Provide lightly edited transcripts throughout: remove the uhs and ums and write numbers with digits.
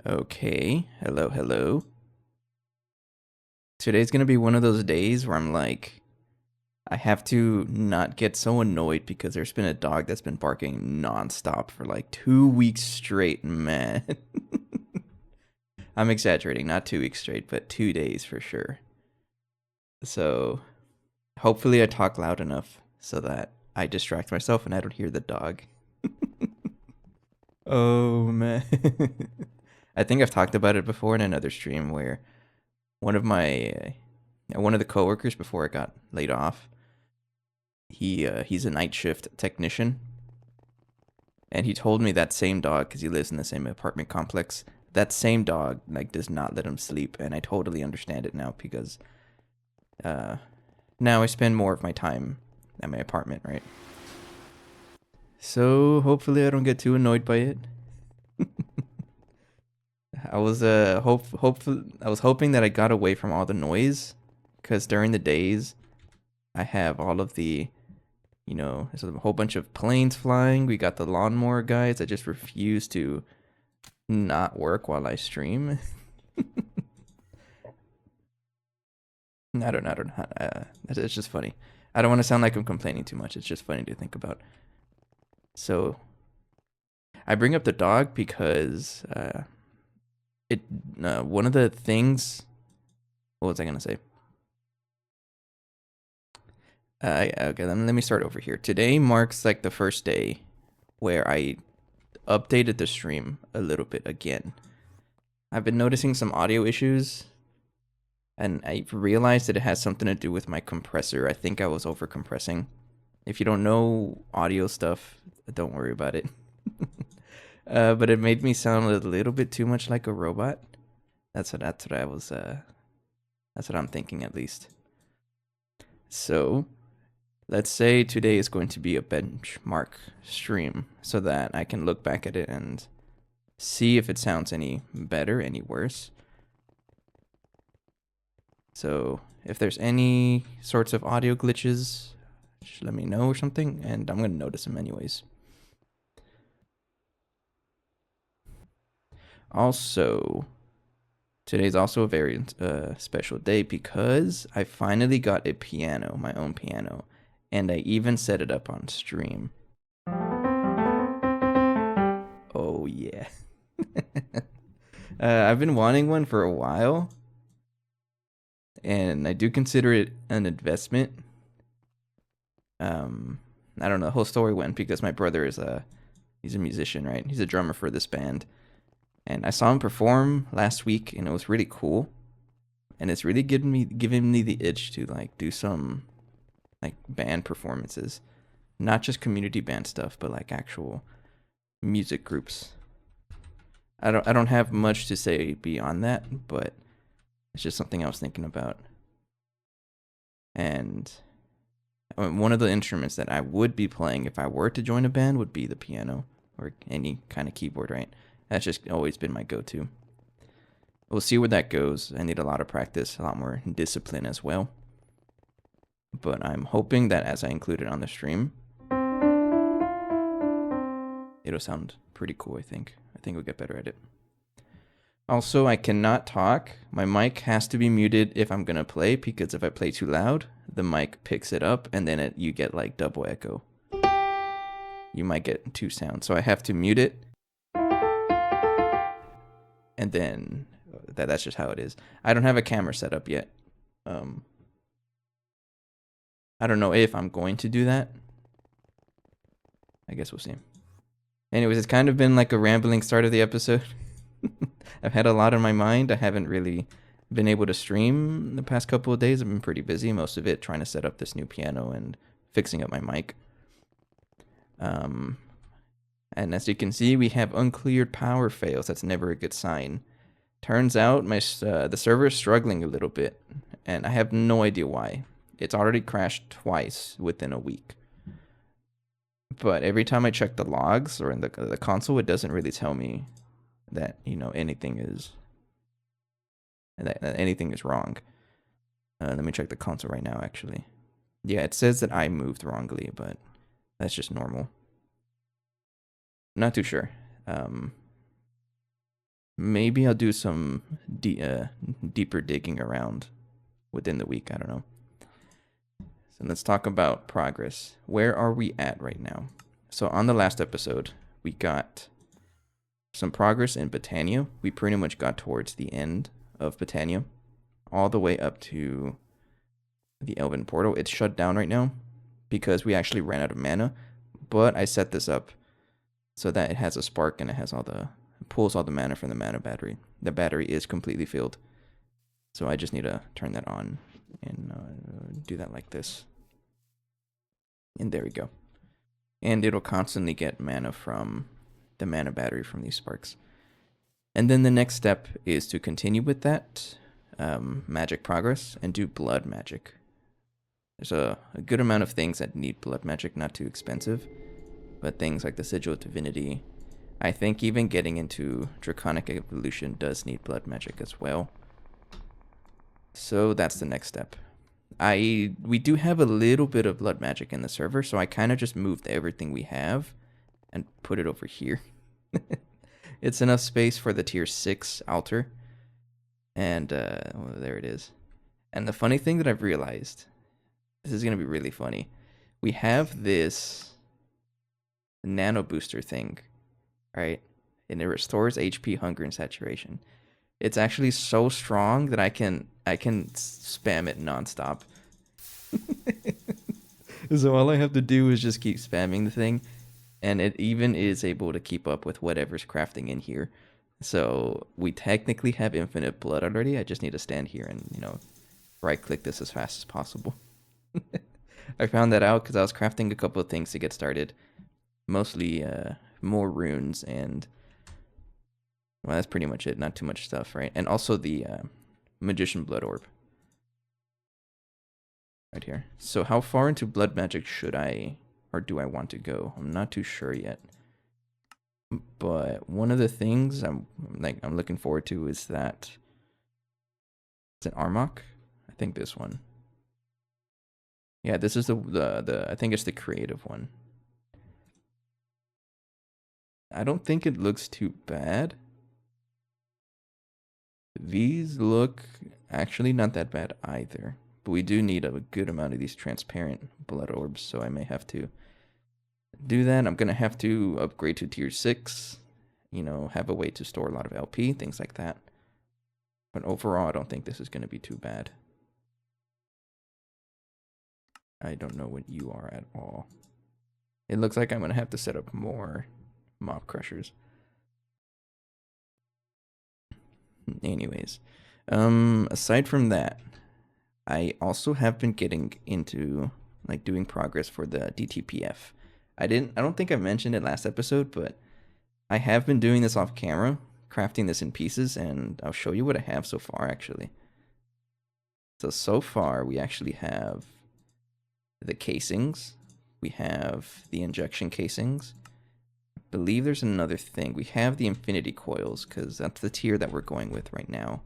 Okay, hello, hello. Today's gonna be one of those days where I'm like, I have to not get so annoyed because there's been a dog that's been barking nonstop for like 2 weeks straight, man. I'm exaggerating, not 2 weeks straight, but 2 days for sure. So hopefully I talk loud enough so that I distract myself and I don't hear the dog. Oh man. I think I've talked about it before in another stream where one of my one of the coworkers before I got laid off, he's a night shift technician, and he told me that same dog, because he lives in the same apartment complex, that same dog like does not let him sleep, and I totally understand it now because uh, now I spend more of my time at my apartment, right? So hopefully I don't get too annoyed by it. I was I was hoping that I got away from all the noise, because during the days I have all of the there's a whole bunch of planes flying. We got the lawnmower guys that just refuse to not work while I stream. I don't. It's just funny. I don't want to sound like I'm complaining too much. It's just funny to think about. So I bring up the dog because it one of the things. What was I gonna say? Okay, let me start over here. Today marks like the first day where I updated the stream a little bit again. I've been noticing some audio issues, and I realized that it has something to do with my compressor. I think I was over compressing. If you don't know audio stuff, don't worry about it. But it made me sound a little bit too much like a robot. That's what I was that's what I'm thinking at least. So let's say today is going to be a benchmark stream so that I can look back at it and see if it sounds any better, any worse. So if there's any sorts of audio glitches, just let me know or something, and I'm going to notice them anyways. Also, today's also a very special day because I finally got a piano, my own piano, and I even set it up on stream. Oh, yeah. I've been wanting one for a while, and I do consider it an investment. I don't know, the whole story went because my brother he's a musician, right? He's a drummer for this band. And I saw him perform last week, and it was really cool. And it's really giving me the itch to like do some like band performances, not just community band stuff, but like actual music groups. I don't have much to say beyond that, but it's just something I was thinking about. And one of the instruments that I would be playing if I were to join a band would be the piano or any kind of keyboard, right? That's just always been my go-to. We'll see where that goes. I need a lot of practice, a lot more discipline as well. But I'm hoping that as I include it on the stream, it'll sound pretty cool, I think. I think we'll get better at it. Also, I cannot talk. My mic has to be muted if I'm going to play, because if I play too loud, the mic picks it up, and then you get like double echo. You might get two sounds. So I have to mute it. And then that's just how it is. I don't have a camera set up yet. I don't know if I'm going to do that. I guess we'll see. Anyways, it's kind of been like a rambling start of the episode. I've had a lot on my mind. I haven't really been able to stream the past couple of days. I've been pretty busy, most of it trying to set up this new piano and fixing up my mic. And as you can see, we have uncleared power fails. That's never a good sign. Turns out the server is struggling a little bit, and I have no idea why. It's already crashed twice within a week. But every time I check the logs or in the console, it doesn't really tell me that anything is wrong. Let me check the console right now. Actually, yeah, it says that I moved wrongly, but that's just normal. Not too sure. Maybe I'll do some deeper digging around within the week. I don't know. So let's talk about progress. Where are we at right now? So on the last episode, we got some progress in Botania. We pretty much got towards the end of Botania, all the way up to the Elven Portal. It's shut down right now because we actually ran out of mana, but I set this up so that it has a spark and it has pulls all the mana from the mana battery. The battery is completely filled, so I just need to turn that on and do that like this. And there we go. And it'll constantly get mana from the mana battery from these sparks. And then the next step is to continue with that magic progress and do blood magic. There's a good amount of things that need blood magic, not too expensive, but things like the Sigil of Divinity. I think even getting into Draconic Evolution does need blood magic as well. So that's the next step. We do have a little bit of blood magic in the server, so I kind of just moved everything we have and put it over here. It's enough space for the tier 6 altar. And well, there it is. And the funny thing that I've realized, this is going to be really funny. We have this nano booster thing, right? And it restores HP, hunger, and saturation. It's actually so strong that I can spam it nonstop. So all I have to do is just keep spamming the thing, and it even is able to keep up with whatever's crafting in here. So we technically have infinite blood already. I just need to stand here and, right click this as fast as possible. I found that out because I was crafting a couple of things to get started. Mostly more runes and, well, that's pretty much it. Not too much stuff, right? And also the magician blood orb. Right here. So how far into blood magic should I, or do I want to go? I'm not too sure yet. But one of the things I'm looking forward to is that it's an Armok. I think this one. Yeah, this is the I think it's the creative one. I don't think it looks too bad. These look actually not that bad either. But we do need a good amount of these transparent blood orbs, so I may have to do that. I'm going to have to upgrade to tier 6, have a way to store a lot of LP, things like that. But overall, I don't think this is going to be too bad. I don't know what you are at all. It looks like I'm going to have to set up more mob crushers. Anyways, aside from that, I also have been getting into doing progress for the DTPF. I don't think I mentioned it last episode, but I have been doing this off camera, crafting this in pieces, and I'll show you what I have so far actually. So far we actually have the casings, we have the injection casings. I believe there's another thing. We have the infinity coils, because that's the tier that we're going with right now,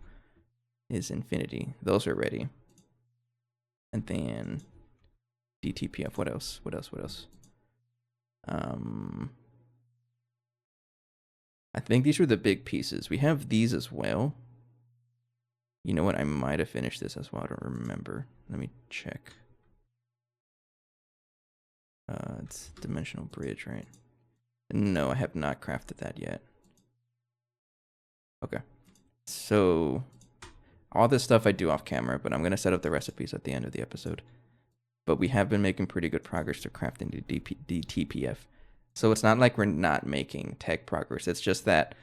is infinity. Those are ready. And then DTPF. What else? I think these were the big pieces. We have these as well. You know what? I might have finished this as well. I don't remember. Let me check. It's dimensional bridge, right? No, I have not crafted that yet. Okay. So all this stuff I do off camera, but I'm going to set up the recipes at the end of the episode. But we have been making pretty good progress to crafting the DTPF. So it's not like we're not making tech progress. It's just that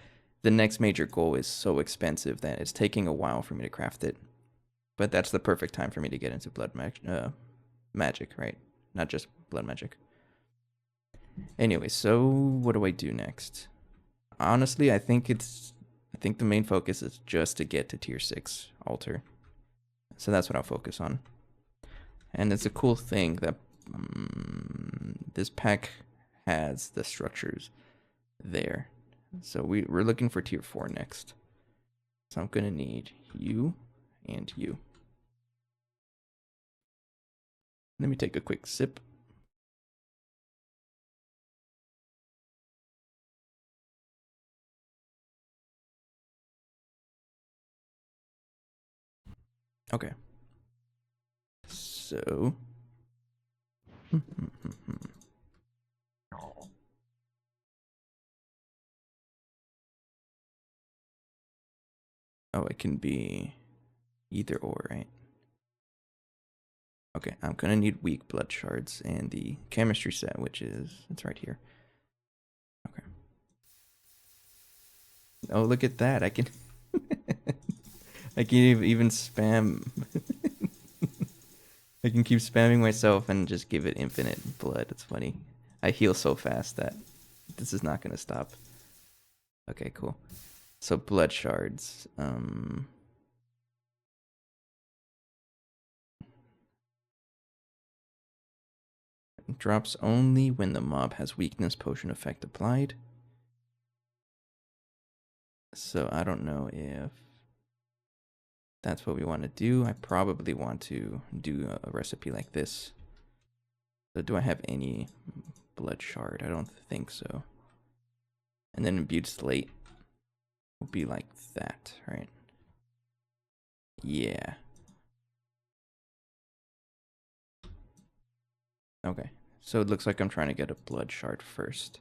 the next major goal is so expensive that it's taking a while for me to craft it. But that's the perfect time for me to get into blood magic, right? Not just blood magic. Anyway, so what do I do next? Honestly, I think the main focus is just to get to tier 6 altar. So that's what I'll focus on. And it's a cool thing that this pack has the structures there. So we're looking for tier 4 next. So I'm going to need you and you. Let me take a quick sip. Okay. So. Oh, it can be either or, right? Okay, I'm gonna need weak blood shards and the chemistry set, which is, it's right here. Okay. Oh, look at that. I can I can even spam. I can keep spamming myself and just give it infinite blood. It's funny. I heal so fast that this is not gonna stop. Okay, cool. So blood shards. Drops only when the mob has weakness potion effect applied. So I don't know if that's what we want to do. I probably want to do a recipe like this. So do I have any blood shard? I don't think so. And then imbued slate will be like that, right? Yeah. Okay. So it looks like I'm trying to get a blood shard first.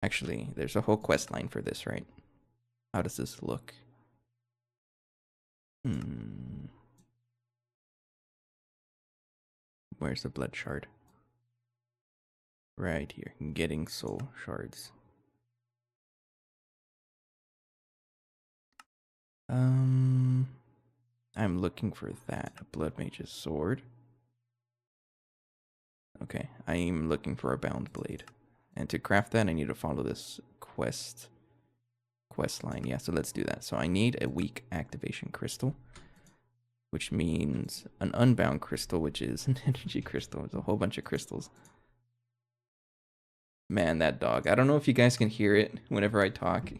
Actually, there's a whole quest line for this, right? How does this look? Where's the blood shard? Right here. Getting soul shards. I'm looking for that. A blood mage's sword. Okay, I'm looking for a bound blade. And to craft that, I need to follow this quest line. Yeah, so let's do that. So I need a weak activation crystal, which means an unbound crystal, which is an energy crystal. There's a whole bunch of crystals. Man, that dog. I don't know if you guys can hear it whenever I talk.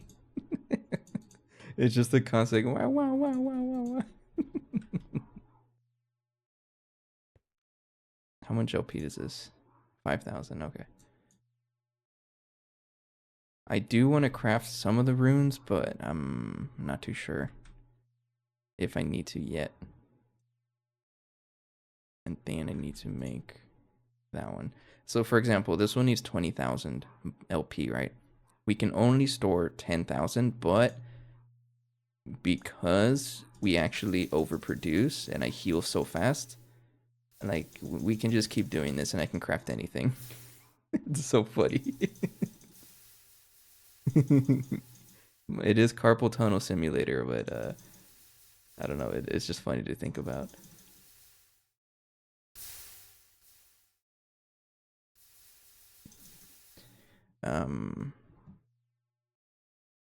It's just a constant wow, wow, wow, wow, wow, wow. How much LP is this? 5,000, okay. I do want to craft some of the runes, but I'm not too sure if I need to yet. And then I need to make that one. So for example, this one needs 20,000 LP, right? We can only store 10,000, but because we actually overproduce and I heal so fast, like we can just keep doing this and I can craft anything. It's so funny. It is carpal tunnel simulator, but I don't know. It's just funny to think about. Um,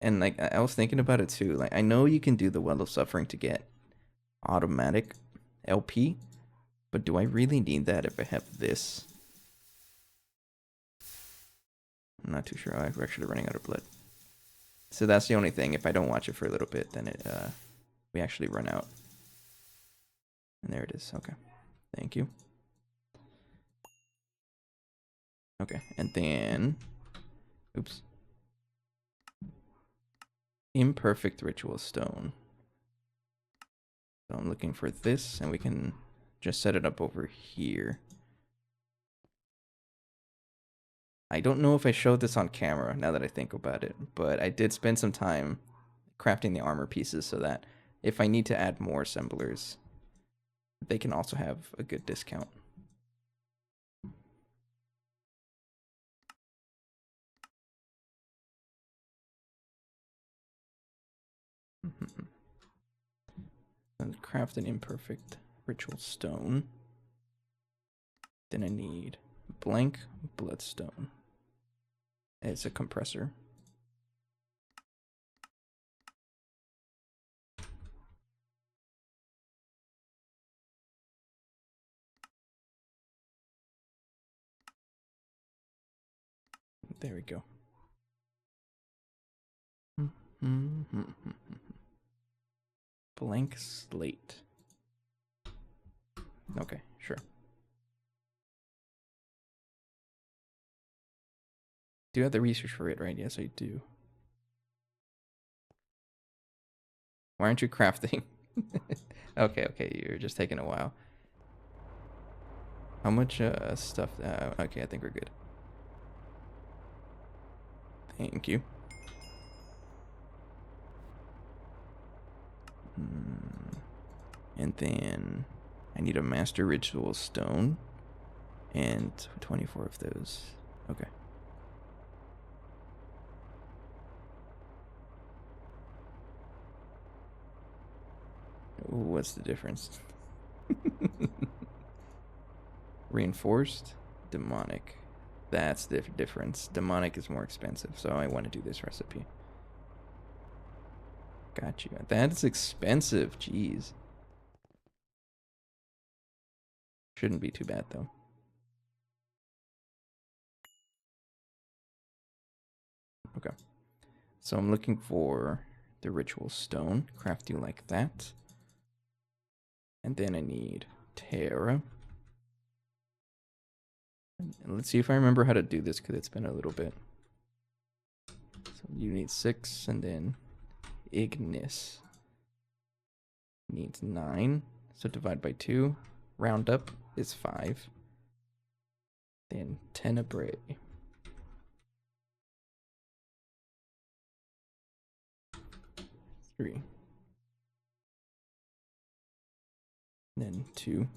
and like I was thinking about it too. Like I know you can do the Well of Suffering to get automatic LP, but do I really need that if I have this? I'm not too sure. I'm actually running out of blood. So that's the only thing. If I don't watch it for a little bit, then we actually run out. And there it is. Okay. Thank you. Okay. And then, oops. Imperfect ritual stone. So I'm looking for this, and we can just set it up over here. I don't know if I showed this on camera now that I think about it, but I did spend some time crafting the armor pieces so that if I need to add more assemblers, they can also have a good discount. And craft an imperfect ritual stone. Then I need blank bloodstone. It's a compressor. There we go. Blank slate. Okay, sure. Do you have the research for it, right? Yes, I do. Why aren't you crafting? Okay, you're just taking a while. How much stuff? Okay, I think we're good. Thank you. And then I need a master ritual stone and 24 of those. Okay. Ooh, what's the difference? Reinforced, demonic. That's the difference. Demonic is more expensive, so I want to do this recipe. Got you. That's expensive. Jeez. Shouldn't be too bad, though. Okay. So I'm looking for the ritual stone. Craft you like that. And then I need Terra. And let's see if I remember how to do this, because it's been a little bit. So you need 6, and then Ignis needs 9. So divide by 2. Round up is 5. Then Tenebrae. 3. Then 2.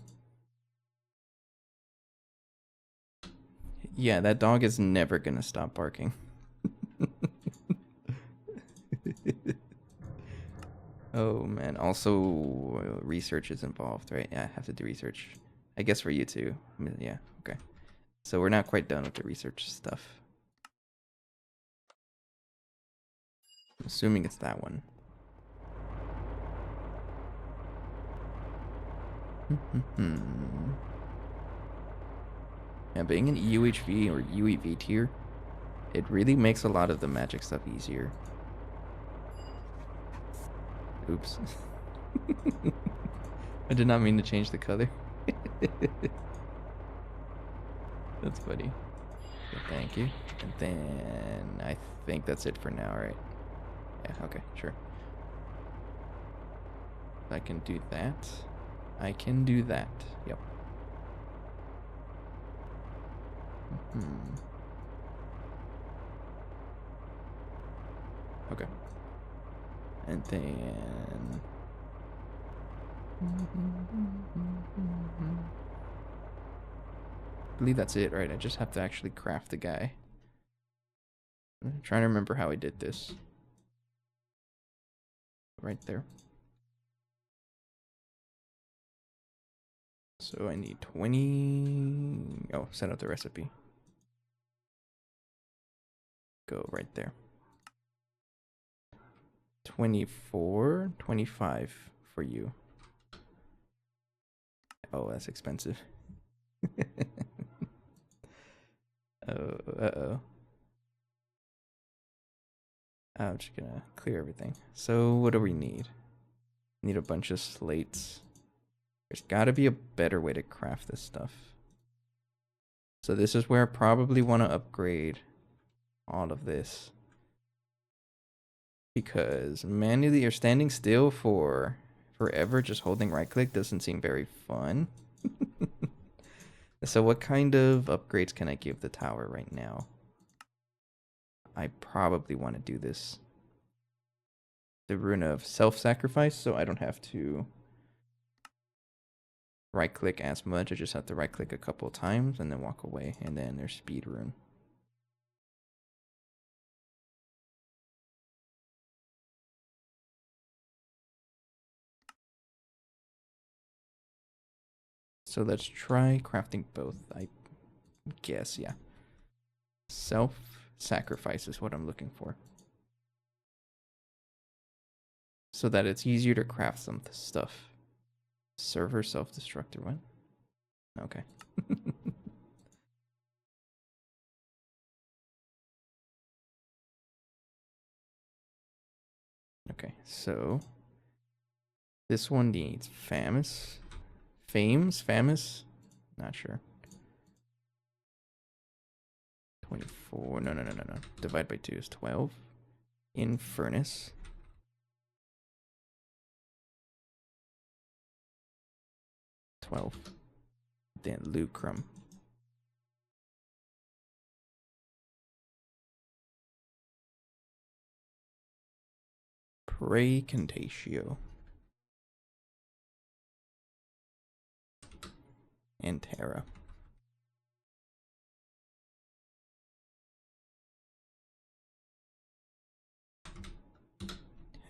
Yeah, that dog is never gonna stop barking. Oh man, also research is involved, right? Yeah, I have to do research. I guess for you too. I mean, yeah, okay. So we're not quite done with the research stuff. I'm assuming it's that one. Yeah, being an UHV or UEV tier, it really makes a lot of the magic stuff easier. Oops. I did not mean to change the color. That's funny. Okay, thank you. And then I think that's it for now, right? Yeah, okay, sure. I can do that. I can do that. Yep. Okay. And then... I believe that's it, right? I just have to actually craft the guy. I'm trying to remember how I did this. Right there. So I need 20... Oh, set up the recipe. Go right there. 24, 25 for you. Oh, that's expensive. Oh, uh-oh. I'm just gonna clear everything. So what do we need? Need a bunch of slates. There's gotta be a better way to craft this stuff. So this is where I probably want to upgrade all of this. Because manually or standing still for forever just holding right click doesn't seem very fun. So what kind of upgrades can I give the tower right now? I probably want to do this. The rune of self-sacrifice, so I don't have to right click as much. I just have to right click a couple of times and then walk away. And then there's speed rune. So let's try crafting both, I guess, yeah. Self-sacrifice is what I'm looking for. So that it's easier to craft some stuff. Server self-destructor, what? Okay. Okay, so this one needs Famus? Not sure. 24, no. Divide by 2 is 12. In furnace. 12. Then lucrum. Precantatio. And Terra.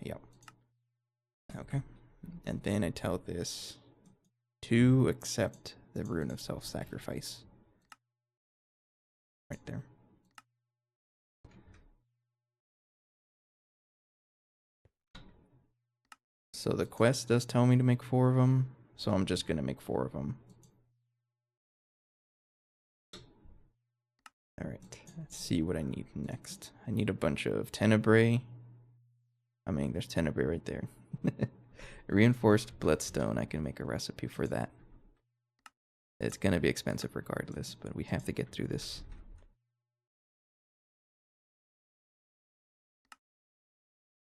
Yep. Okay. And then I tell this to accept the rune of self-sacrifice. Right there. So the quest does tell me to make 4 of them, so I'm just going to make 4 of them. Alright, let's see what I need next. I need a bunch of tenebrae. I mean, there's tenebrae right there. Reinforced bloodstone, I can make a recipe for that. It's going to be expensive regardless, but we have to get through this.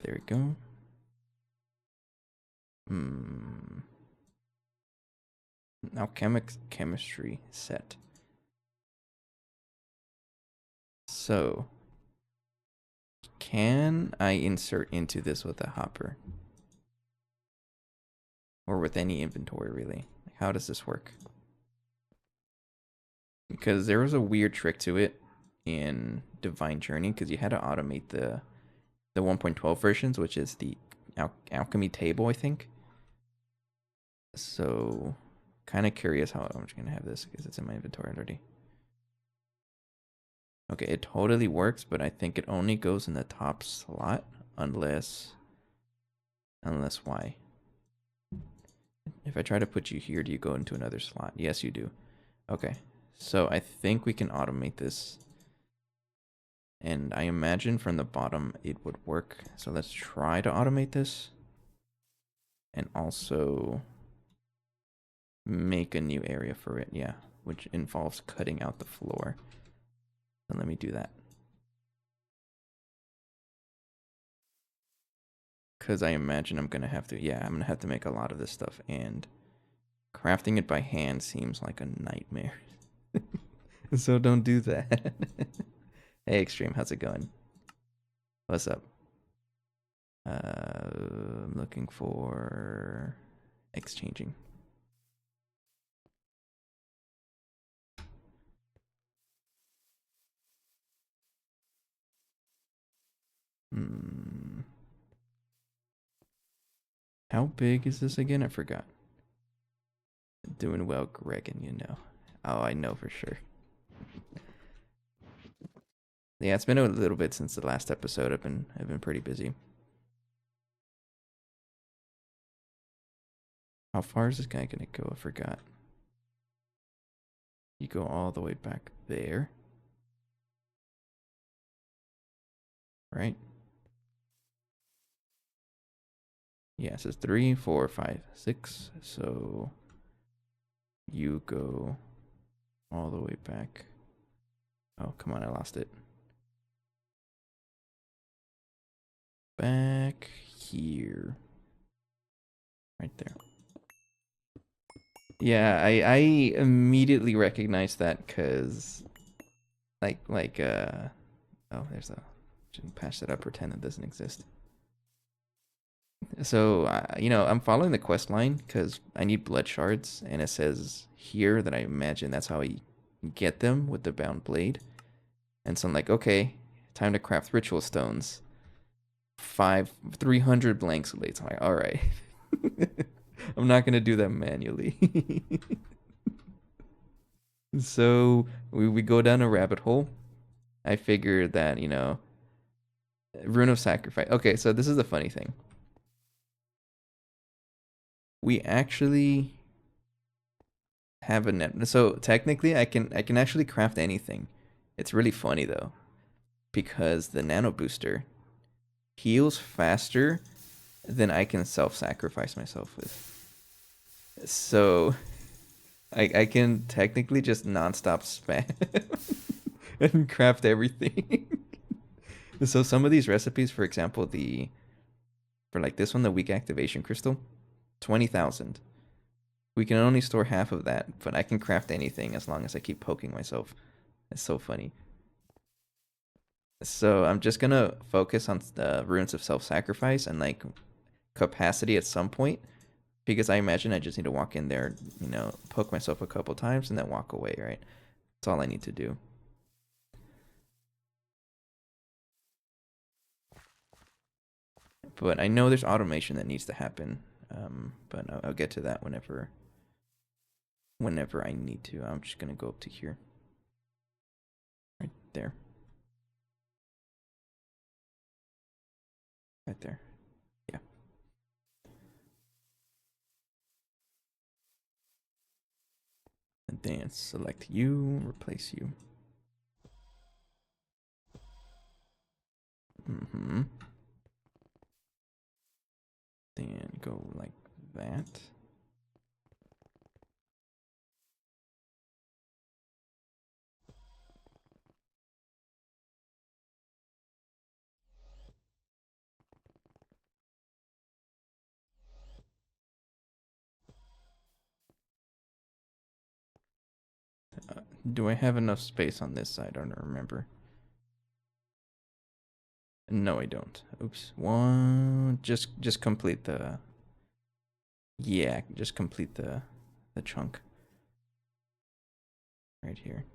There we go. Alchemic chemistry set. So, can I insert into this with a hopper? Or with any inventory, really? How does this work? Because there was a weird trick to it in Divine Journey, because you had to automate the 1.12 versions, which is the alchemy table, I think. So, kind of curious how I'm just going to have this, because it's in my inventory already. Okay, it totally works, but I think it only goes in the top slot, unless why? If I try to put you here, do you go into another slot? Yes, you do. Okay, so I think we can automate this. And I imagine from the bottom it would work. So let's try to automate this. And also make a new area for it, yeah. Which involves cutting out the floor. So let me do that. Because I imagine I'm going to have to, yeah, I'm going to have to make a lot of this stuff. And crafting it by hand seems like a nightmare. So don't do that. Hey, Extreme, how's it going? What's up? I'm looking for exchanging. How big is this again? I forgot. Doing well, Greg, and you know. Oh, I know for sure. Yeah, it's been a little bit since the last episode. I've been pretty busy. How far is this guy gonna go? I forgot. You go all the way back there. Right? Yeah, it says 3, 4, 5, 6. So you go all the way back. Oh, come on, I lost it. Back here. Right there. Yeah, I immediately recognized that because oh, there's a, shouldn't patch that up, pretend it doesn't exist. So, you know, I'm following the quest line because I need blood shards, and it says here that I imagine that's how I get them with the bound blade. And so I'm like, okay, time to craft ritual stones. 300 blank slates. I'm like, all right. I'm not gonna do that manually. So we go down a rabbit hole. I figured that, you know, rune of sacrifice. Okay, so this is the funny thing. We actually have a net. So technically, I can actually craft anything. It's really funny though, because the nano booster heals faster than I can self-sacrifice myself with. So I can technically just non-stop spam and craft everything. So some of these recipes, for example, for like this one, the weak activation crystal, 20,000. We can only store half of that, but I can craft anything as long as I keep poking myself. It's so funny. So I'm just gonna focus on the runes of self-sacrifice and like capacity at some point, because I imagine I just need to walk in there, you know, poke myself a couple times and then walk away, right? That's all I need to do. But I know there's automation that needs to happen, but I'll get to that whenever I need to. I'm just gonna go up to here, right there, right there. Yeah. And then select you, replace you. Mm-hmm. Then go like that. Do I have enough space on this side? I don't remember. No, I don't. Oops. One. Just complete the. Yeah, just complete the chunk right here.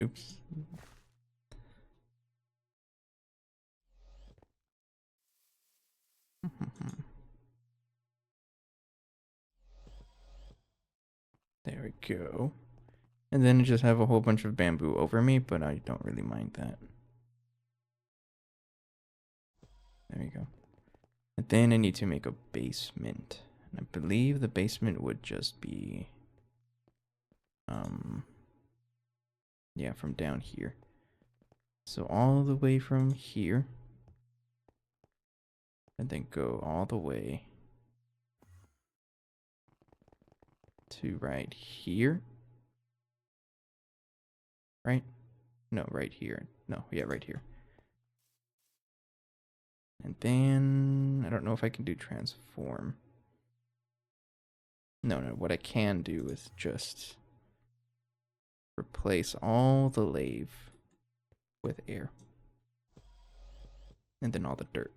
Oops. There we go. And then just have a whole bunch of bamboo over me, but I don't really mind that. There we go. And then I need to make a basement. And I believe the basement would just be yeah, from down here. So all the way from here. And then go all the way to right here. Right? No, right here. No, yeah, right here. And then I don't know if I can do transform. No, what I can do is just replace all the lave with air. And then all the dirt.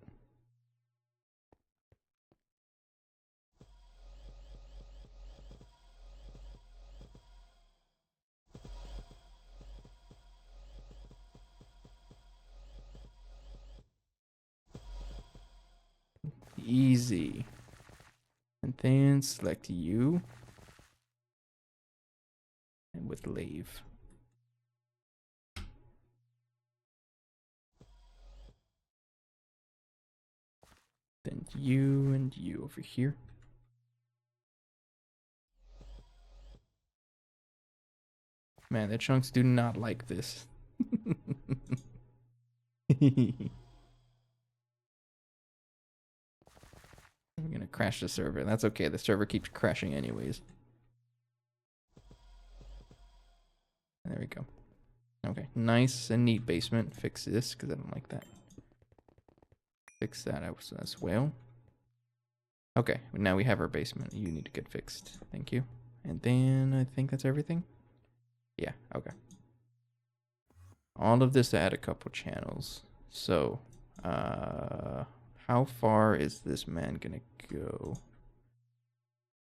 Easy. And then select you. And with lave. Then you and you over here. Man, the chunks do not like this. I'm gonna crash the server. That's okay. The server keeps crashing anyways. There we go. Okay, nice and neat basement. Fix this because I don't like that. Fix that as well. Okay, now we have our basement. You need to get fixed. Thank you. And then I think that's everything. Yeah, okay. All of this to add a couple channels. So, how far is this man gonna go?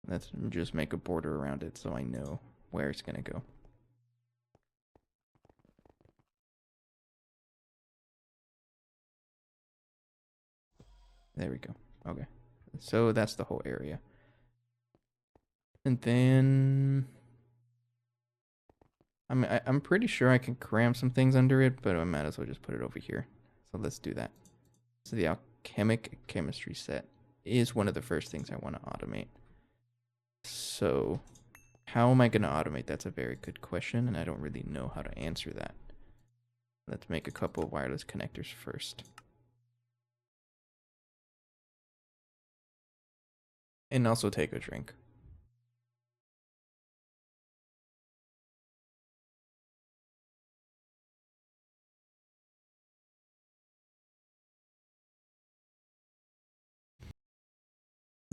Let's just make a border around it so I know where it's gonna go. There we go. Okay. So that's the whole area. And then I'm pretty sure I can cram some things under it, but I might as well just put it over here. So let's do that. So the alchemic chemistry set is one of the first things I want to automate. So how am I going to automate? That's a very good question, and I don't really know how to answer that. Let's make a couple of wireless connectors first. And also take a drink.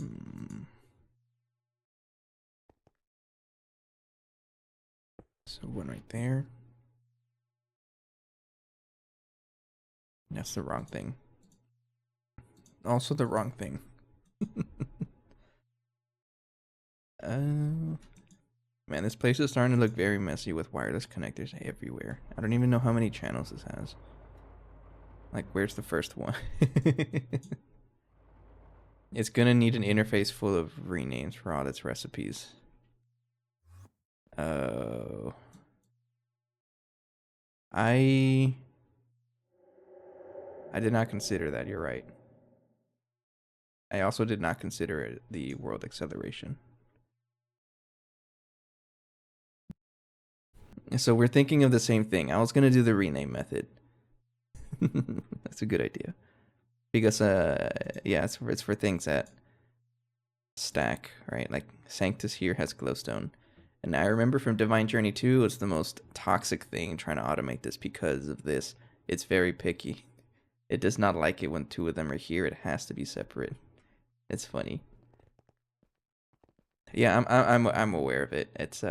Hmm. So one right there. That's the wrong thing. Also the wrong thing. Man, this place is starting to look very messy with wireless connectors everywhere. I don't even know how many channels this has. Like, where's the first one? It's gonna need an interface full of renames for all its recipes. Oh. I did not consider that, you're right. I also did not consider it the world acceleration. So we're thinking of the same thing. I was gonna do the rename method. That's a good idea. Because yeah, it's for things that stack, right? Like Sanctus here has glowstone. And I remember from Divine Journey 2, it's the most toxic thing trying to automate this because of this. It's very picky. It does not like it when two of them are here. It has to be separate. It's funny. Yeah, I'm aware of it. It's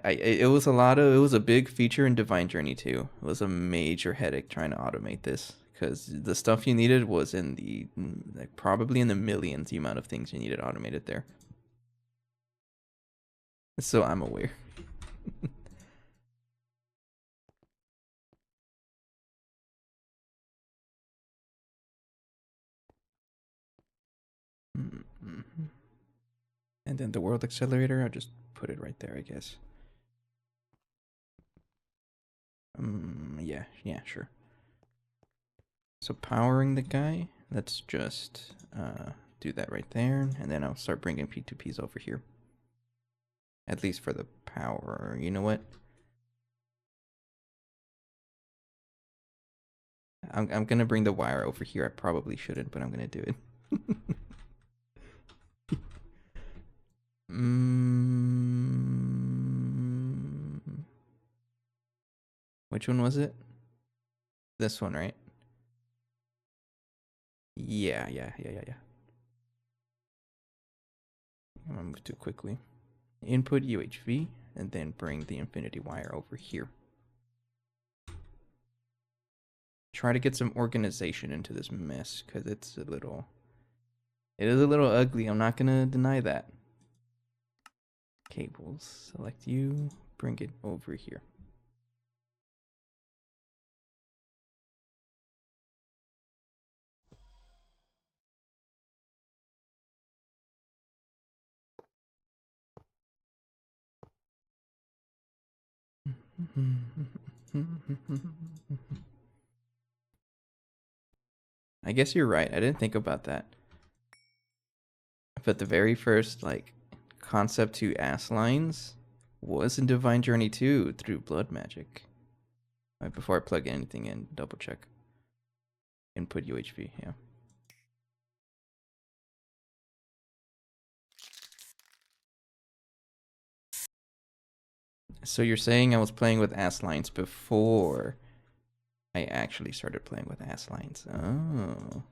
it was it was a big feature in Divine Journey 2. It was a major headache trying to automate this because the stuff you needed was in the like probably in the millions the amount of things you needed automated there. So I'm aware. Mm-hmm. And then the world accelerator, I'll just put it right there, I guess. Yeah, sure. So powering the guy, let's just do that right there, and then I'll start bringing P2Ps over here. At least for the power. You know what? I'm gonna bring the wire over here. I probably shouldn't, but I'm gonna do it. Which one was it? This one, right? Yeah. I'm gonna move too quickly. Input UHV, and then bring the infinity wire over here. Try to get some organization into this mess, because it is a little ugly. I'm not gonna deny that. Cables, select you, bring it over here. I guess you're right. I didn't think about that. But the very first like concept to ass lines was in Divine Journey 2 through blood magic. Right before I plug anything in, double check. Input UHV, yeah. So you're saying I was playing with ass lines before I actually started playing with ass lines. Oh.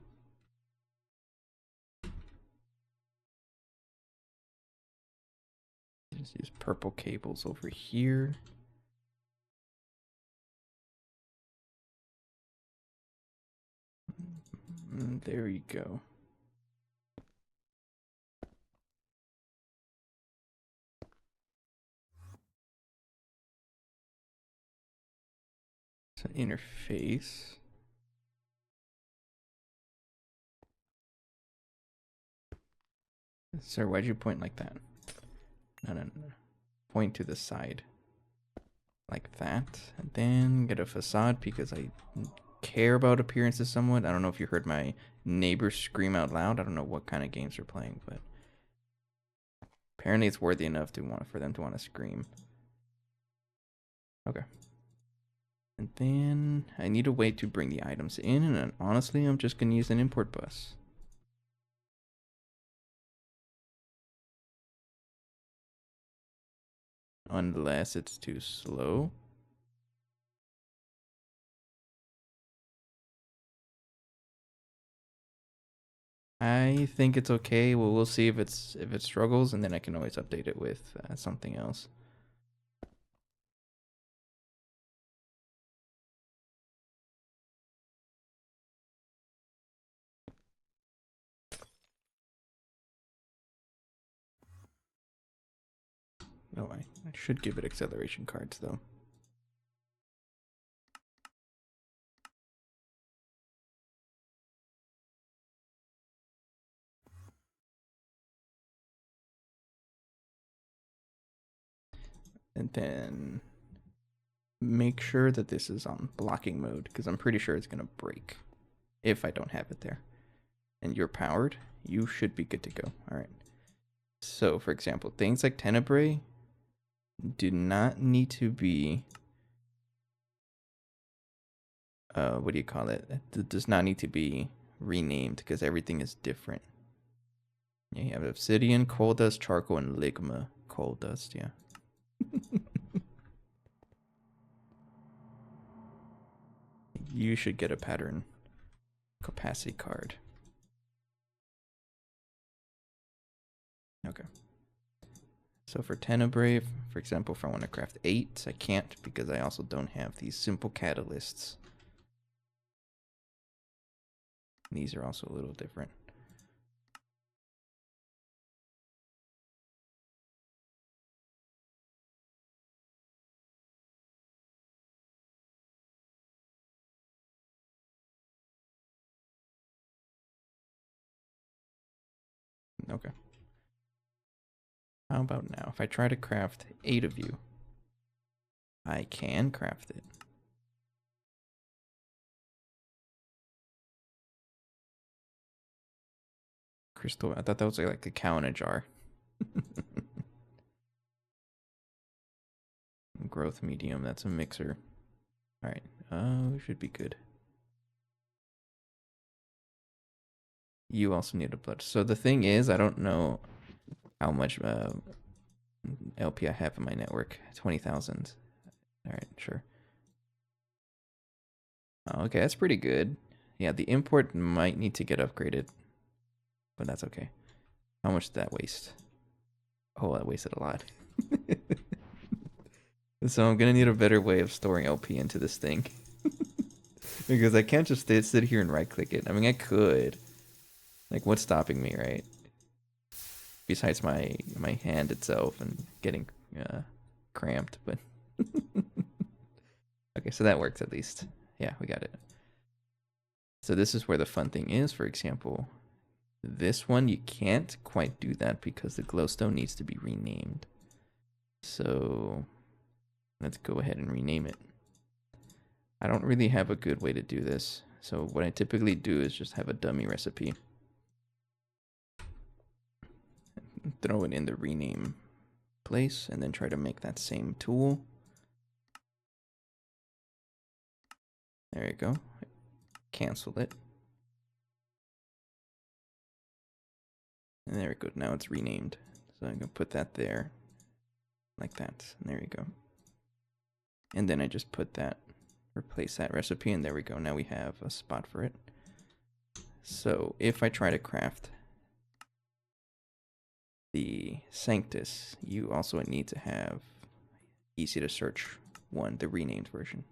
Just use purple cables over here. There you go. So interface. Sir, why'd you point like that? No. Point to the side. Like that. And then get a facade because I care about appearances somewhat. I don't know if you heard my neighbors scream out loud. I don't know what kind of games they're playing, but apparently it's worthy enough for them to want to scream. Okay. And then I need a way to bring the items in, and honestly, I'm just gonna use an import bus. unless it's too slow. I think it's okay. Well, we'll see if it struggles, and then I can always update it with something else. Oh, I should give it acceleration cards though. And then make sure that this is on blocking mode, because I'm pretty sure it's going to break if I don't have it there. And you're powered, you should be good to go. All right. So, for example, things like Tenebrae do not need to be, what do you call it? It does not need to be renamed because everything is different. Yeah, you have obsidian, coal dust, charcoal, and ligma. Coal dust, yeah. You should get a pattern capacity card. Okay. So for Tenebrae, for example, if I want to craft 8, I can't because I also don't have these simple catalysts. These are also a little different. Okay. How about now? If I try to craft 8 of you, I can craft it. Crystal, I thought that was like a cow in a jar. Growth medium, that's a mixer. Alright, we should be good. You also need a blood. So the thing is, I don't know how much LP I have in my network. 20,000. Alright, sure. Okay, that's pretty good. Yeah, the import might need to get upgraded, but that's okay. How much did that waste? Oh, that wasted a lot. So I'm gonna need a better way of storing LP into this thing. Because I can't just sit here and right click it. I mean, I could. Like, what's stopping me, right? Besides my hand itself and getting cramped, but okay, so that works at least. Yeah, we got it. So this is where the fun thing is. For example, this one you can't quite do that because the glowstone needs to be renamed. So let's go ahead and rename it. I don't really have a good way to do this. So what I typically do is just have a dummy recipe. Throw it in the rename place and then try to make that same tool. There you go. Cancel it. And there we go. Now it's renamed. So I'm going to put that there. Like that. And there you go. And then I just put that, replace that recipe, and there we go. Now we have a spot for it. So if I try to craft the Sanctus, you also need to have easy to search one, the renamed version.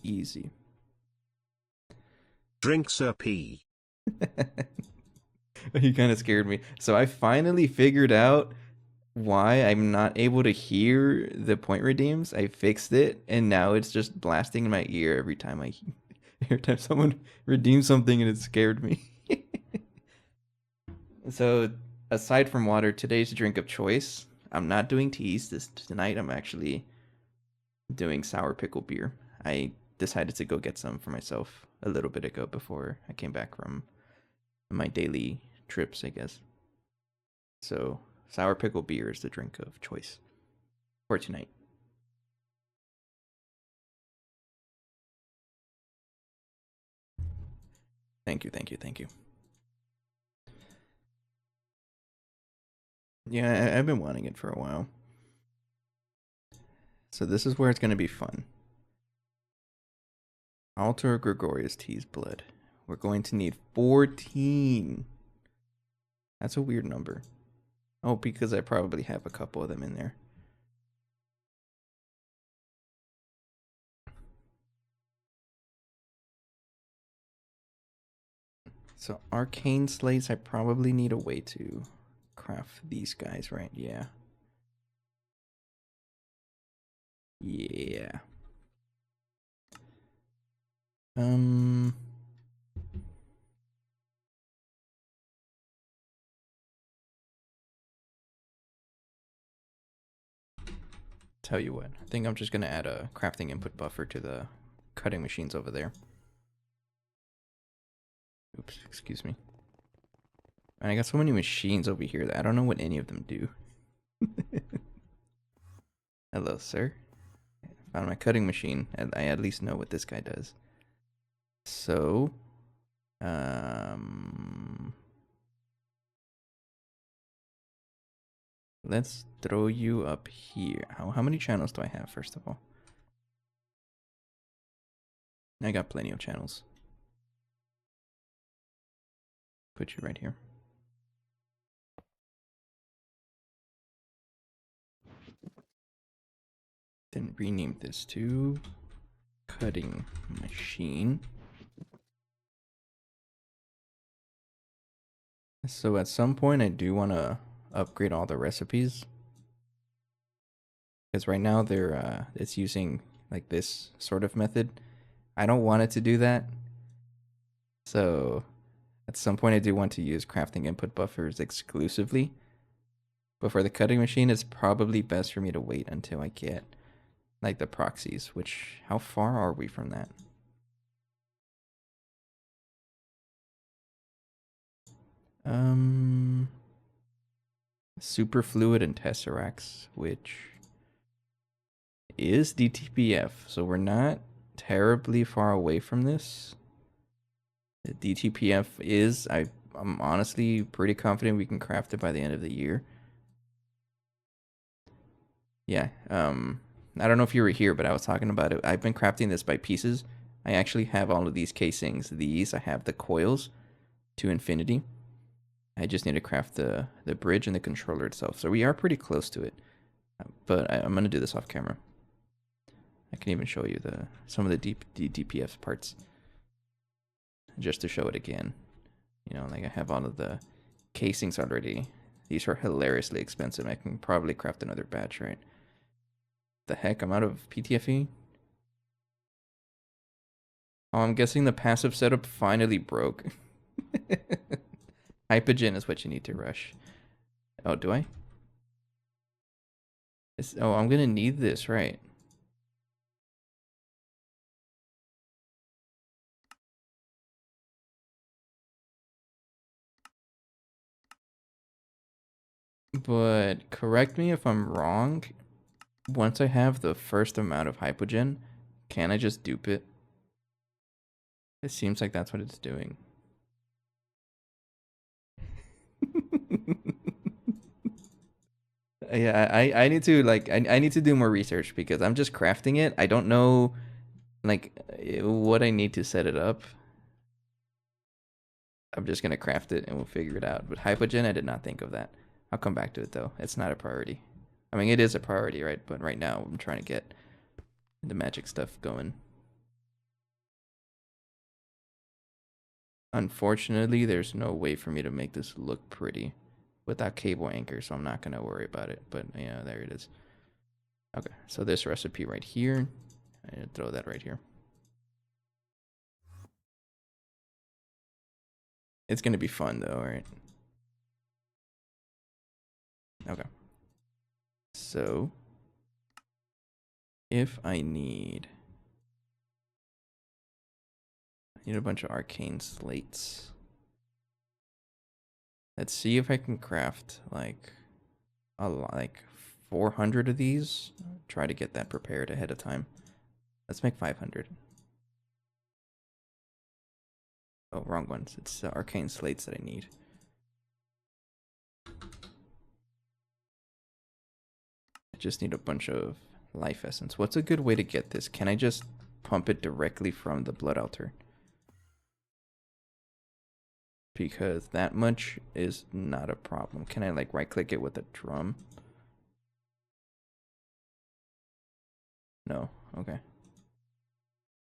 Easy. Drink Sir P. You kind of scared me. So I finally figured out why I'm not able to hear the point redeems. I fixed it, and now it's just blasting in my ear every time someone redeems something, and it scared me. So aside from water, today's drink of choice, I'm not doing teas tonight. I'm actually doing sour pickle beer. I decided to go get some for myself a little bit ago before I came back from my daily trips, I guess. So sour pickle beer is the drink of choice for tonight. Thank you, thank you, thank you. Yeah, I've been wanting it for a while. So this is where it's going to be fun. Altar Gregorius T's blood. We're going to need 14. That's a weird number. Oh, because I probably have a couple of them in there. So arcane slates, I probably need a way to craft these guys, right? Yeah. Yeah. Tell you what, I think I'm just gonna add a crafting input buffer to the cutting machines over there. Oops, excuse me. And I got so many machines over here that I don't know what any of them do. Hello, sir. Found my cutting machine, and I at least know what this guy does. So, let's throw you up here. How many channels do I have, first of all? I got plenty of channels. Put you right here. Then rename this to cutting machine. So at some point I do want to upgrade all the recipes. Because right now they're it's using like this sort of method. I don't want it to do that. So at some point I do want to use crafting input buffers exclusively. But for the cutting machine, it's probably best for me to wait until I get like the proxies, which how far are we from that? Superfluid and Tesseracts, which is DTPF, so we're not terribly far away from this. The DTPF is, I'm honestly pretty confident we can craft it by the end of the year. Yeah, I don't know if you were here, but I was talking about it. I've been crafting this by pieces. I actually have all of these casings. I have the coils to infinity. I just need to craft the bridge and the controller itself. So we are pretty close to it. But I'm going to do this off camera. I can even show you some of the DPF parts. Just to show it again. You know, like I have all of the casings already. These are hilariously expensive. I can probably craft another batch, right? The heck, I'm out of PTFE? Oh, I'm guessing the passive setup finally broke. Hypogen is what you need to rush. Oh, do I? Oh, I'm gonna need this, right? But correct me if I'm wrong. Once I have the first amount of hypogen, can I just dupe it? It seems like that's what it's doing. Yeah, I need to like I need to do more research because I'm just crafting it. I don't know like what I need to set it up. I'm just gonna craft it and we'll figure it out. But hypogen, I did not think of that. I'll come back to it though. It's not a priority. I mean, it is a priority, right? But right now, I'm trying to get the magic stuff going. Unfortunately, there's no way for me to make this look pretty without cable anchor, so I'm not gonna worry about it. But yeah, there it is. Okay, so this recipe right here, I'm gonna throw that right here. It's gonna be fun though, right? Okay. So if I need a bunch of arcane slates. Let's see if I can craft like a lot, like 400 of these. Try to get that prepared ahead of time. Let's make 500. Oh, wrong ones. It's arcane slates that I need. I just need a bunch of life essence. What's a good way to get this? Can I just pump it directly from the blood altar? Because that much is not a problem. Can I like right click it with a drum? No. Okay.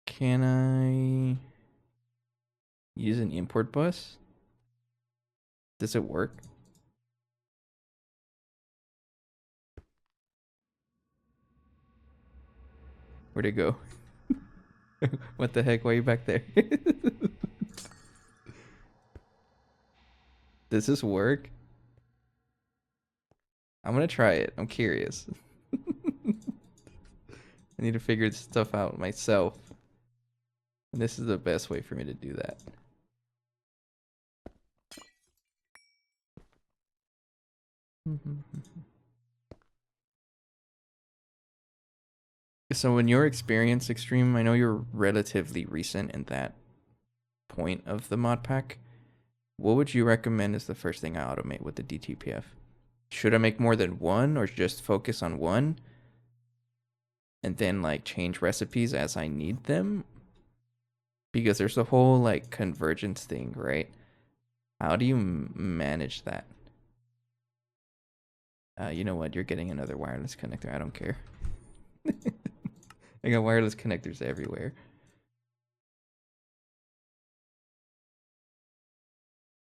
Can I use an import bus? Does it work? Where'd it go? What the heck? Why are you back there? Does this work? I'm gonna try it. I'm curious. I need to figure this stuff out myself. And this is the best way for me to do that. So in your experience, Extreme, I know you're relatively recent in that point of the mod pack. What would you recommend is the first thing I automate with the DTPF? Should I make more than one or just focus on one? And then like change recipes as I need them? Because there's a whole like convergence thing, right? How do you manage that? You know what? You're getting another wireless connector. I don't care. I got wireless connectors everywhere.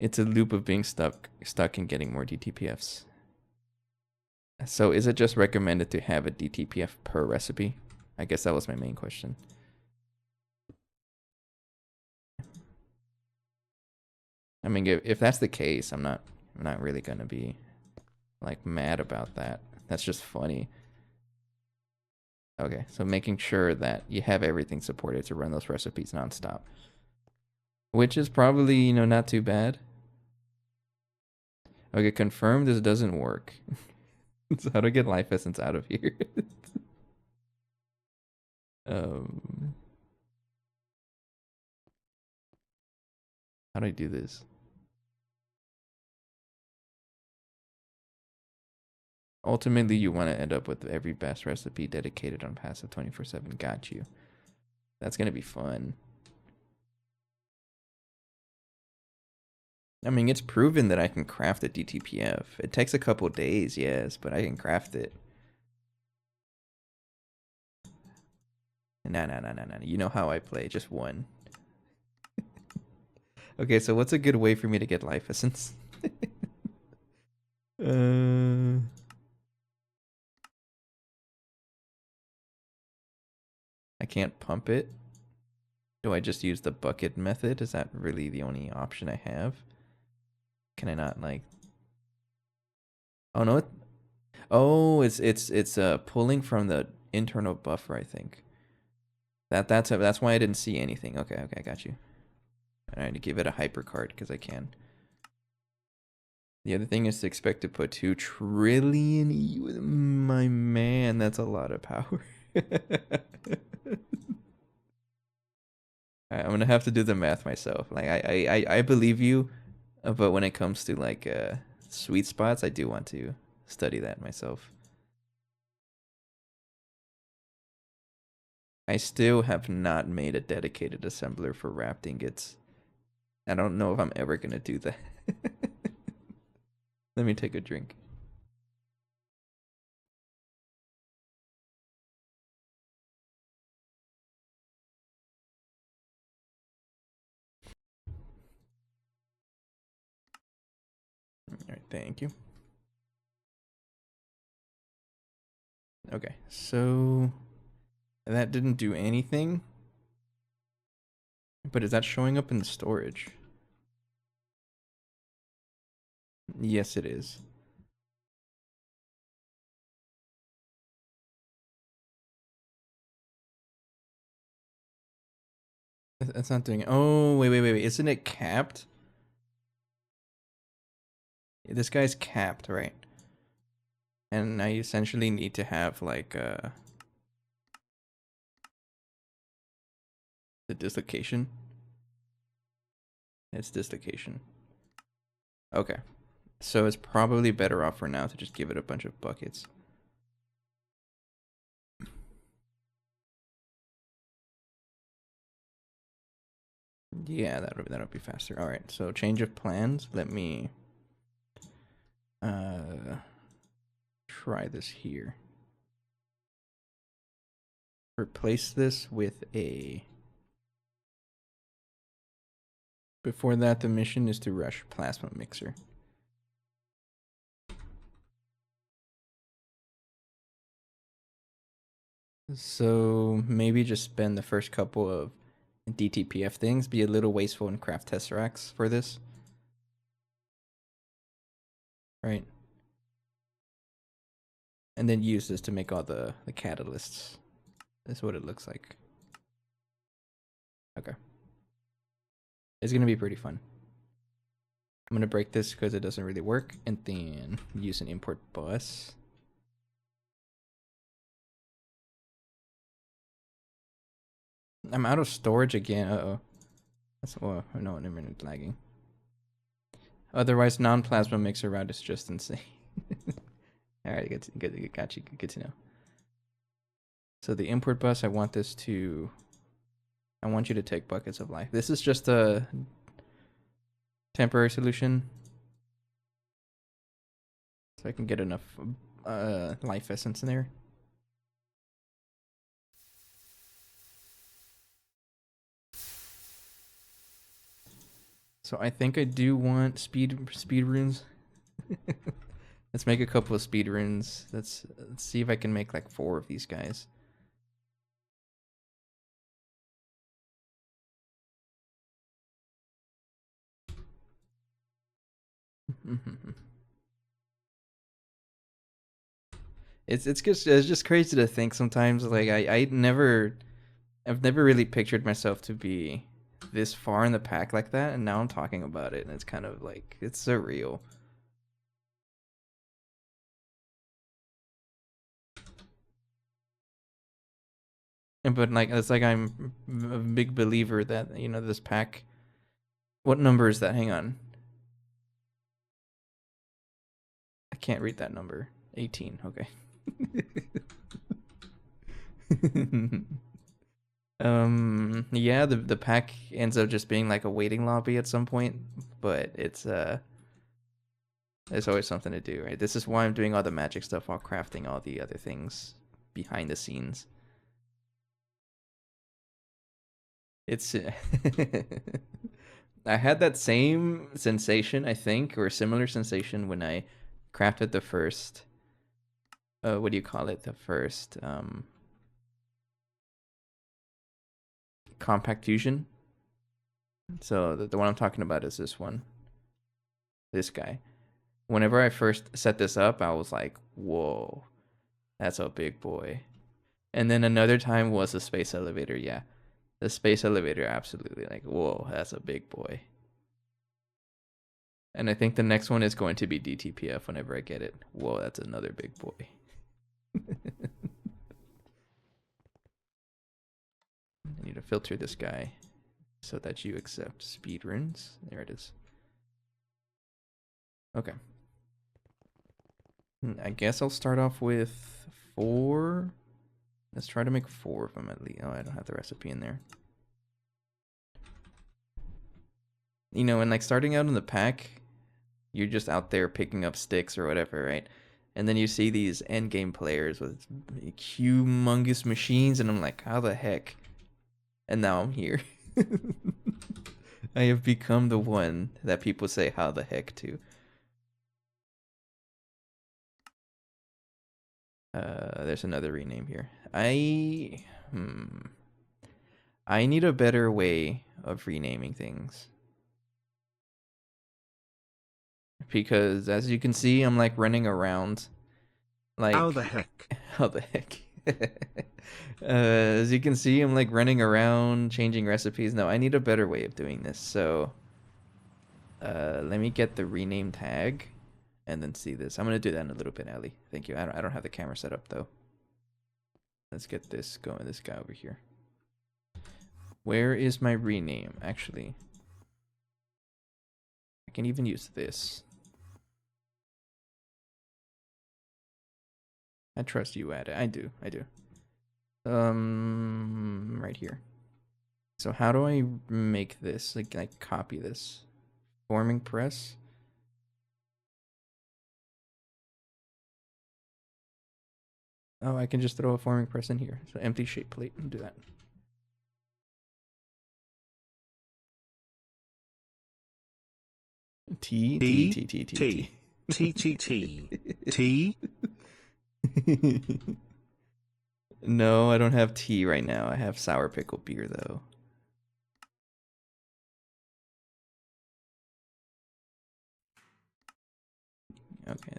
It's a loop of being stuck and getting more DTPFs. So is it just recommended to have a DTPF per recipe? I guess that was my main question. I mean, if that's the case, I'm not really gonna be like mad about that. That's just funny. Okay, so making sure that you have everything supported to run those recipes nonstop, which is probably, you know, not too bad. Okay, confirm this doesn't work. So how to get life essence out of here? um, how do I do this? Ultimately, you want to end up with every best recipe dedicated on passive 24/7. Got you. That's gonna be fun. I mean, it's proven that I can craft a DTPF. It takes a couple days, yes, but I can craft it. Nah. You know how I play, just one. Okay, so what's a good way for me to get life essence? uh... I can't pump it. Do I just use the bucket method? Is that really the only option I have? Can I not like? Oh no! Oh, it's pulling from the internal buffer. I think that's why I didn't see anything. Okay, I got you. I need to give it a hyper card because I can. The other thing is to expect to put 2 trillion EU. My man, that's a lot of power. I'm gonna have to do the math myself. Like I believe you, but when it comes to like sweet spots, I do want to study that myself. I still have not made a dedicated assembler for wrapped ingots. I don't know if I'm ever gonna do that. Let me take a drink. All right, thank you. Okay, so that didn't do anything. But is that showing up in the storage? Yes, it is. That's not doing it. Oh, wait. Isn't it capped? This guy's capped, right? And I essentially need to have like the dislocation. It's dislocation. Okay. So it's probably better off for now to just give it a bunch of buckets. Yeah, that'll be faster. All right, so change of plans. Let me try this here. Replace this with a. Before that, the mission is to rush plasma mixer. So maybe just spend the first couple of DTPF things, be a little wasteful and craft tesseracts for this. Right? And then use this to make all the catalysts. That's what it looks like. Okay. It's gonna be pretty fun. I'm gonna break this because it doesn't really work, and then use an import bus. I'm out of storage again. Uh-oh. That's, oh, no, never mind, lagging. Otherwise, non-plasma mixer route is just insane. Alright, got you. Good to know. So the import bus, I want you to take buckets of life. This is just a temporary solution. So I can get enough life essence in there. So I think I do want speed runes. Let's make a couple of speed runes. Let's see if I can make like 4 of these guys. It's just crazy to think sometimes. Like I've never really pictured myself to be this far in the pack like that, and now I'm talking about it, and it's kind of like it's surreal. But like it's like I'm a big believer that this pack. What number is that? Hang on. I can't read that number. 18. Okay. Yeah, the pack ends up just being like a waiting lobby at some point, but it's always something to do, right? This is why I'm doing all the magic stuff while crafting all the other things behind the scenes. It's I had that same sensation, I think, or a similar sensation when I crafted the first what do you call it? The first compact fusion. So the one I'm talking about is this one. This guy. Whenever I first set this up, I was like, whoa, that's a big boy. And then another time was the space elevator. Yeah, the space elevator, absolutely. Like, whoa, that's a big boy. And I think the next one is going to be DTPF whenever I get it. Whoa, that's another big boy. I need to filter this guy so that you accept speed runes. There it is. Okay. I guess I'll start off with 4. Let's try to make 4 of them at least. Oh, I don't have the recipe in there. And like starting out in the pack, you're just out there picking up sticks or whatever, right? And then you see these end game players with humongous machines, and I'm like, how the heck? And now I'm here. I have become the one that people say how the heck to. There's another rename here. I need a better way of renaming things. Because as you can see, I'm like running around. Like, how the heck? How the heck? As you can see, I'm like running around changing recipes. No, I need a better way of doing this. So let me get the rename tag and then see this. I'm gonna do that in a little bit, Ellie. Thank you. I don't have the camera set up though. Let's get this going. This guy over here. Where is my rename? Actually, I can even use this. I trust you at it. I do. Right here. So how do I make this? Like, copy this? Forming press? Oh, I can just throw a forming press in here. So empty shape plate and do that. T, T, T, T, T, T, T, T, T. No, I don't have tea right now. I have sour pickle beer, though. Okay.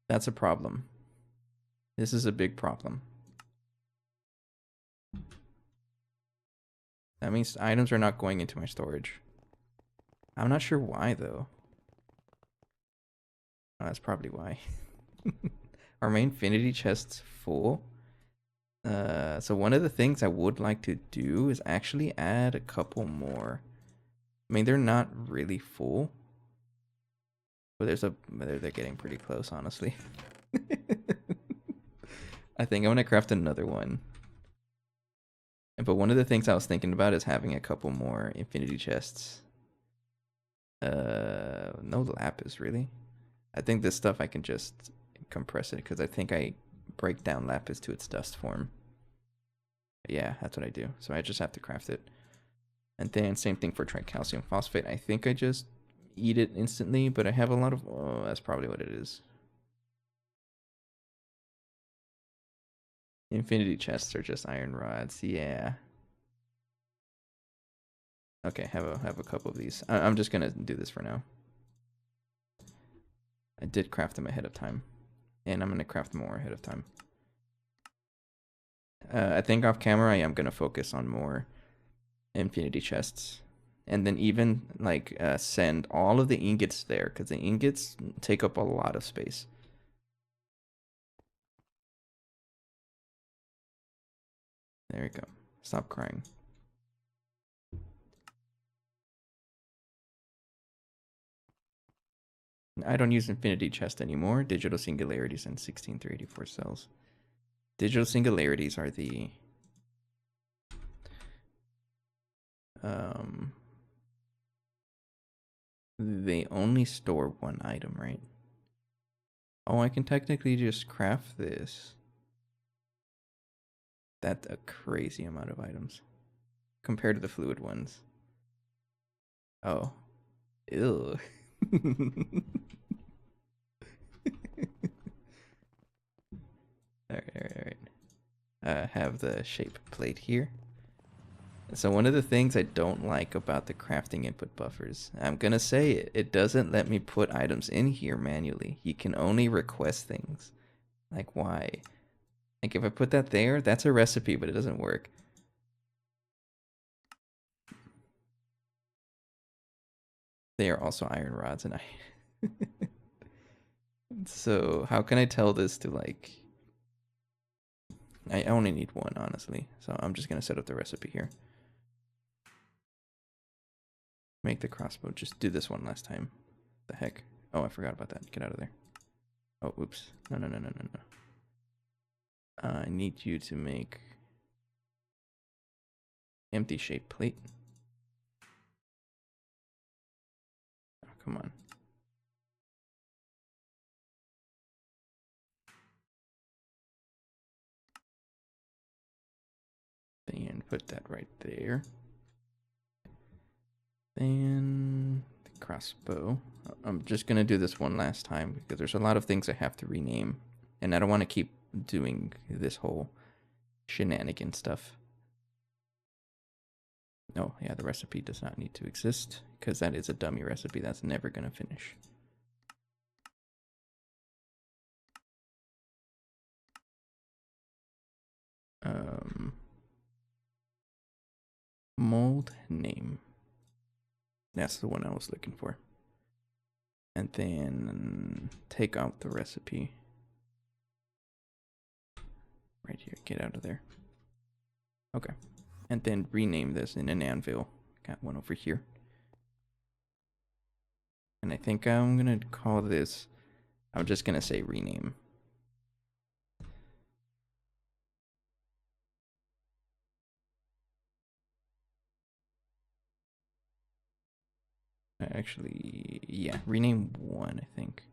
That's a problem. This is a big problem. That means items are not going into my storage. I'm not sure why, though. Oh, that's probably why. Are my infinity chests full? So one of the things I would like to do is actually add a couple more. I mean, they're not really full, but they're getting pretty close, honestly. I think I'm gonna craft another one. But one of the things I was thinking about is having a couple more infinity chests. No lapis, really. I think this stuff I can just compress it because I think I break down lapis to its dust form. Yeah, that's what I do. So I just have to craft it. And then same thing for tricalcium phosphate. I think I just eat it instantly, but I have a lot of... Oh, that's probably what it is. Infinity chests are just iron rods. Yeah. Okay, have a couple of these. I'm just gonna do this for now. I did craft them ahead of time, and I'm gonna craft more ahead of time. I think off camera I am gonna focus on more infinity chests, and then even like send all of the ingots there because the ingots take up a lot of space. There we go. Stop crying. I don't use infinity chest anymore. Digital singularities and 16 through 84 cells. Digital singularities are the they only store one item, right? Oh, I can technically just craft this. That's a crazy amount of items compared to the fluid ones. Oh, ew. Alright. Have the shape plate here. So one of the things I don't like about the crafting input buffers, I'm gonna say it, it doesn't let me put items in here manually. You can only request things. Like, why? Like, if I put that there, that's a recipe, but it doesn't work. They are also iron rods, and I... So, how can I tell this to, like... I only need one, honestly. So, I'm just gonna set up the recipe here. Make the crossbow. Just do this one last time. The heck? Oh, I forgot about that. Get out of there. Oh, oops. No. I need you to make empty shape plate. Oh, come on. Then put that right there. Then the crossbow. I'm just gonna do this one last time because there's a lot of things I have to rename, and I don't want to keep doing this whole shenanigan stuff. No, yeah, the recipe does not need to exist because that is a dummy recipe that's never gonna finish. Mold name. That's the one I was looking for. And then take out the recipe. Right here, get out of there. Okay. And then rename this in an anvil. Got one over here. And I think I'm gonna call this, I'm just gonna say rename. Actually, yeah, rename 1, I think.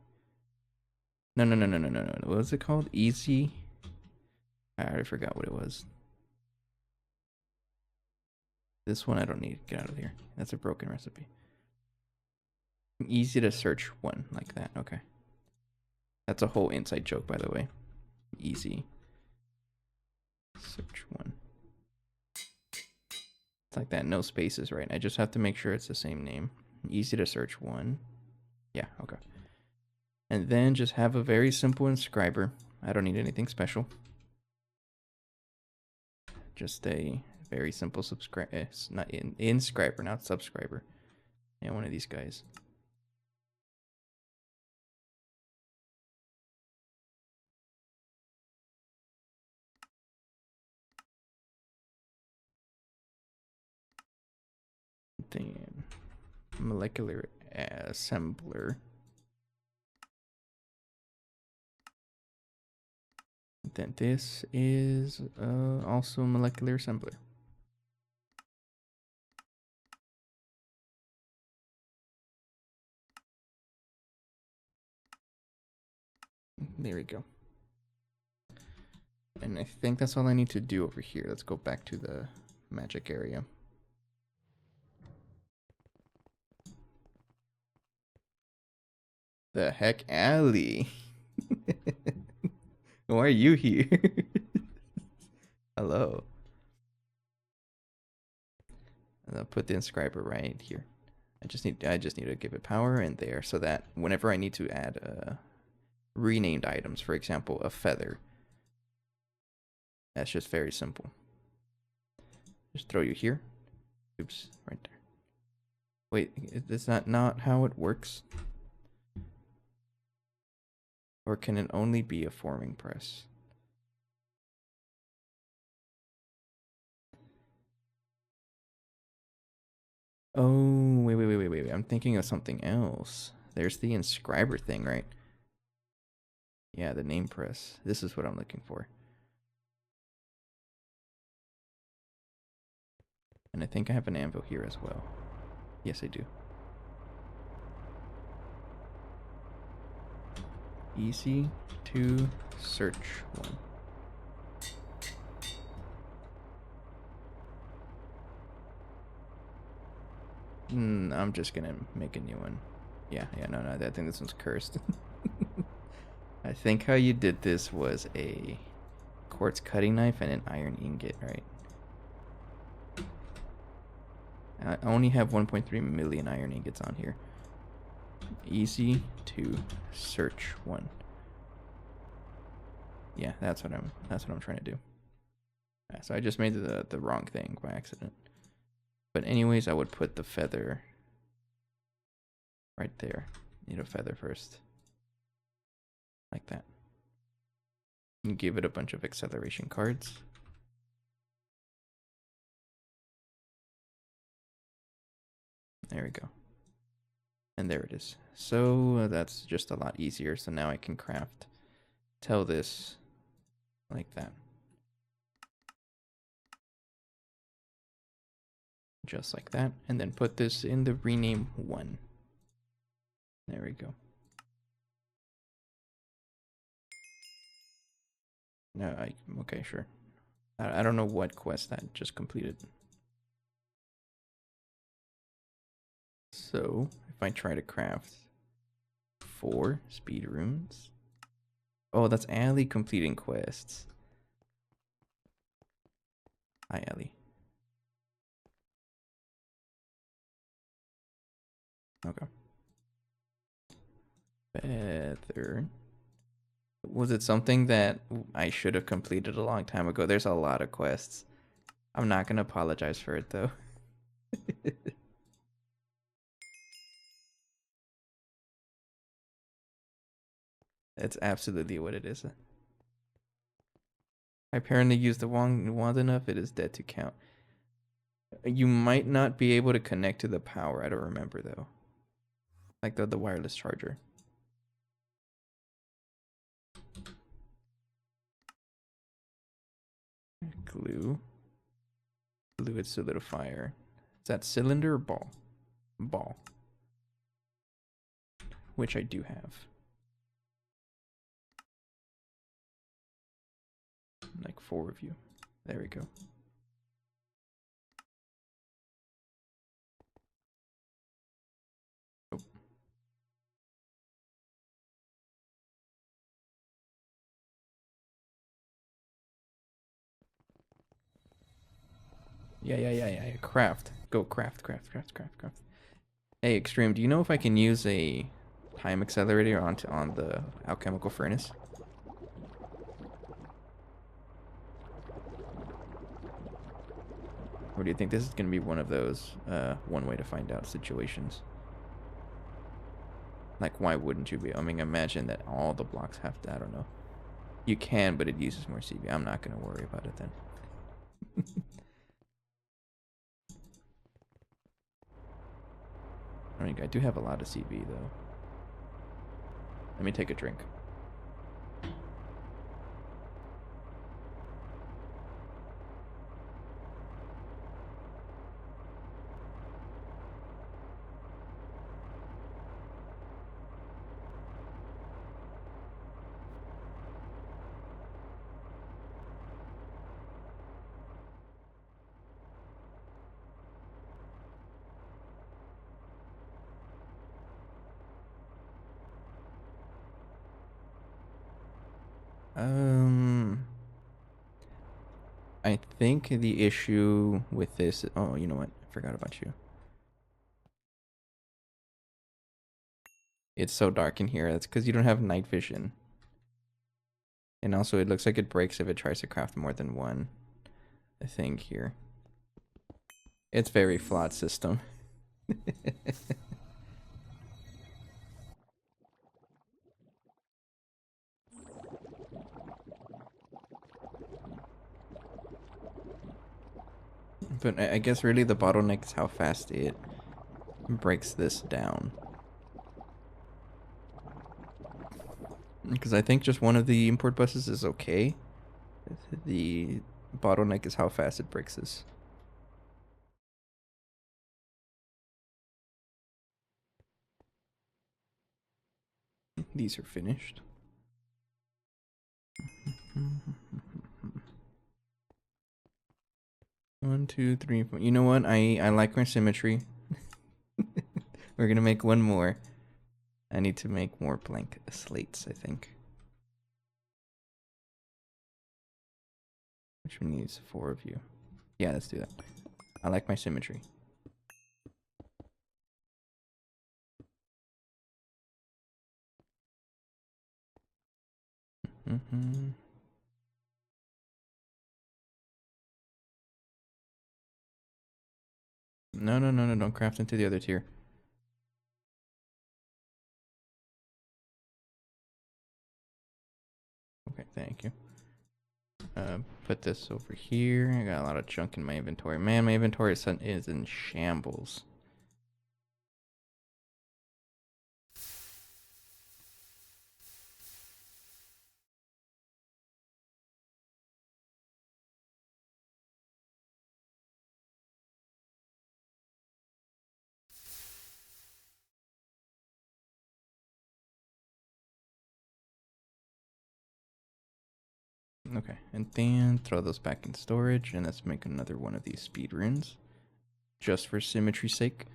No, no, no, no, no, no, no. What was it called? Easy? I already forgot what it was. This one I don't need. Get out of here. That's a broken recipe. Easy to search 1, like that. Okay. That's a whole inside joke, by the way. Easy. Search 1. It's like that. No spaces, right? I just have to make sure it's the same name. Easy to search 1. Yeah, okay. And then just have a very simple inscriber. I don't need anything special. Just a very simple subscriber. Not inscriber, not subscriber. Yeah, one of these guys. Then molecular assembler. Then this is also molecular assembler. There we go. And I think that's all I need to do over here. Let's go back to the magic area. The heck, Allie? Why are you here? Hello. And I'll put the inscriber right here. I just need to give it power in there so that whenever I need to add renamed items, for example, a feather, that's just very simple. Just throw you here. Oops, right there. Wait, is that not how it works? Or can it only be a forming press? Oh, wait. I'm thinking of something else. There's the inscriber thing, right? Yeah, the name press. This is what I'm looking for. And I think I have an anvil here as well. Yes, I do. Easy to search 1. I'm just gonna make a new one. Yeah, no, I think this one's cursed. I think how you did this was a quartz cutting knife and an iron ingot, right? I only have 1.3 million iron ingots on here. Easy to search 1. Yeah, that's what I'm trying to do. Yeah, so I just made the wrong thing by accident. But anyways, I would put the feather right there. Need a feather first. Like that. And give it a bunch of acceleration cards. There we go. And there it is. So that's just a lot easier. So now I can tell this like that. Just like that. And then put this in the rename 1. There we go. No, okay, sure. I don't know what quest that just completed. So if I try to craft 4 speed runes. Oh, that's Allie completing quests. Hi, Allie. Okay. Feather. Was it something that I should have completed a long time ago? There's a lot of quests. I'm not gonna apologize for it though. That's absolutely what it is. I apparently used the wand enough, it is dead to count. You might not be able to connect to the power, I don't remember though. Like the wireless charger. Glue. Fluid solidifier. Is that cylinder or ball? Ball. which I do have. Like 4 of you. There we go. Oh. Yeah. Craft. Go craft. Hey, Extreme, do you know if I can use a time accelerator on the alchemical furnace? Or do you think this is going to be one of those one way to find out situations? Like, why wouldn't you be? I mean, imagine that all the blocks have to, I don't know. You can, but it uses more CB. I'm not going to worry about it then. I mean, I do have a lot of CB, though. Let me take a drink. I think the issue with this... Oh, you know what? I forgot about you. It's so dark in here. That's because you don't have night vision. And also, it looks like it breaks if it tries to craft more than one thing here. It's very flawed system. But I guess really the bottleneck is how fast it breaks this down. Because I think just one of the import buses is okay. The bottleneck is how fast it breaks this. These are finished. 1, 2, 3, 4. You know what? I like my symmetry. We're gonna make one more. I need to make more blank slates, I think. Which one needs 4 of you? Yeah, let's do that. I like my symmetry. No, don't craft into the other tier. Okay, thank you. Put this over here. I got a lot of junk in my inventory. Man, my inventory is in shambles. Okay, and then throw those back in storage, and let's make another one of these speed runes, just for symmetry's sake.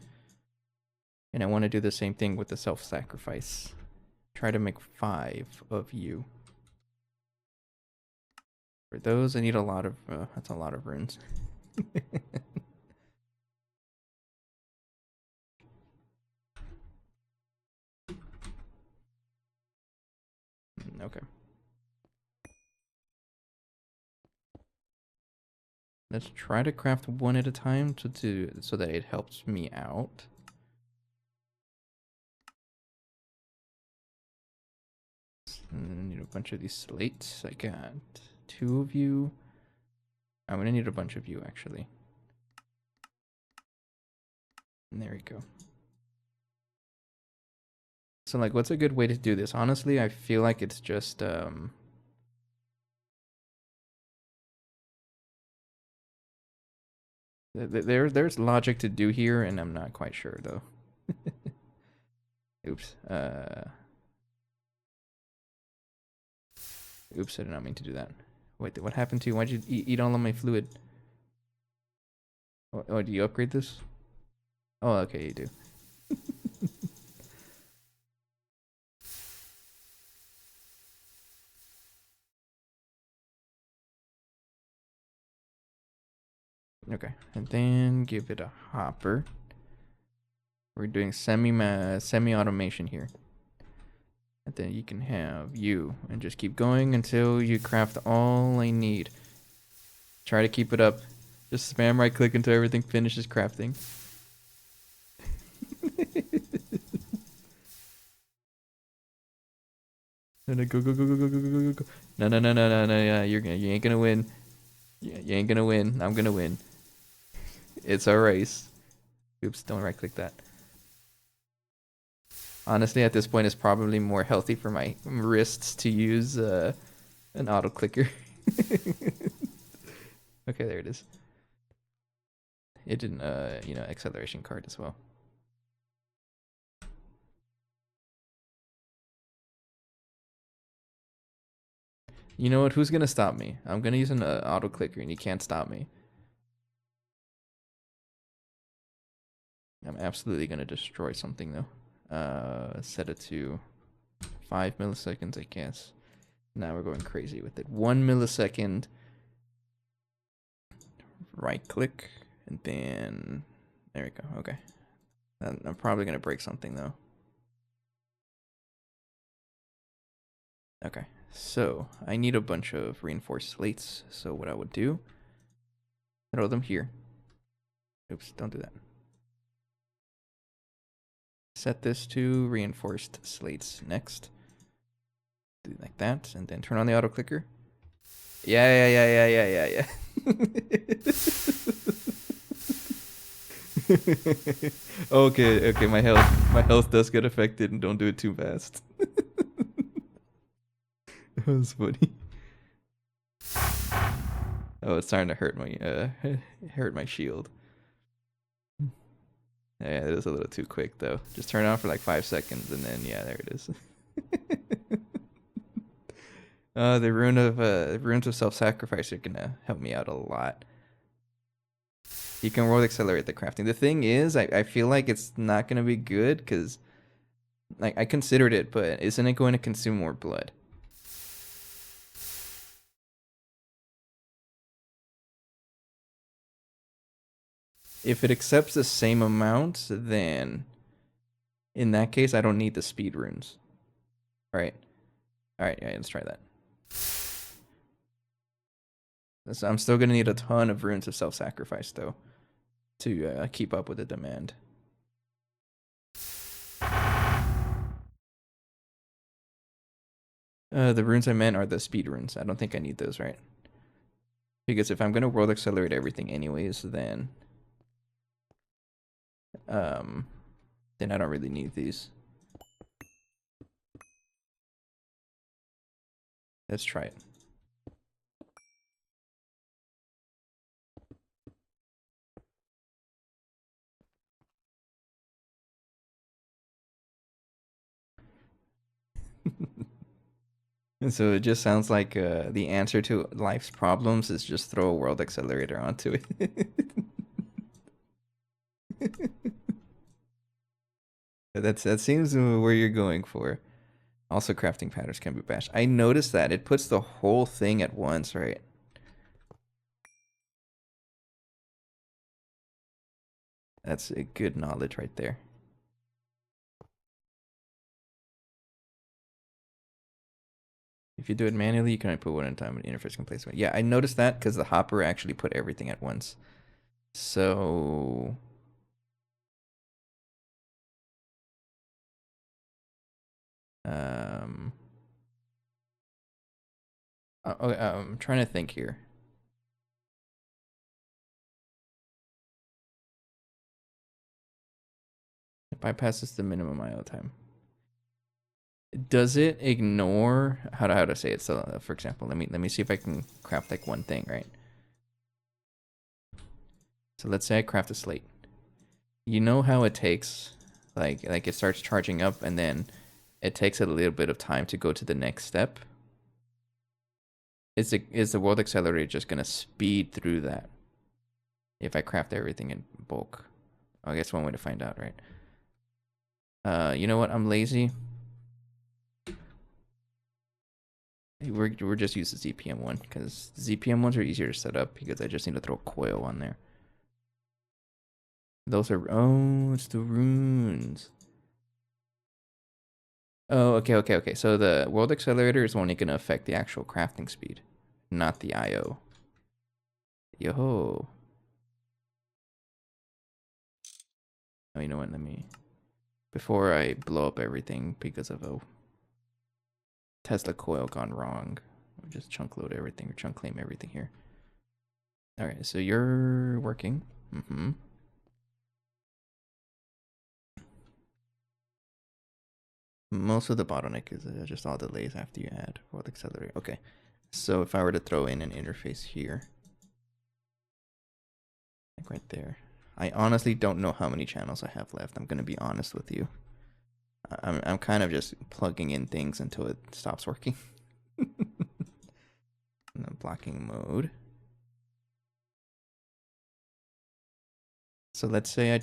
And I want to do the same thing with the self-sacrifice. Try to make 5 of you. For those, I need a lot of, that's a lot of runes. Okay. Let's try to craft one at a time so that it helps me out. I need a bunch of these slates. I got 2 of you. I'm gonna need a bunch of you actually. And there we go. So like, what's a good way to do this? Honestly, I feel like it's just there's logic to do here, and I'm not quite sure though. Oops. Oops, I did not mean to do that. Wait, what happened to you? Why'd you eat all of my fluid? Oh, do you upgrade this? Oh, okay, you do. Okay, and then give it a hopper. We're doing semi-automation here. And then you can have you, and just keep going until you craft all I need. Try to keep it up. Just spam right click until everything finishes crafting. No, go, go, go, go, go, go, go, go, go. No, no, no, no, no, no, yeah, you ain't gonna win. Yeah, you ain't gonna win. I'm gonna win. It's a race. Oops, don't right click that. Honestly, at this point, it's probably more healthy for my wrists to use an auto clicker. Okay, there it is. It didn't, acceleration card as well. You know what? Who's gonna stop me? I'm gonna use an auto clicker, and you can't stop me. I'm absolutely gonna destroy something though. Set it to 5 milliseconds, I guess. Now we're going crazy with it. 1 millisecond. Right click, and then there we go. Okay. I'm probably gonna break something though. Okay, so I need a bunch of reinforced slates. So what I would do, throw them here. Oops, don't do that. Set this to reinforced slates next. Do it like that, and then turn on the auto clicker. Yeah. Okay, my health does get affected, and don't do it too fast. That was funny. Oh, it's starting to hurt my shield. Yeah, it is a little too quick though. Just turn it on for like 5 seconds, and then yeah, there it is. The runes of self-sacrifice are gonna help me out a lot. You can roll accelerate the crafting. The thing is, I feel like it's not gonna be good because, like, I considered it, but isn't it going to consume more blood? If it accepts the same amount, then in that case, I don't need the speed runes. All right, yeah, let's try that. So I'm still gonna need a ton of runes of self-sacrifice though to keep up with the demand. The runes I meant are the speed runes. I don't think I need those, right? Because if I'm gonna world accelerate everything anyways, then I don't really need these. Let's try it. And so it just sounds like the answer to life's problems is just throw a world accelerator onto it. That seems where you're going for. Also, crafting patterns can be bashed. I noticed that. It puts the whole thing at once, right? That's a good knowledge right there. If you do it manually, you can only put one at a time, and interface can place one. Yeah, I noticed that because the hopper actually put everything at once. So I'm trying to think here. It bypasses the minimum IO time. Does it ignore how to say it? So, for example, let me see if I can craft like one thing, right? So let's say I craft a slate. You know how it takes Like it starts charging up, and then it takes it a little bit of time to go to the next step. Is the world accelerator just gonna speed through that if I craft everything in bulk? I guess one way to find out, right? You know what? I'm lazy. We're just use the ZPM one because ZPM ones are easier to set up because I just need to throw coil on there. Those are it's the runes. Oh, okay. So the world accelerator is only going to affect the actual crafting speed, not the IO. Yo. Oh, you know what? Before I blow up everything because of a Tesla coil gone wrong, I'll just chunk load everything or chunk claim everything here. All right, so you're working. Most of the bottleneck is just all delays after you add world accelerator. Okay, so if I were to throw in an interface here, like right there, I honestly don't know how many channels I have left. I'm gonna be honest with you. I'm kind of just plugging in things until it stops working. Blocking mode. So let's say I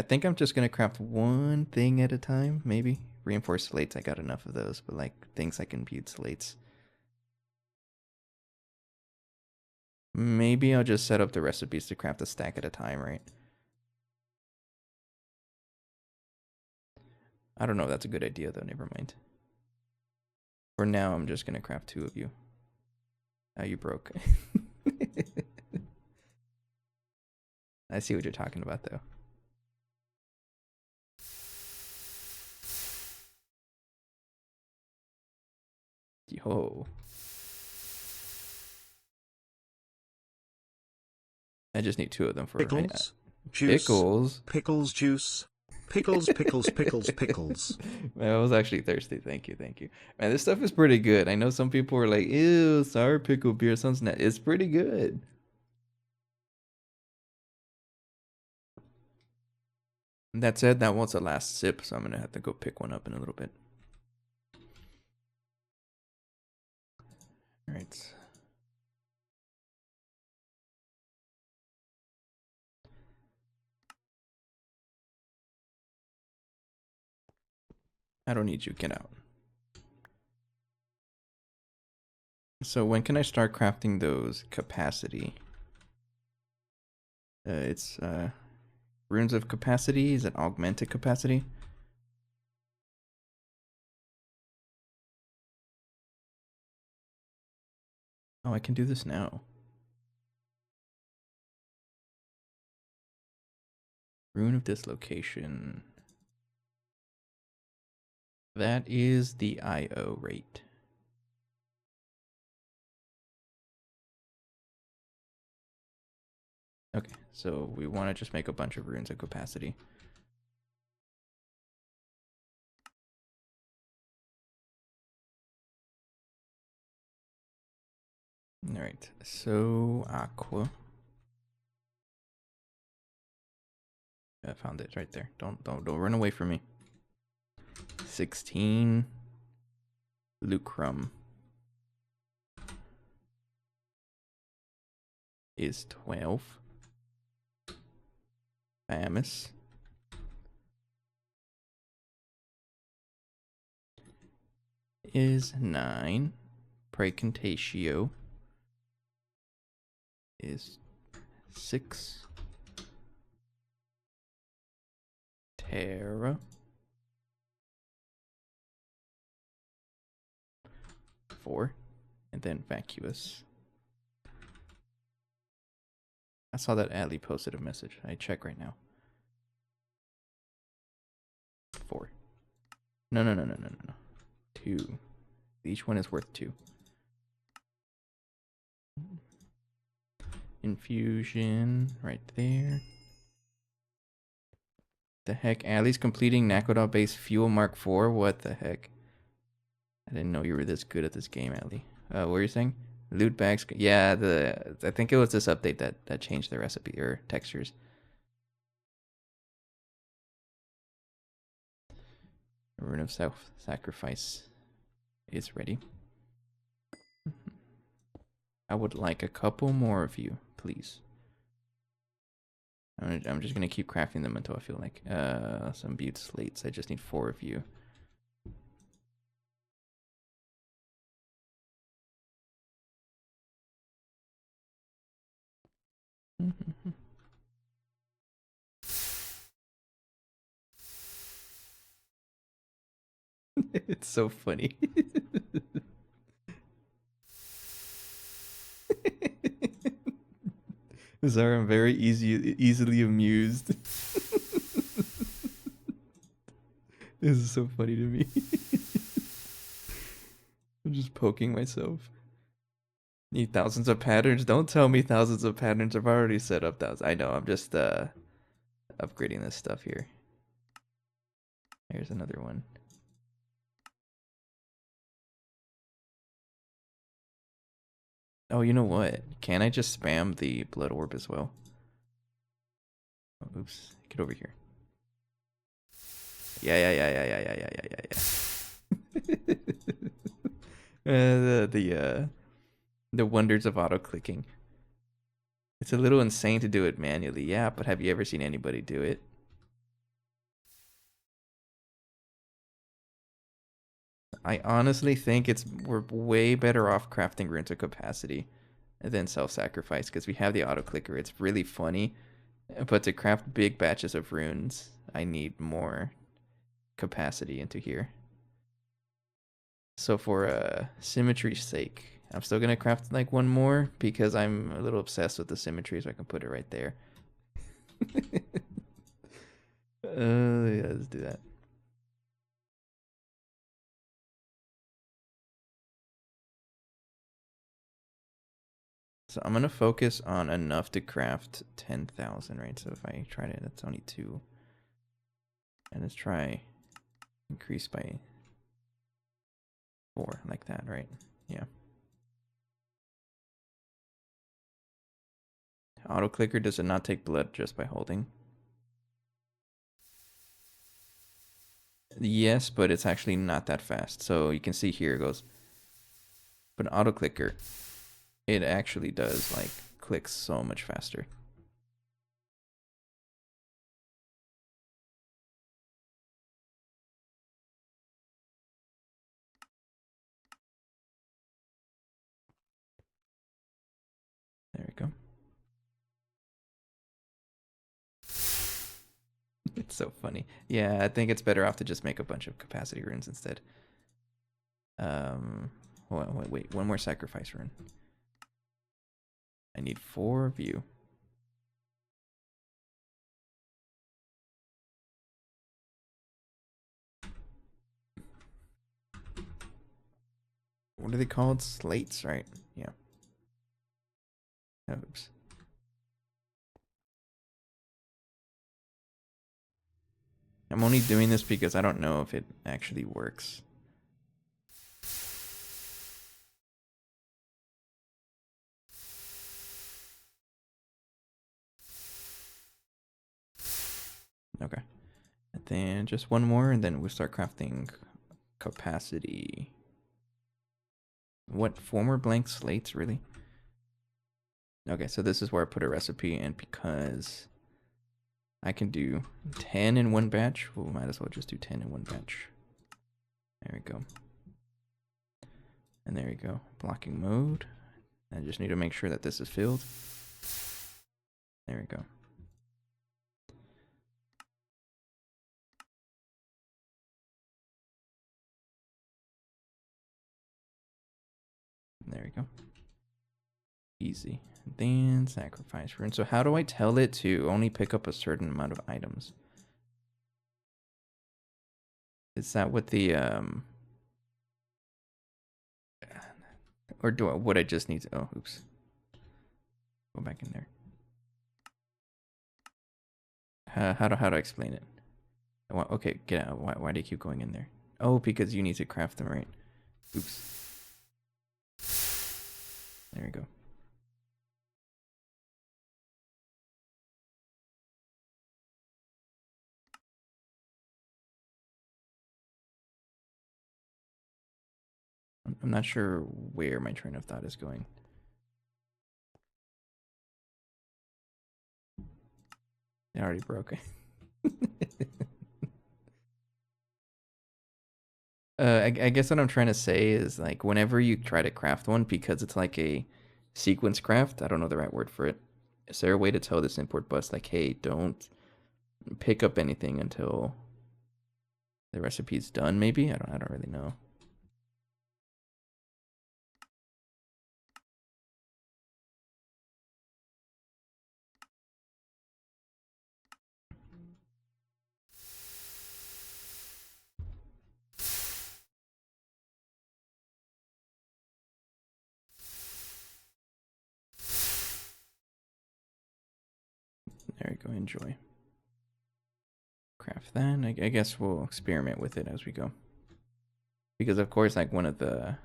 think I'm just gonna craft one thing at a time, maybe. Reinforced slates, I got enough of those, but like things like imbued slates. Maybe I'll just set up the recipes to craft a stack at a time, right? I don't know if that's a good idea though, never mind. For now, I'm just gonna craft 2 of you. Oh, you broke. I see what you're talking about though. Yo. I just need 2 of them for pickles, juice, pickles. Pickles juice. Pickles. Man, I was actually thirsty. Thank you. Man, this stuff is pretty good. I know some people are like, ew, sour pickle beer sounds net. It's pretty good. That said, that was the last sip, so I'm gonna have to go pick one up in a little bit. All right. I don't need you. Get out. So when can I start crafting those capacity? It's runes of capacity. Is it augmented capacity? Oh, I can do this now. Rune of dislocation. That is the IO rate. Okay, so we want to just make a bunch of runes of capacity. All right, so aqua. I found it right there. Don't run away from me. 16 lucrum is 12. Amis is 9. Precontatio is 6. Terra 4. And then vacuous. I saw that Ali posted a message. I check right now. 4. No. 2. Each one is worth 2. Infusion right there. The heck? Ali's completing Nakoda base fuel Mark IV? What the heck? I didn't know you were this good at this game, Ali. What were you saying? Loot bags. Yeah, I think it was this update that changed the recipe or textures. Rune of self-sacrifice is ready. I would like a couple more of you, please. I'm just gonna keep crafting them until I feel like some butte slates. I just need 4 of you. It's so funny. Sorry, I'm very easily amused. This is so funny to me. I'm just poking myself. Need thousands of patterns? Don't tell me thousands of patterns. I've already set up thousands. I know, I'm just upgrading this stuff here. Here's another one. Oh, you know what? Can I just spam the blood orb as well? Oh, oops. Get over here. Yeah. The wonders of auto clicking. It's a little insane to do it manually, yeah, but have you ever seen anybody do it? I honestly think we're way better off crafting runes of capacity than self-sacrifice because we have the auto clicker. It's really funny, but to craft big batches of runes, I need more capacity into here. So for symmetry's sake, I'm still gonna craft like one more because I'm a little obsessed with the symmetry, so I can put it right there. Yeah, let's do that. So I'm gonna focus on enough to craft 10,000, right? So if I try to, that's only 2. And let's try increase by 4, like that, right? Yeah. Auto clicker, does it not take blood just by holding? Yes, but it's actually not that fast. So you can see here it goes. But auto clicker, it actually does like click so much faster. There we go. It's so funny. Yeah, I think it's better off to just make a bunch of capacity runes instead. Wait, one more sacrifice rune. I need 4 of you. What are they called? Slates, right? Yeah. Oops. I'm only doing this because I don't know if it actually works. Okay. And then just one more, and then we'll start crafting capacity. What, 4 more blank slates, really? Okay, so this is where I put a recipe, and because I can do 10 in one batch, we might as well just do 10 in one batch. There we go. And there we go. Blocking mode. I just need to make sure that this is filled. There we go. There we go. Easy. Then sacrifice rune. So how do I tell it to only pick up a certain amount of items? Is that what the or would I just need to, oh, oops. Go back in there. How do I explain it? Okay, get out. Why do you keep going in there? Oh, because you need to craft them, right? Oops. There we go. I'm not sure where my train of thought is going. It already broke. I guess what I'm trying to say is like whenever you try to craft one, because it's like a sequence craft, I don't know the right word for it. Is there a way to tell this import bus like, hey, don't pick up anything until the recipe's done? Maybe I don't really know. There we go. Enjoy. Craft that. I guess we'll experiment with it as we go. Because of course, like one of the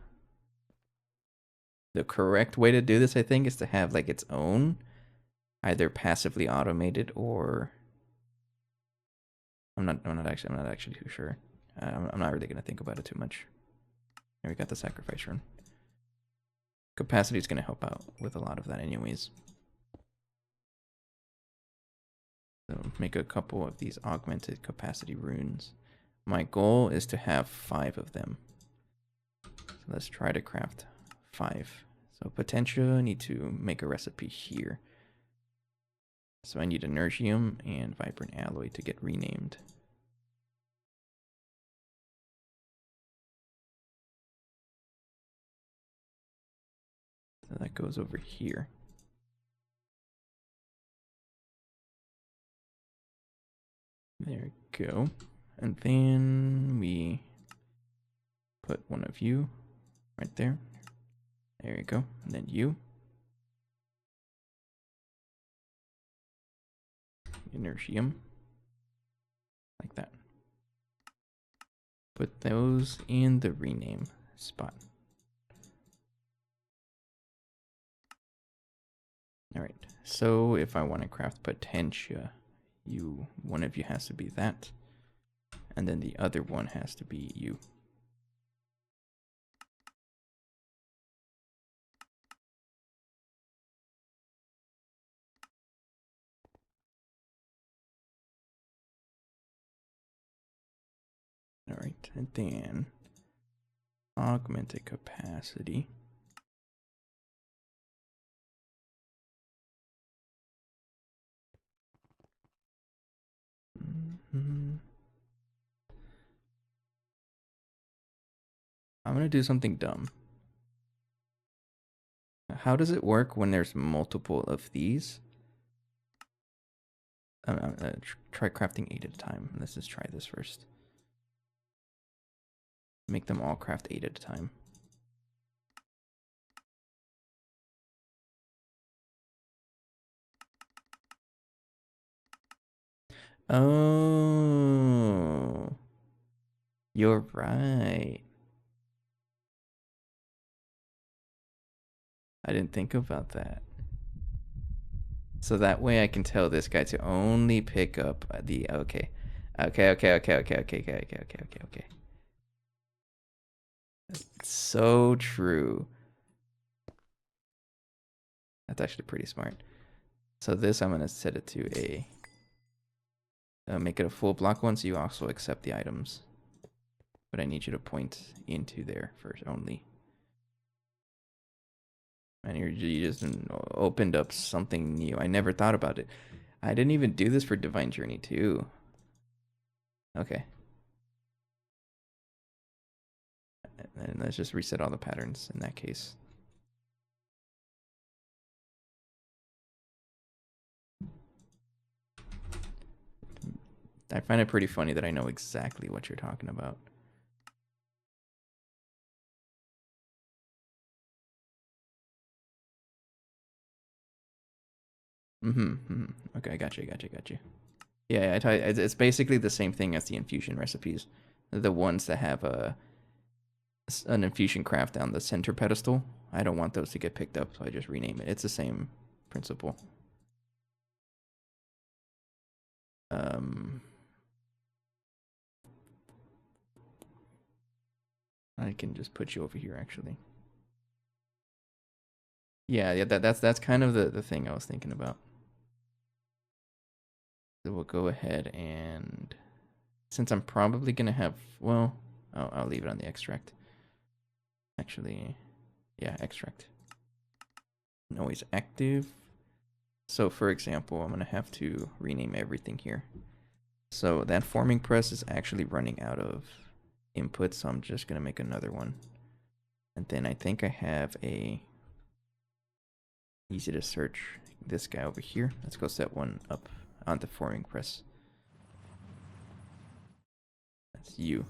correct way to do this, I think, is to have like its own either passively automated or I'm not actually too sure. I'm not really gonna think about it too much. Here we got the sacrifice rune. Capacity is gonna help out with a lot of that, anyways. So make a couple of these augmented capacity runes. My goal is to have 5 of them. So let's try to craft 5. So potential, I need to make a recipe here. So I need inertium and vibrant alloy to get renamed. So that goes over here. There we go. And then we put one of you right there. There you go. And then you. Inertium. Like that. Put those in the rename spot. Alright, so if I want to craft Potentia, one of you has to be that. And then the other one has to be you. Alright, and then augmented capacity. I'm going to do something dumb. How does it work when there's multiple of these? Try crafting 8 at a time. Let's just try this first. Make them all craft 8 at a time. Oh, you're right. I didn't think about that. So that way I can tell this guy to only pick up the okay. Okay. So true. That's actually pretty smart. So this I'm gonna set it to a make it a full block one so you also accept the items. But I need you to point into there first only. And you just opened up something new. I never thought about it. I didn't even do this for Divine Journey 2. Okay. And let's just reset all the patterns in that case. I find it pretty funny that I know exactly what you're talking about. Okay, I got you. Yeah, it's basically the same thing as the infusion recipes. The ones that have an infusion craft on the center pedestal. I don't want those to get picked up, so I just rename it. It's the same principle. I can just put you over here, actually. Yeah, that's kind of the thing I was thinking about. So we'll go ahead and, since I'm probably gonna have, well, I'll leave it on the extract. Actually, yeah, extract. Noise active. So for example, I'm gonna have to rename everything here. So that forming press is actually running out of input, so I'm just gonna make another one. And then I think I have a easy to search this guy over here. Let's go set one up on the forming press. That's you.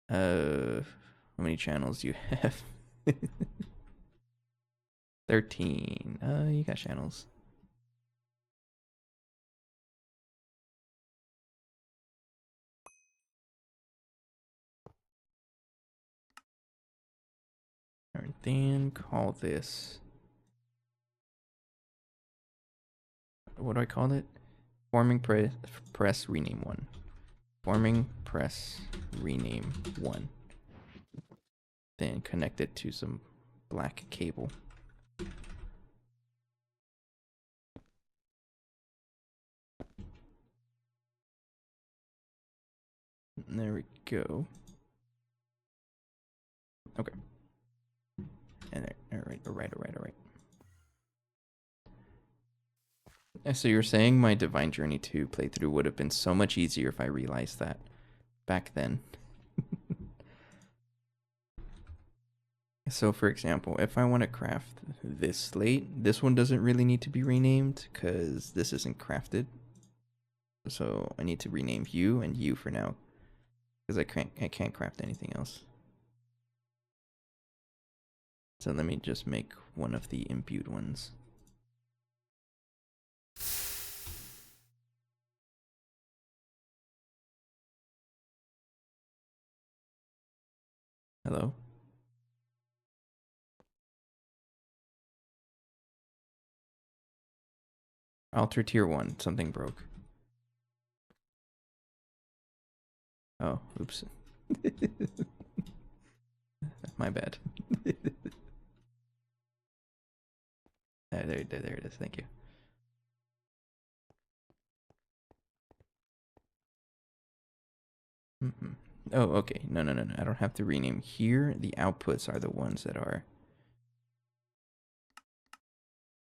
How many channels do you have? 13. You got channels. And then call this, what do I call it? Forming press rename 1. Forming press rename 1. Then connect it to some black cable. There we go. Okay. And there, all right. So you're saying my Divine Journey 2 playthrough would have been so much easier if I realized that back then. So for example, if I want to craft this slate, this one doesn't really need to be renamed because this isn't crafted. So I need to rename you and you for now because I can't craft anything else. So let me just make one of the imbued ones. Hello? Alter tier 1, something broke. Oh, oops. My bad. there it is, thank you. Oh, okay. No. I don't have to rename here. The outputs are the ones that are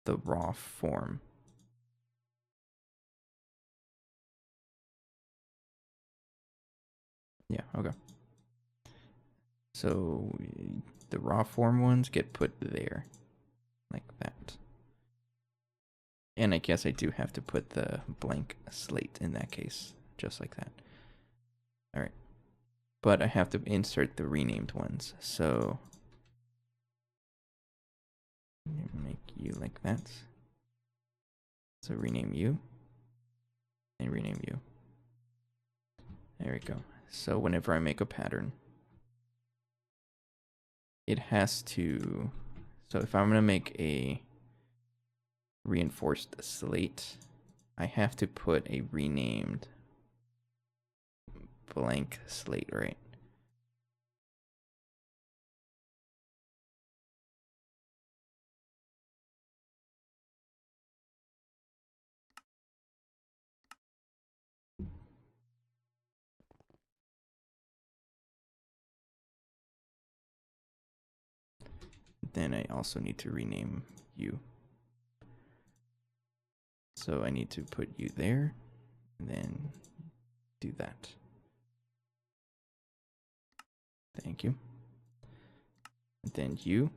the raw form. Yeah, okay. So the raw form ones get put there, like that. And I guess I do have to put the blank slate in that case, just like that. All right. But I have to insert the renamed ones. So make you like that. So rename you and rename you. There we go. So whenever I make a pattern, it has to, so if I'm going to make a reinforced slate, I have to put a renamed blank slate, right? Then I also need to rename you. So I need to put you there, and then do that. Thank you. And then you.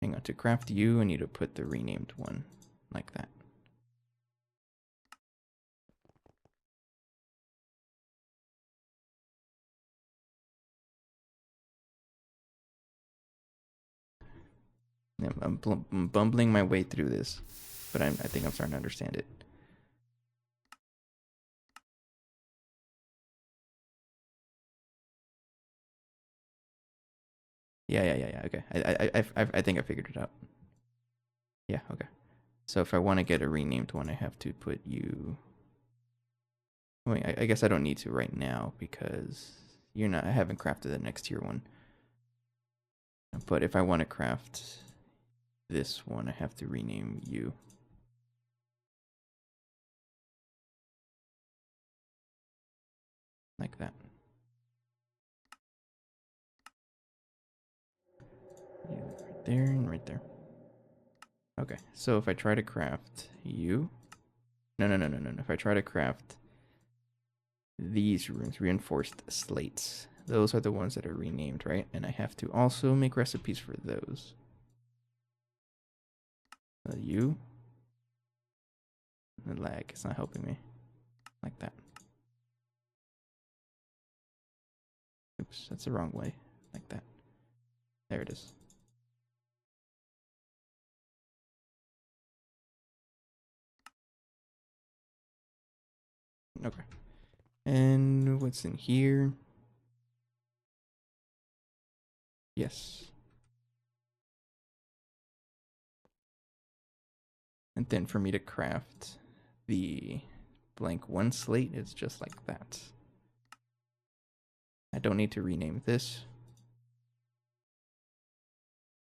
Hang on, to craft you, I need to put the renamed one, like that. Yeah, I'm bumbling my way through this, but I think I'm starting to understand it. Yeah. Okay, I think I figured it out. Yeah, okay. So if I want to get a renamed one, I have to put you Wait, I guess I don't need to right now because I haven't crafted the next tier one. But if I want to craft this one, I have to rename you. Like that. You right there and right there. Okay, so if I try to craft you... No. If I try to craft these runes, reinforced slates, those are the ones that are renamed, right? And I have to also make recipes for those. You. The lag, it's not helping me. Like that. Oops, that's the wrong way. Like that. There it is. Okay. And what's in here? Yes. And then for me to craft the blank one slate, it's just like that. I don't need to rename this.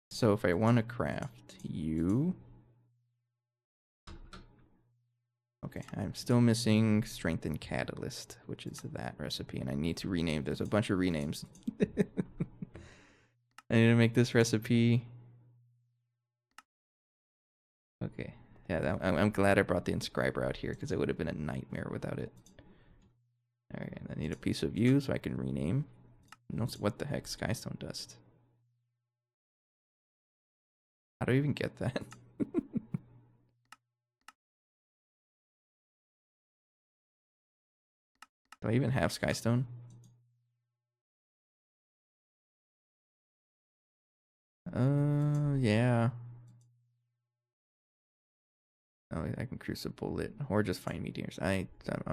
So if I want to craft you... Okay, I'm still missing Strength and Catalyst, which is that recipe, and I need to rename. There's a bunch of renames. I need to make this recipe. Okay, yeah, I'm glad I brought the inscriber out here because it would have been a nightmare without it. All right, I need a piece of you so I can rename. No, what the heck, Skystone Dust. How do I even get that? Do I even have Skystone? Yeah. Oh, I can crucible it or just find meteors. I'm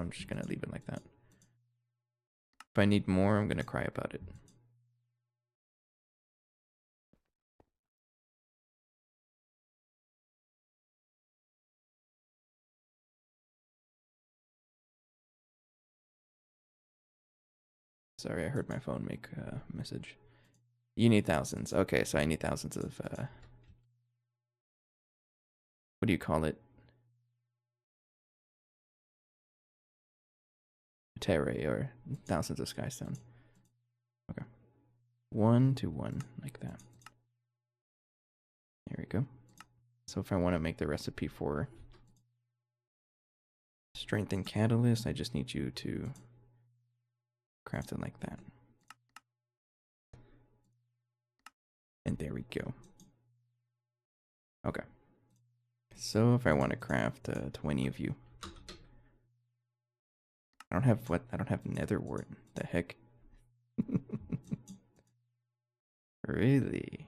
just gonna leave it like that. If I need more, I'm gonna cry about it. Sorry, I heard my phone make a message. You need thousands. Okay, so I need thousands of, what do you call it? Terrae, or thousands of Skystone. Okay. 1 to 1, like that. There we go. So if I want to make the recipe for Strength and Catalyst, I just need you to craft it like that. And there we go. Okay. So if I want to craft 20 of you. I don't have what? I don't have nether wart. The heck? Really?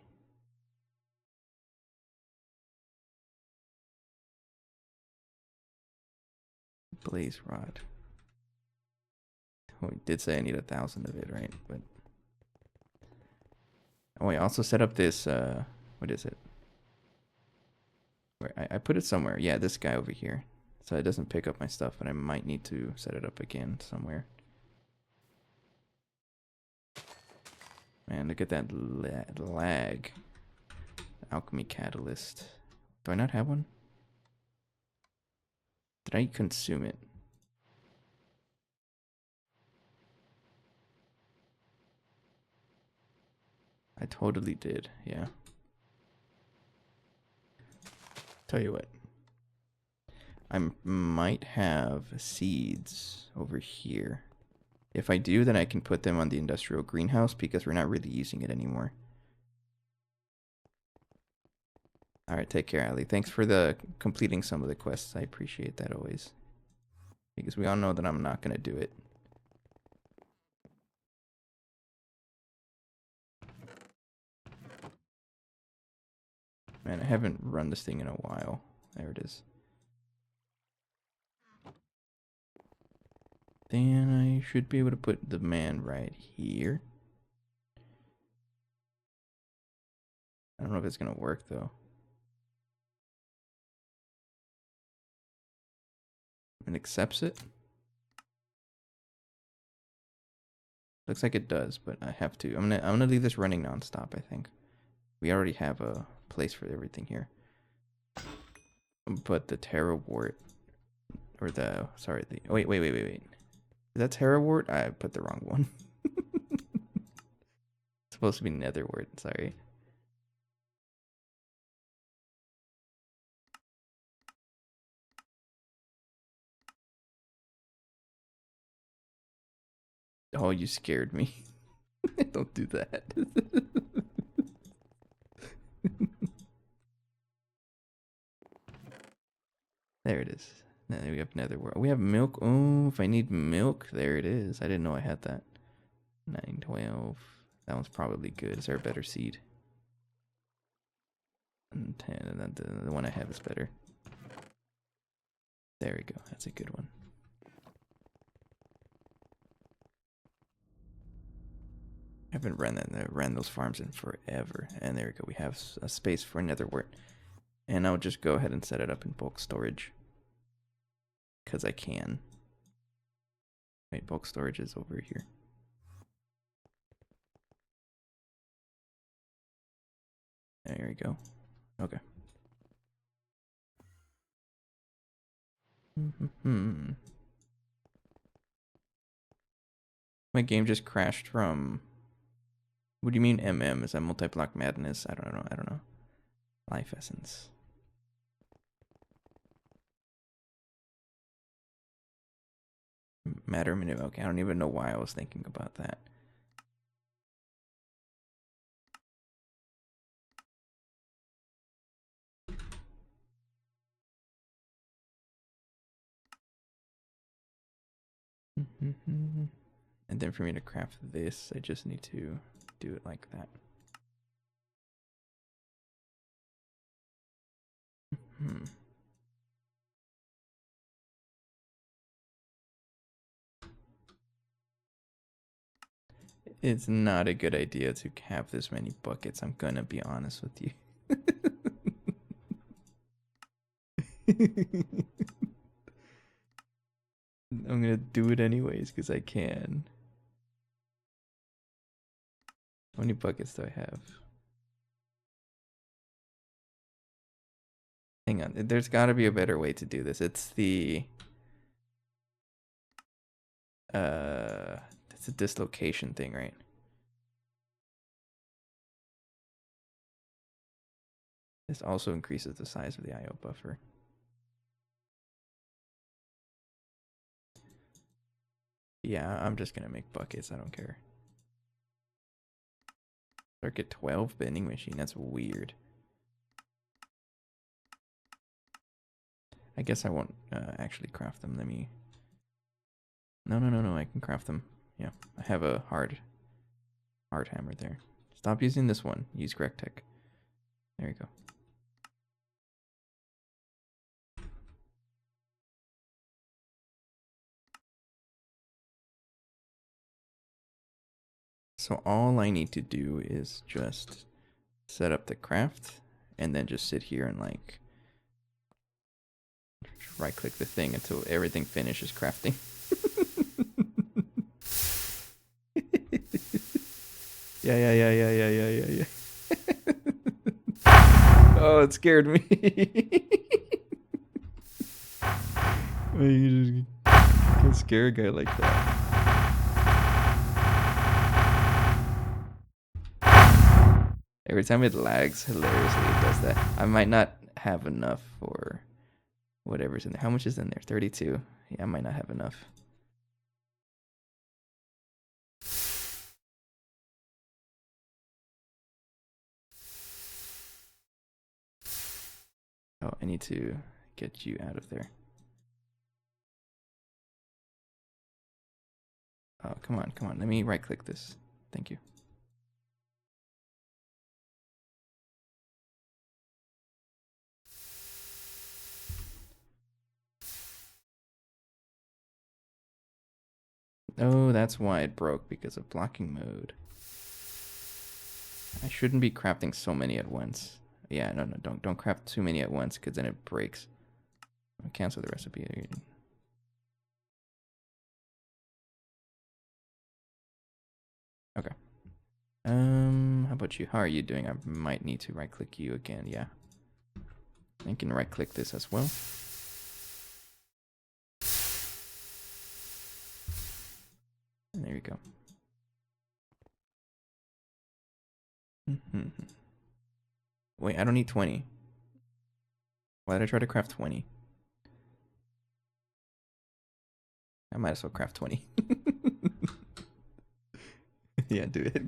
Blaze rod. Oh, it did say I need 1,000 of it, right? But oh, I also set up this. What is it? Where I put it somewhere. Yeah, this guy over here. So it doesn't pick up my stuff, and I might need to set it up again somewhere. Man, look at that lag. Alchemy catalyst. Do I not have one? Did I consume it? I totally did, yeah. Tell you what. I might have seeds over here. If I do, then I can put them on the industrial greenhouse because we're not really using it anymore. Alright, take care, Ali. Thanks for the completing some of the quests. I appreciate that always. Because we all know that I'm not going to do it. Man, I haven't run this thing in a while. There it is. Then I should be able to put the man right here. I don't know if it's going to work, though. It accepts it. Looks like it does, but I have to. I'm gonna leave this running nonstop. I think we already have a place for everything here. But the Terra wart, or the sorry, the wait. Is that Terra wart? I put the wrong one. It's supposed to be Nether wart. Sorry. Oh, you scared me. Don't do that. There it is. Now we have nether world. We have milk. Oh, if I need milk, there it is. I didn't know I had that. 9, 12. That one's probably good. Is there a better seed? And 10, and then the one I have is better. There we go. That's a good one. I haven't ran those farms in forever. And there we go. We have a space for nether wart. And I'll just go ahead and set it up in bulk storage. Because I can. Wait, bulk storage is over here. There we go. Okay. My game just crashed from... What do you mean MM? Is that multi-block madness? I don't know. Life essence. Matter minute. Okay, I don't even know why I was thinking about that. And then for me to craft this, I just need to do it like that. It's not a good idea to have this many buckets. I'm gonna be honest with you. I'm gonna do it anyways because I can. How many buckets do I have? Hang on, there's gotta be a better way to do this. It's the... it's a dislocation thing, right? This also increases the size of the IO buffer. Yeah, I'm just gonna make buckets, I don't care. Circuit 12 vending machine, that's weird. I guess I won't actually craft them. Let me... No, I can craft them. Yeah, I have a hard hammer there. Stop using this one. Use Gregtech. There you go. So all I need to do is just set up the craft and then just sit here and like right click the thing until everything finishes crafting. Yeah. Oh, it scared me. Why you just can't scare a guy like that? Every time it lags hilariously, it does that. I might not have enough for whatever's in there. How much is in there? 32. Yeah, I might not have enough. Oh, I need to get you out of there. Oh, come on. Let me right click this. Thank you. Oh, that's why it broke, because of blocking mode. I shouldn't be crafting so many at once. Yeah, no, don't craft too many at once, because then it breaks. I'll cancel the recipe. Okay. How about you? How are you doing? I might need to right-click you again. Yeah. I can right-click this as well. And there you go. Wait, I don't need 20. Why did I try to craft 20? I might as well craft 20. Yeah, do it.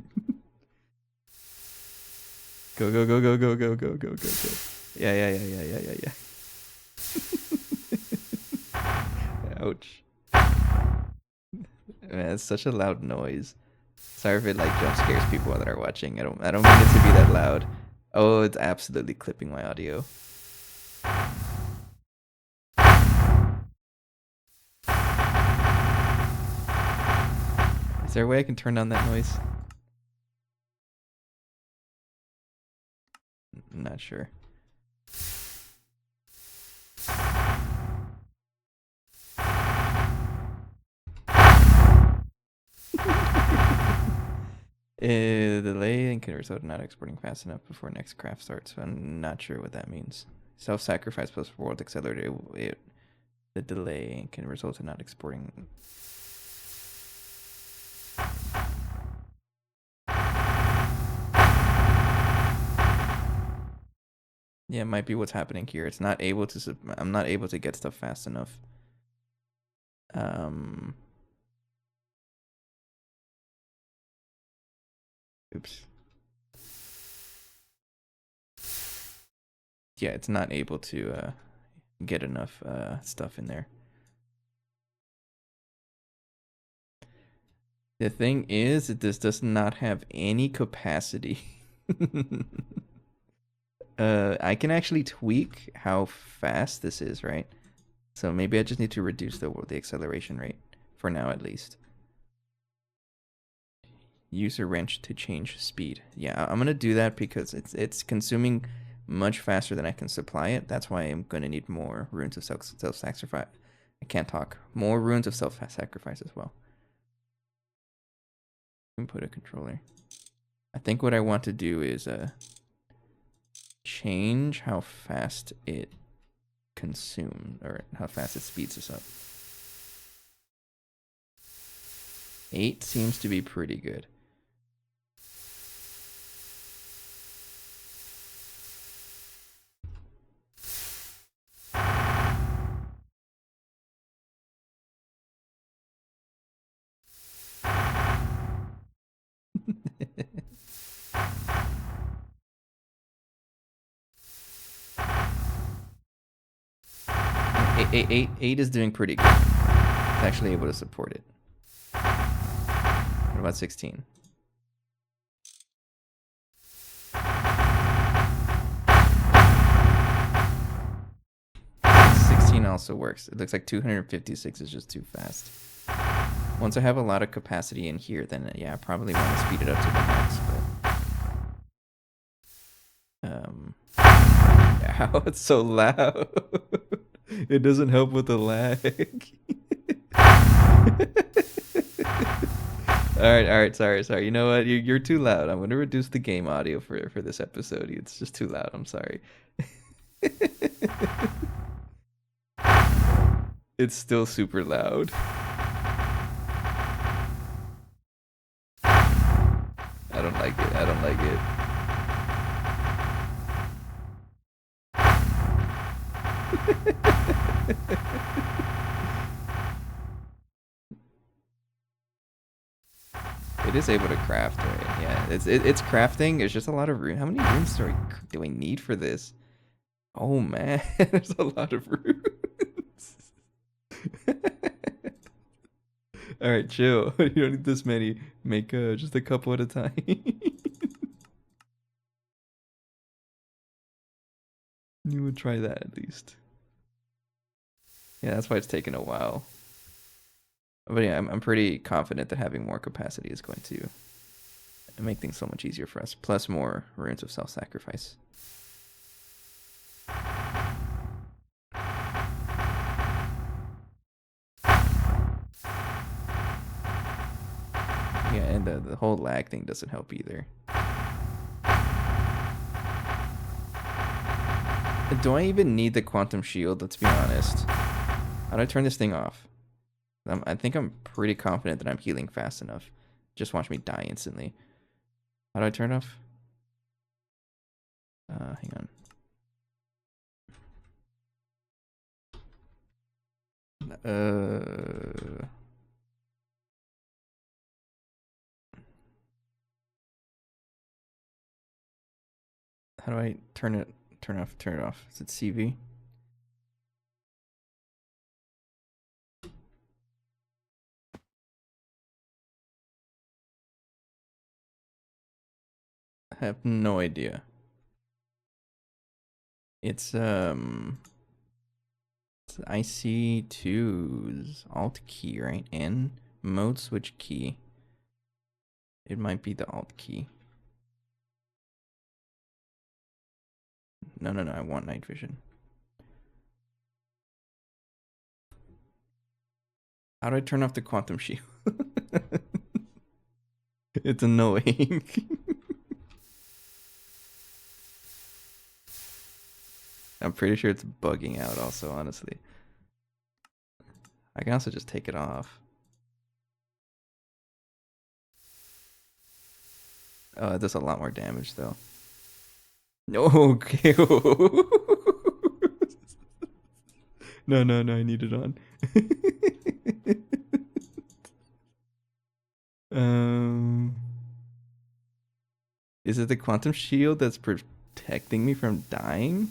Go, go, go, go, go, go, go, go, go, go. Yeah. Ouch. Man, it's such a loud noise. Sorry if it like jump scares people that are watching. I don't mean it to be that loud. Oh, it's absolutely clipping my audio. Is there a way I can turn down that noise? I'm not sure. Delay and can result in not exporting fast enough before next craft starts. So I'm not sure what that means. Self-sacrifice plus world accelerator. The delay can result in not exporting. Yeah, it might be what's happening here. It's not able to. I'm not able to get stuff fast enough. Oops. Yeah, it's not able to get enough stuff in there. The thing is that this does not have any capacity. I can actually tweak how fast this is, right? So maybe I just need to reduce the acceleration rate for now, at least. Use a wrench to change speed. Yeah, I'm gonna do that because it's consuming much faster than I can supply it. That's why I'm gonna need more runes of self-sacrifice. I can't talk. More runes of self-sacrifice as well. Input a controller. I think what I want to do is change how fast it consumes, or how fast it speeds us up. 8 seems to be pretty good. Eight is doing pretty good. It's actually able to support it. What about 16? 16 also works. It looks like 256 is just too fast. Once I have a lot of capacity in here, then yeah, I probably want to speed it up to the max. But ow, it's so loud. It doesn't help with the lag. All right, sorry. You know what? You're too loud. I'm gonna reduce the game audio for this episode. It's just too loud. I'm sorry. It's still super loud. I don't like it. I don't like it. It is able to craft, right? Yeah, it's crafting. It's just a lot of runes. How many runes do I need for this? Oh man, there's a lot of runes. All right, chill. You don't need this many. Make just a couple at a time. You would try that at least. Yeah, that's why it's taken a while. But yeah, I'm pretty confident that having more capacity is going to make things so much easier for us. Plus more runes of self-sacrifice. Yeah, and the whole lag thing doesn't help either. Do I even need the quantum shield? Let's be honest. How do I turn this thing off? I think I'm pretty confident that I'm healing fast enough. Just watch me die instantly. How do I turn it off? Hang on. How do I turn it turn it off? Is it CV? I have no idea. It's IC2's alt key, right? And mode switch key. It might be the alt key. No, I want night vision. How do I turn off the quantum shield? It's annoying. I'm pretty sure it's bugging out also, honestly. I can also just take it off. Oh, it does a lot more damage though. Okay. No, I need it on. um, is it the quantum shield that's protecting me from dying?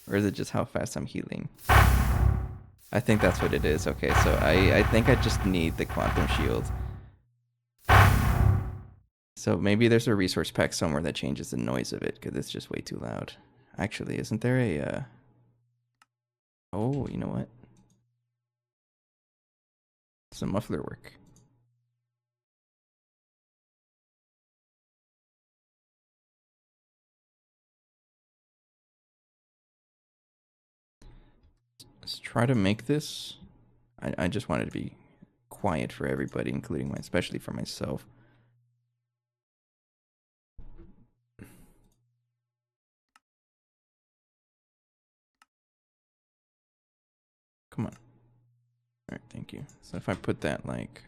Or is it just how fast I'm healing? I think that's what it is. Okay, so I think I just need the quantum shield. So maybe there's a resource pack somewhere that changes the noise of it, because it's just way too loud. Actually, isn't there a... Oh, you know what? Some muffler work. Let's try to make this. I just wanted to be quiet for everybody, including especially for myself. Come on. Alright, thank you. So if I put that like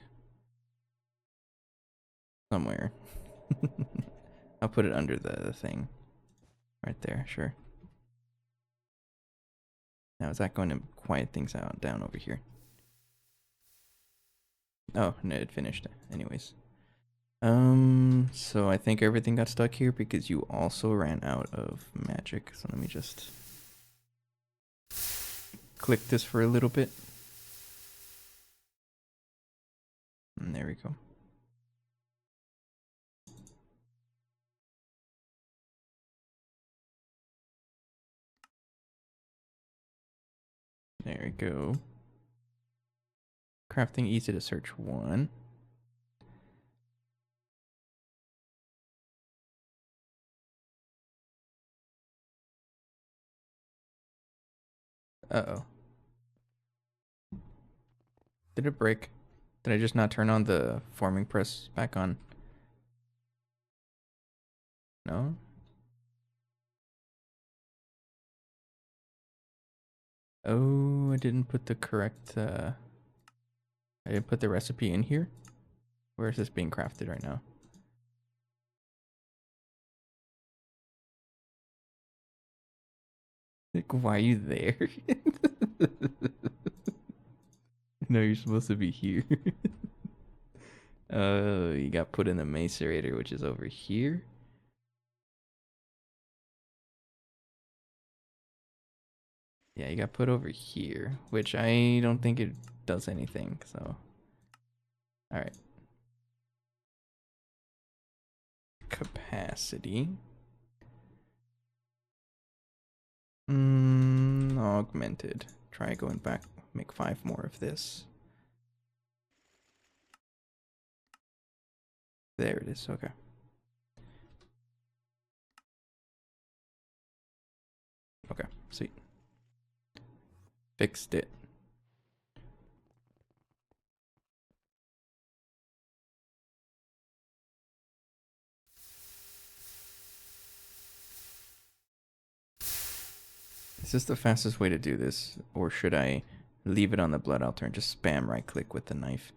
somewhere, I'll put it under the thing. Right there, sure. Now is that going to quiet things out down over here? Oh, no, it finished. Anyways. So I think everything got stuck here because you also ran out of magic. So let me just click this for a little bit. And there we go. There we go. Crafting easy to search 1. Uh-oh. Did it break? Did I just not turn on the forming press back on? No? Oh, I didn't put the correct, I didn't put the recipe in here? Where is this being crafted right now? Like, why are you there? No, you're supposed to be here. Oh, you got put in the macerator, which is over here. Yeah, you got put over here, which I don't think it does anything, so. Alright. Capacity. Augmented. Try going back, make 5 more of this. There it is, okay. Okay, sweet. Fixed it. Is this the fastest way to do this? Or should I leave it on the blood altar and just spam right click with the knife?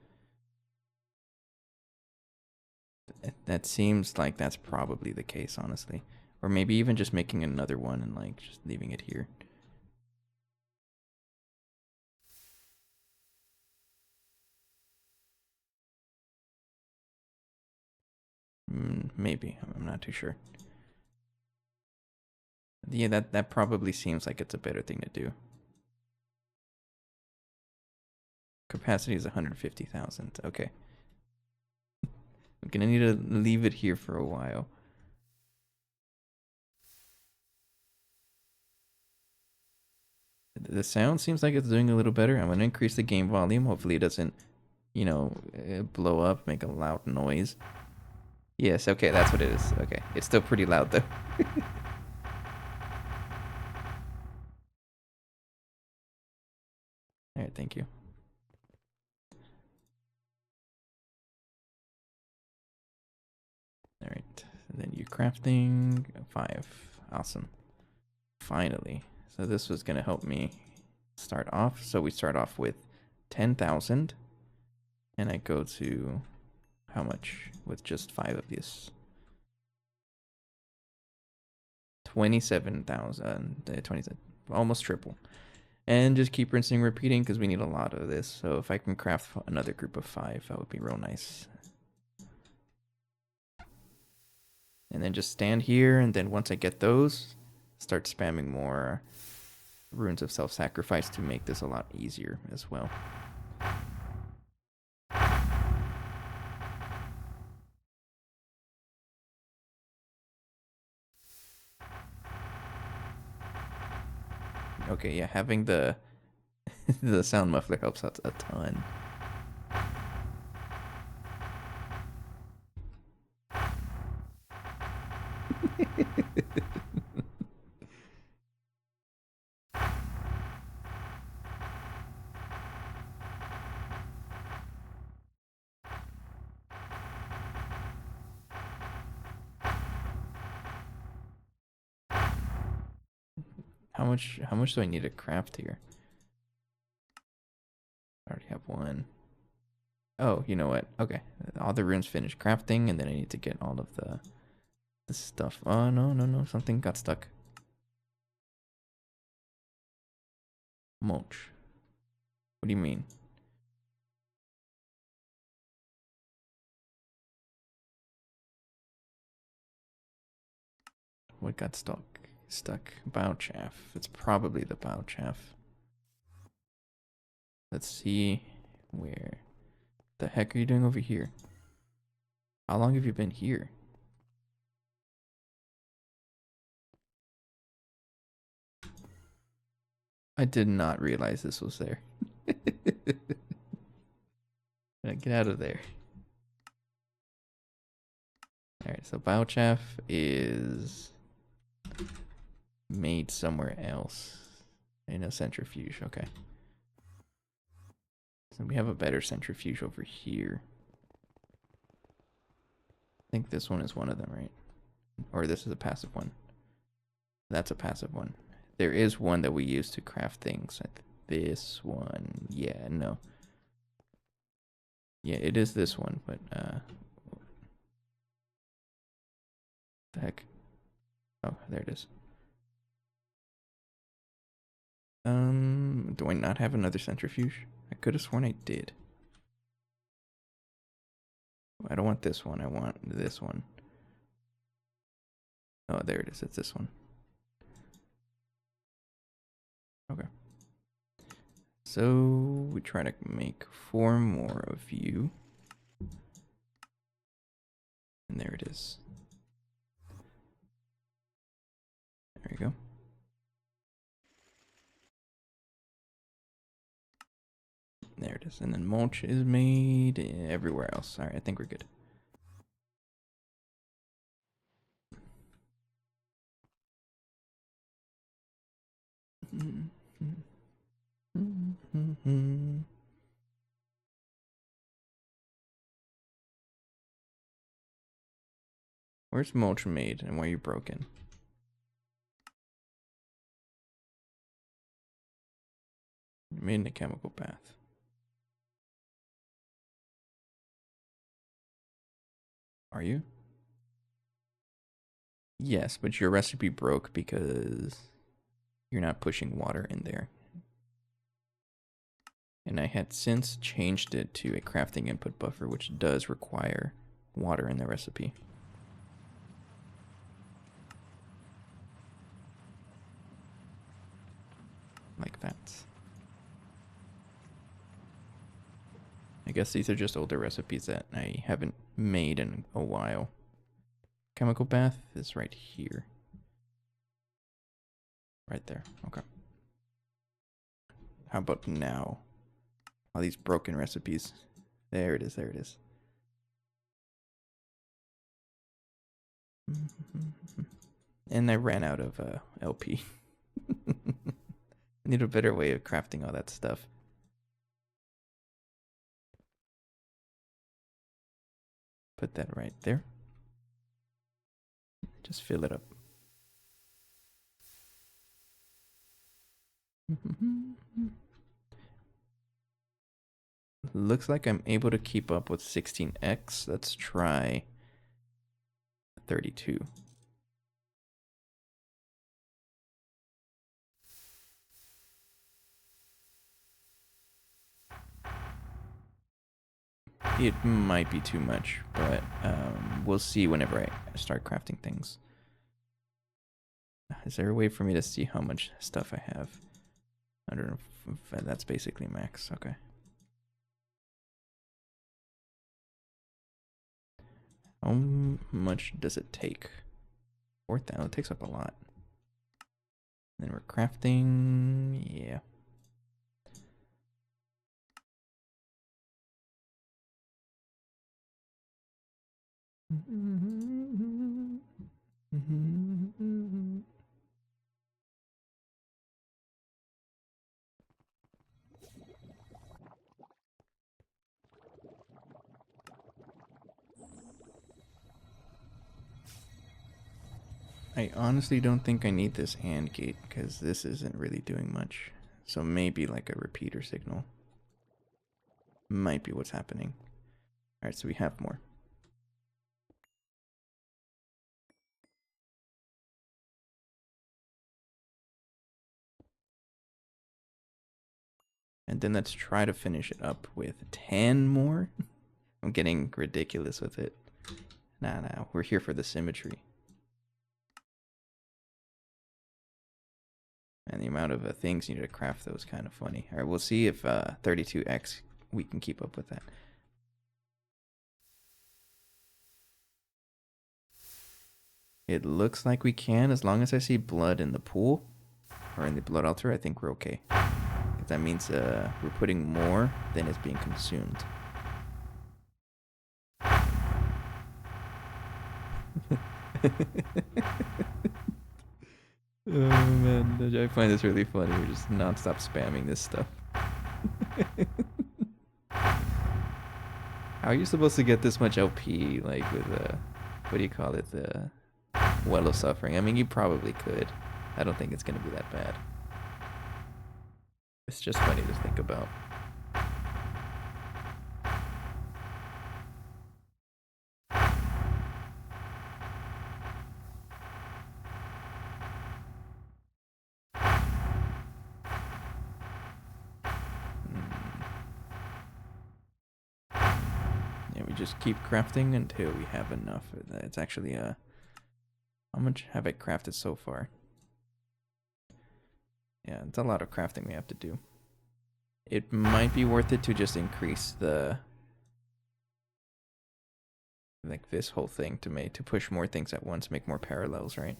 That seems like that's probably the case, honestly. Or maybe even just making another one and like just leaving it here. Maybe. I'm not too sure. Yeah, that probably seems like it's a better thing to do. Capacity is 150,000. Okay. I'm gonna need to leave it here for a while. The sound seems like it's doing a little better. I'm gonna increase the game volume. Hopefully it doesn't, blow up, make a loud noise. Yes, okay, that's what it is. Okay. It's still pretty loud though. Alright, thank you. Alright. And then you crafting 5. Awesome. Finally. So this was gonna help me start off. So we start off with 10,000. And I go to how much with just 5 of these? 27,000. 27, almost triple. And just keep rinsing, repeating, because we need a lot of this. So if I can craft another group of 5, that would be real nice. And then just stand here, and then once I get those, start spamming more runes of self-sacrifice to make this a lot easier as well. Okay, yeah, having the the sound muffler helps out a ton. How much do I need to craft here? I already have 1. Oh, you know what? Okay. All the runes finished crafting, and then I need to get all of the stuff. Oh, no. Something got stuck. Mulch. What do you mean? What got stuck? Bow chaff. It's probably the bow chaff. Let's see. Where the heck are you doing over here? How long have you been here? I did not realize this was there. Get out of there. Alright, so bow chaff is made somewhere else. In a centrifuge, okay. So we have a better centrifuge over here. I think this one is one of them, right? Or this is a passive one. That's a passive one. There is one that we use to craft things. This one, yeah, no. Yeah, it is this one, but the heck? Oh, there it is. Do I not have another centrifuge? I could have sworn I did. I don't want this one. I want this one. Oh, there it is. It's this one. Okay. So we try to make 4 more of you. And there it is. There you go. There it is. And then mulch is made everywhere else. Alright, I think we're good. Where's mulch made and why are you broken? made in a chemical bath. Are you? Yes, but your recipe broke because you're not pushing water in there. And I had since changed it to a crafting input buffer, which does require water in the recipe. Like that. I guess these are just older recipes that I haven't made in a while. Chemical bath is right here. Right there. Okay. How about now? All these broken recipes. There it is. There it is. And I ran out of LP. I need a better way of crafting all that stuff. Put that right there. Just fill it up. Looks like I'm able to keep up with 16x. Let's try 32. It might be too much, but we'll see whenever I start crafting things. Is there a way for me to see how much stuff I have? I don't know if that's basically max. Okay. How much does it take? 4,000. It takes up a lot. And then we're crafting. Yeah. I honestly don't think I need this hand gate because this isn't really doing much. So maybe like a repeater signal might be what's happening. Alright, so we have more. And then let's try to finish it up with 10 more. I'm getting ridiculous with it. Nah, we're here for the symmetry. And the amount of things you need to craft though is kind of funny. Alright, we'll see if 32x we can keep up with that. It looks like we can, as long as I see blood in the pool or in the blood altar. I think we're okay. That means we're putting more than is being consumed. Oh man, I find this really funny. We're just non-stop spamming this stuff. How are you supposed to get this much LP, like with what do you call it, the Well of Suffering? I mean, you probably could. I don't think it's gonna be that bad. It's just funny to think about. Yeah, we just keep crafting until we have enough. It's actually how much have I crafted so far? Yeah, it's a lot of crafting we have to do. It might be worth it to just increase the like this whole thing to push more things at once, make more parallels, right?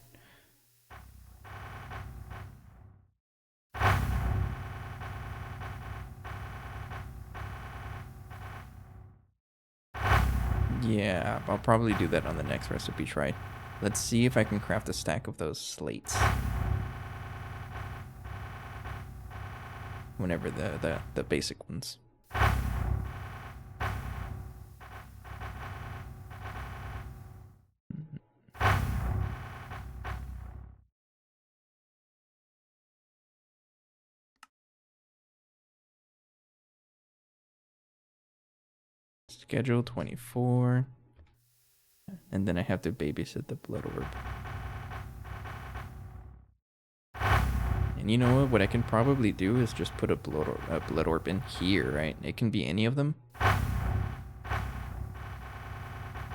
Yeah, I'll probably do that on the next recipe try. Let's see if I can craft a stack of those slates. Whenever the basic ones. schedule 24. And then I have to babysit the blood orb. And you know what? What I can probably do is just put a blood orb in here, right? It can be any of them.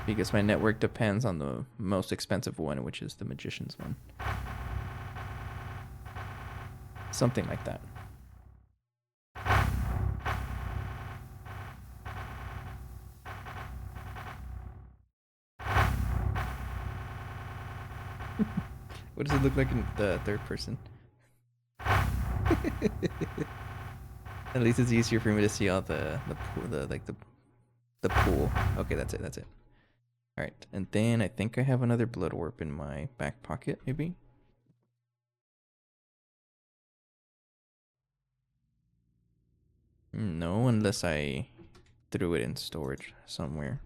Because my network depends on the most expensive one, which is the magician's one. Something like that. What does it look like in the third person? At least it's easier for me to see all the pool. Okay, that's it. That's it. All right, and then I think I have another blood orb in my back pocket, maybe. No, unless I threw it in storage somewhere.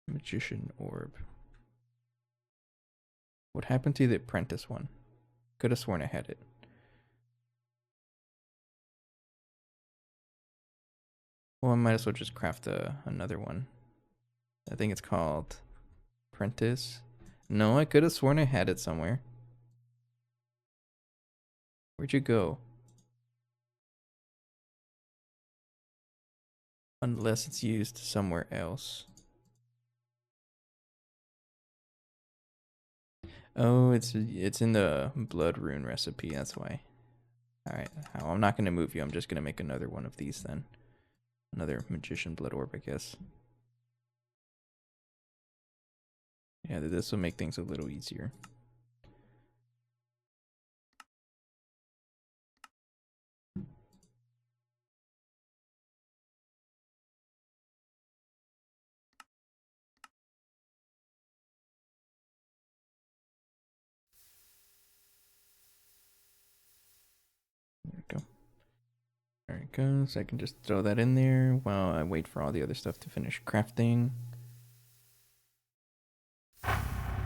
Magician orb. What happened to the apprentice one? Could have sworn I had it. Well, I might as well just craft another one. I think it's called apprentice. No, I could have sworn I had it somewhere. Where'd you go? Unless it's used somewhere else. Oh, it's in the blood rune recipe, that's why. Alright, I'm not going to move you. I'm just going to make another one of these then. Another magician blood orb, I guess. Yeah, this will make things a little easier. There we go. There it goes. I can just throw that in there while I wait for all the other stuff to finish crafting.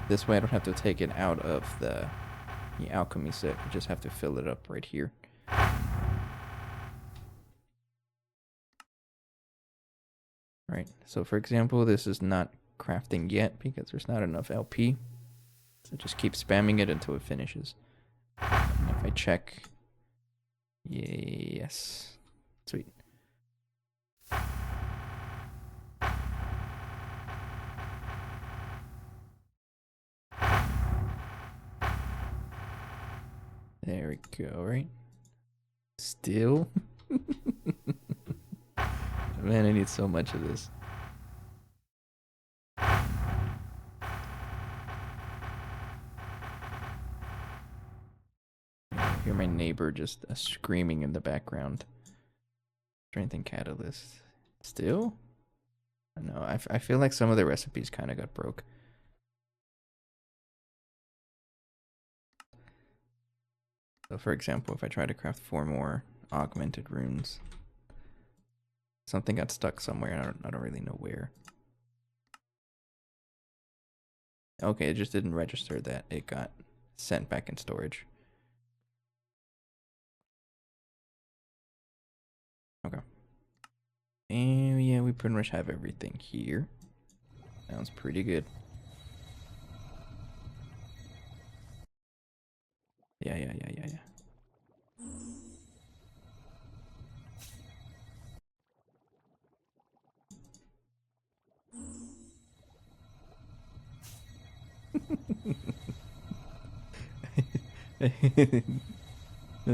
This way I don't have to take it out of the alchemy set. I just have to fill it up right here. Right, so for example, this is not crafting yet because there's not enough LP. So just keep spamming it until it finishes. And if I check, yes, sweet. There we go, right? Still? Man, I need so much of this. I hear my neighbor just screaming in the background. Strength and catalyst. Still? No, I feel like some of the recipes kind of got broke. So for example, if I try to craft 4 more augmented runes, something got stuck somewhere. I don't really know where. Okay, it just didn't register that it got sent back in storage. Okay. And yeah, we pretty much have everything here. Sounds pretty good. Yeah.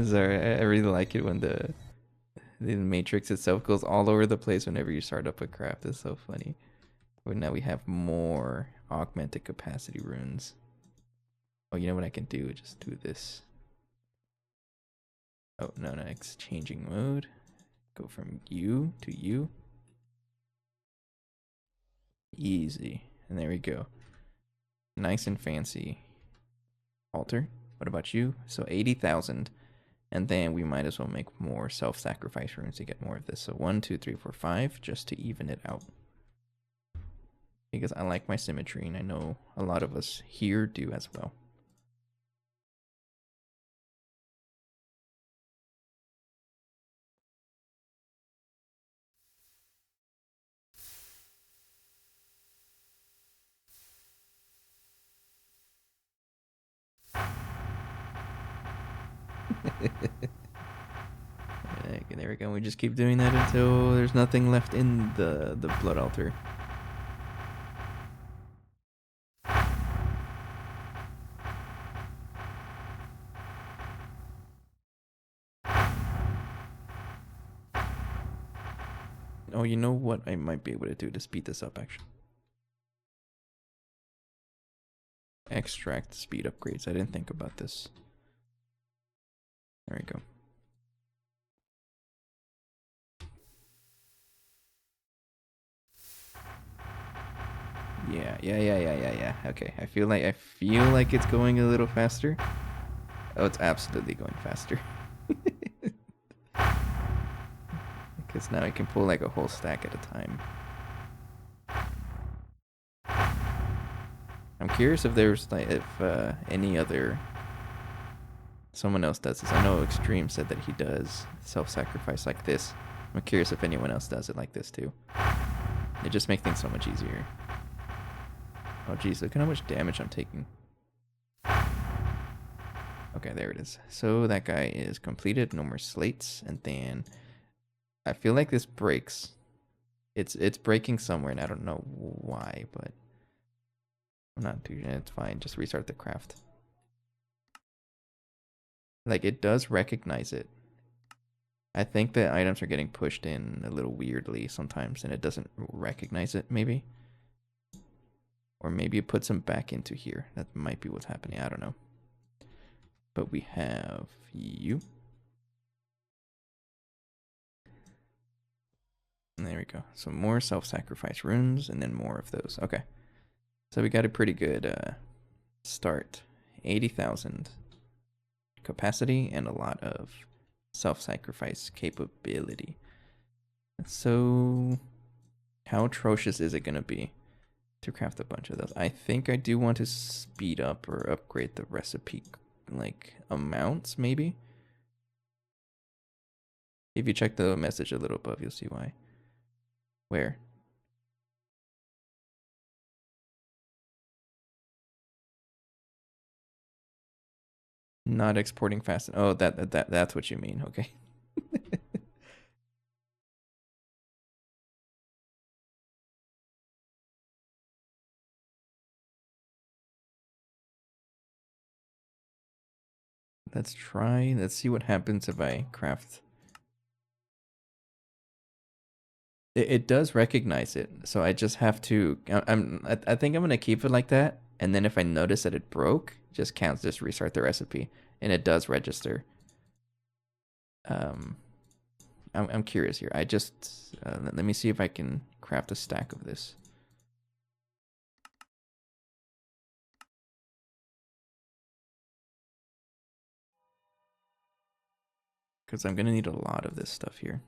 Sorry, I really like it when the matrix itself goes all over the place whenever you start up a craft. It's so funny. But now we have more augmented capacity runes. Oh, you know what I can do? Just do this. Oh, no, it's changing mode. Go from you to you. Easy. And there we go. Nice and fancy. Altar. What about you? So 80,000. And then we might as well make more self-sacrifice runes to get more of this. So 1, 2, 3, 4, 5, just to even it out. Because I like my symmetry, and I know a lot of us here do as well. we go. We just keep doing that until there's nothing left in the blood altar. Oh, you know what I might be able to do to speed this up, actually? Extract speed upgrades. I didn't think about this. There we go. Yeah. Okay, I feel like it's going a little faster. Oh, it's absolutely going faster. Because now I can pull like a whole stack at a time. I'm curious if there's like any other someone else does this. I know Extreme said that he does self-sacrifice like this. I'm curious if anyone else does it like this too. It just makes things so much easier. Oh geez, look at how much damage I'm taking. Okay, there it is. So that guy is completed. No more slates. And then I feel like this breaks. It's breaking somewhere, and I don't know why, but I'm not too sure. It's fine. Just restart the craft. Like, it does recognize it. I think the items are getting pushed in a little weirdly sometimes, and it doesn't recognize it, maybe. Or maybe it puts them back into here. That might be what's happening. I don't know. But we have you. And there we go. So more self-sacrifice runes, and then more of those. Okay. So we got a pretty good start. 80,000 capacity and a lot of self-sacrifice capability. So how atrocious is it going to be to craft a bunch of those? I think I do want to speed up or upgrade the recipe like amounts, maybe. If you check the message a little above, you'll see why. Where? Not exporting fast. Oh, that's what you mean. Okay. Let's try. Let's see what happens if I craft. It does recognize it, so I just have to. I think I'm gonna keep it like that, and then if I notice that it broke, just restart the recipe, and it does register. I'm curious here. I just let me see if I can craft a stack of this. Because I'm gonna need a lot of this stuff here.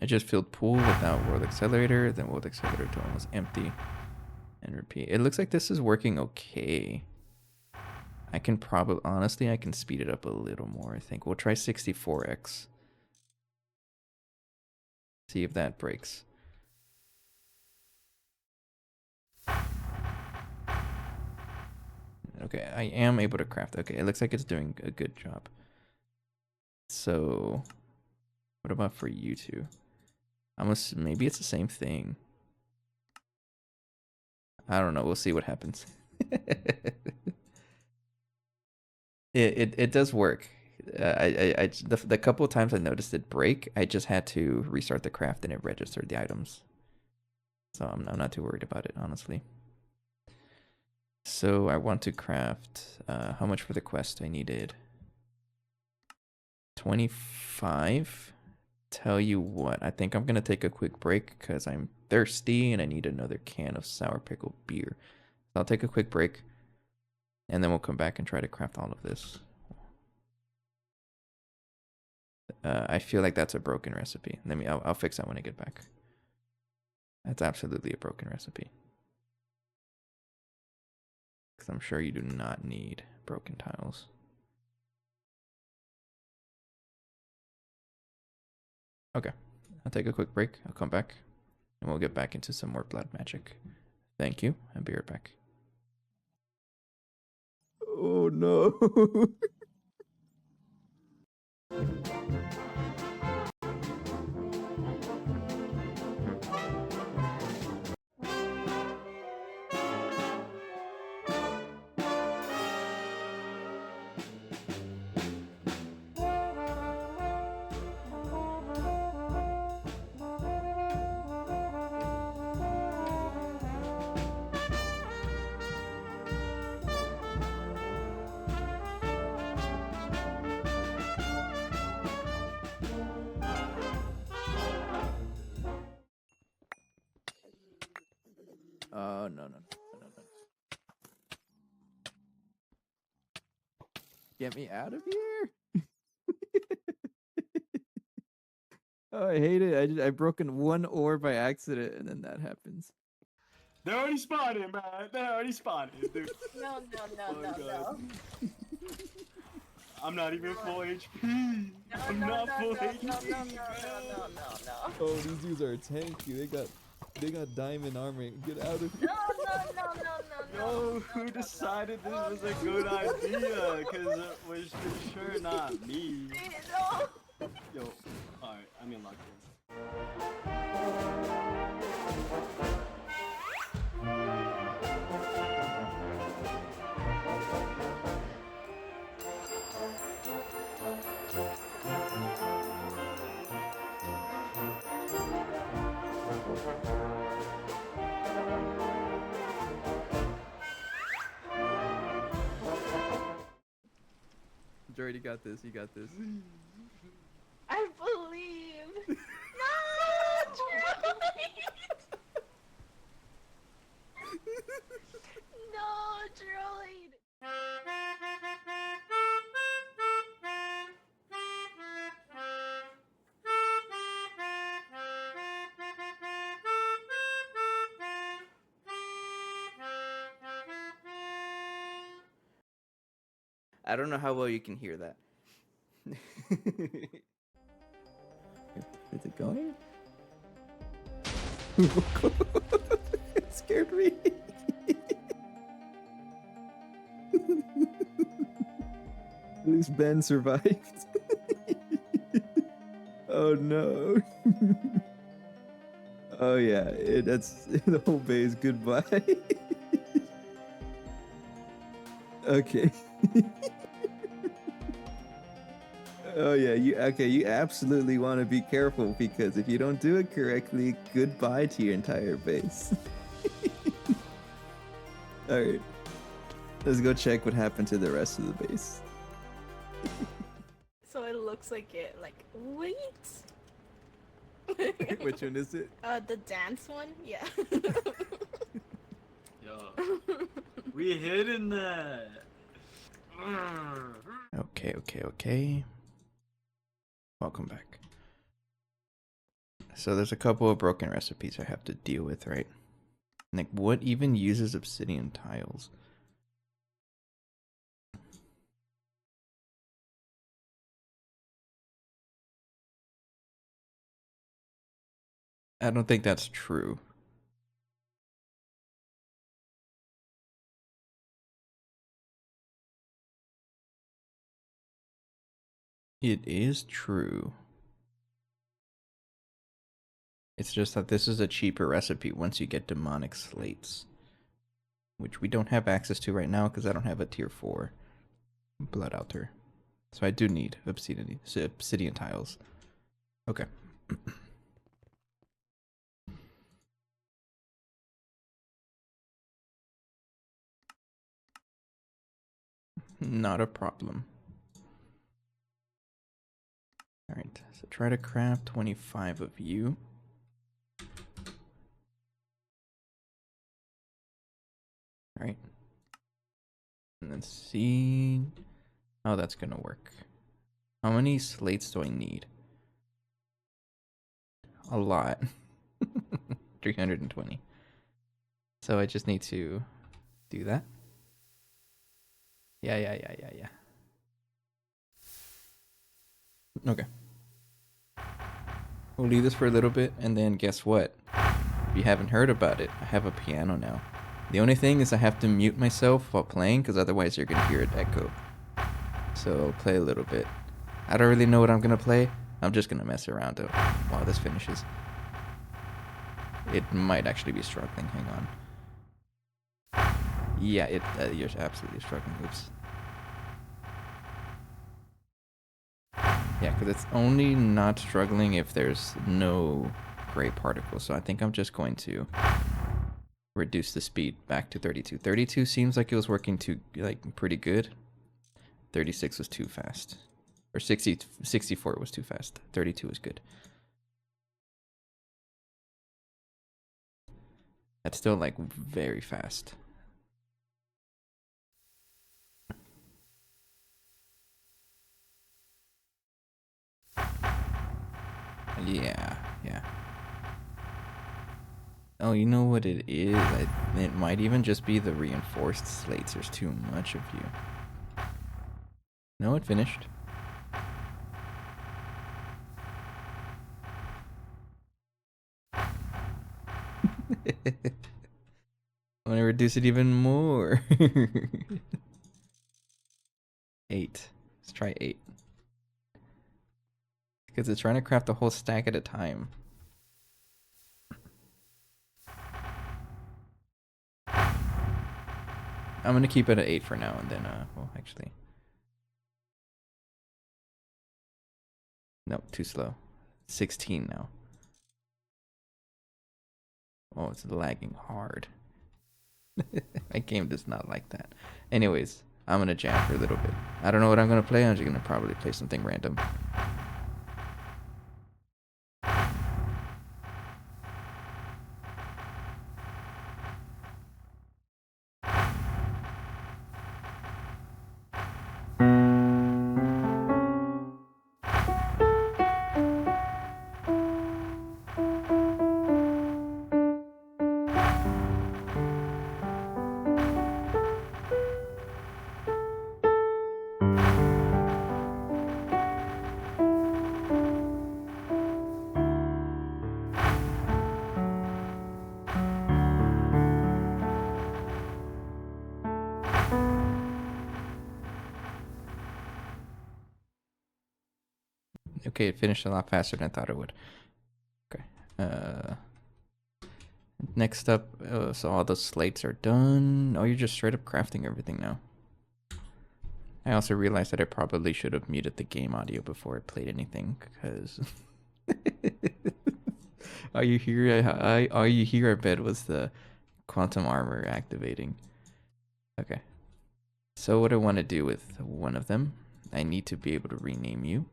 I just filled pool without world accelerator, then world accelerator to almost empty, and repeat. It looks like this is working okay. I can probably, honestly, I can speed it up a little more, I think. We'll try 64x. See if that breaks. Okay, I am able to craft. Okay, it looks like it's doing a good job. So, what about for you two? Maybe it's the same thing. I don't know. We'll see what happens. It does work. The couple of times I noticed it break, I just had to restart the craft and it registered the items. So I'm not too worried about it, honestly. So I want to craft. How much for the quest? I needed 25. Tell you what, I think I'm gonna take a quick break because I'm thirsty and I need another can of sour pickle beer. So I'll take a quick break, and then we'll come back and try to craft all of this. I feel like that's a broken recipe. I'll fix that when I get back. That's absolutely a broken recipe. Because I'm sure you do not need broken tiles. Okay, I'll take a quick break. I'll come back, and we'll get back into some more blood magic. Thank you, and be right back. Oh no! Oh, no. Get me out of here! Oh, I hate it. I broken one ore by accident, and then that happens. They already spotted, man. They already spotted, dude. No. I'm not even full HP. I'm not full HP. No. Oh, these dudes are tanky. They got diamond armor. Get out of here. Yo, who decided this was a good idea? Cause it was for sure not me. No. Yo, alright, I'm in lockdown. Jared, you got this. You got this. I believe. No, droid. I don't know how well you can hear that. Is it going? It scared me. At least Ben survived. Oh no. Oh yeah, that's the whole base. Goodbye. Okay. Oh yeah, you absolutely want to be careful because if you don't do it correctly, goodbye to your entire base. Alright. Let's go check what happened to the rest of the base. So it looks like it. Like, wait. Which one is it? The dance one. Yeah. Yo, we hitting that. Okay. Welcome back. So there's a couple of broken recipes I have to deal with, right? Like, what even uses obsidian tiles? I don't think that's true. It is true. It's just that this is a cheaper recipe once you get demonic slates, which we don't have access to right now because I don't have a tier 4 blood altar. So I do need obsidian tiles. Okay. Not a problem. Alright, so try to craft 25 of you. Alright. And then see how that's gonna work. How many slates do I need? A lot. 320. So I just need to do that. Yeah. Okay. We'll leave this for a little bit, and then guess what? If you haven't heard about it, I have a piano now. The only thing is I have to mute myself while playing, because otherwise you're going to hear it echo. So I'll play a little bit. I don't really know what I'm going to play. I'm just going to mess around while this finishes. It might actually be struggling. Hang on. Yeah, you're absolutely struggling. Oops. Yeah, because it's only not struggling if there's no gray particles. So I think I'm just going to reduce the speed back to 32. 32 seems like it was working pretty good. 36 was too fast. Or 64 was too fast. 32 is good. That's still like very fast. Yeah. Oh, you know what it is? It might even just be the reinforced slates. There's too much of you. No, it finished. I'm gonna reduce it even more. 8. Let's try 8. Because it's trying to craft a whole stack at a time. I'm gonna keep it at 8 for now, and then well, actually, no, too slow. 16 now. Oh, it's lagging hard. My game does not like that. Anyways, I'm gonna jam for a little bit. I don't know what I'm gonna play. I'm just gonna probably play something random. Okay, it finished a lot faster than I thought it would. Okay. Next up, so all the slates are done. Oh, you're just straight up crafting everything now. I also realized that I probably should have muted the game audio before I played anything, because all you hear, I bet was the quantum armor activating. Okay. So what I want to do with one of them, I need to be able to rename you.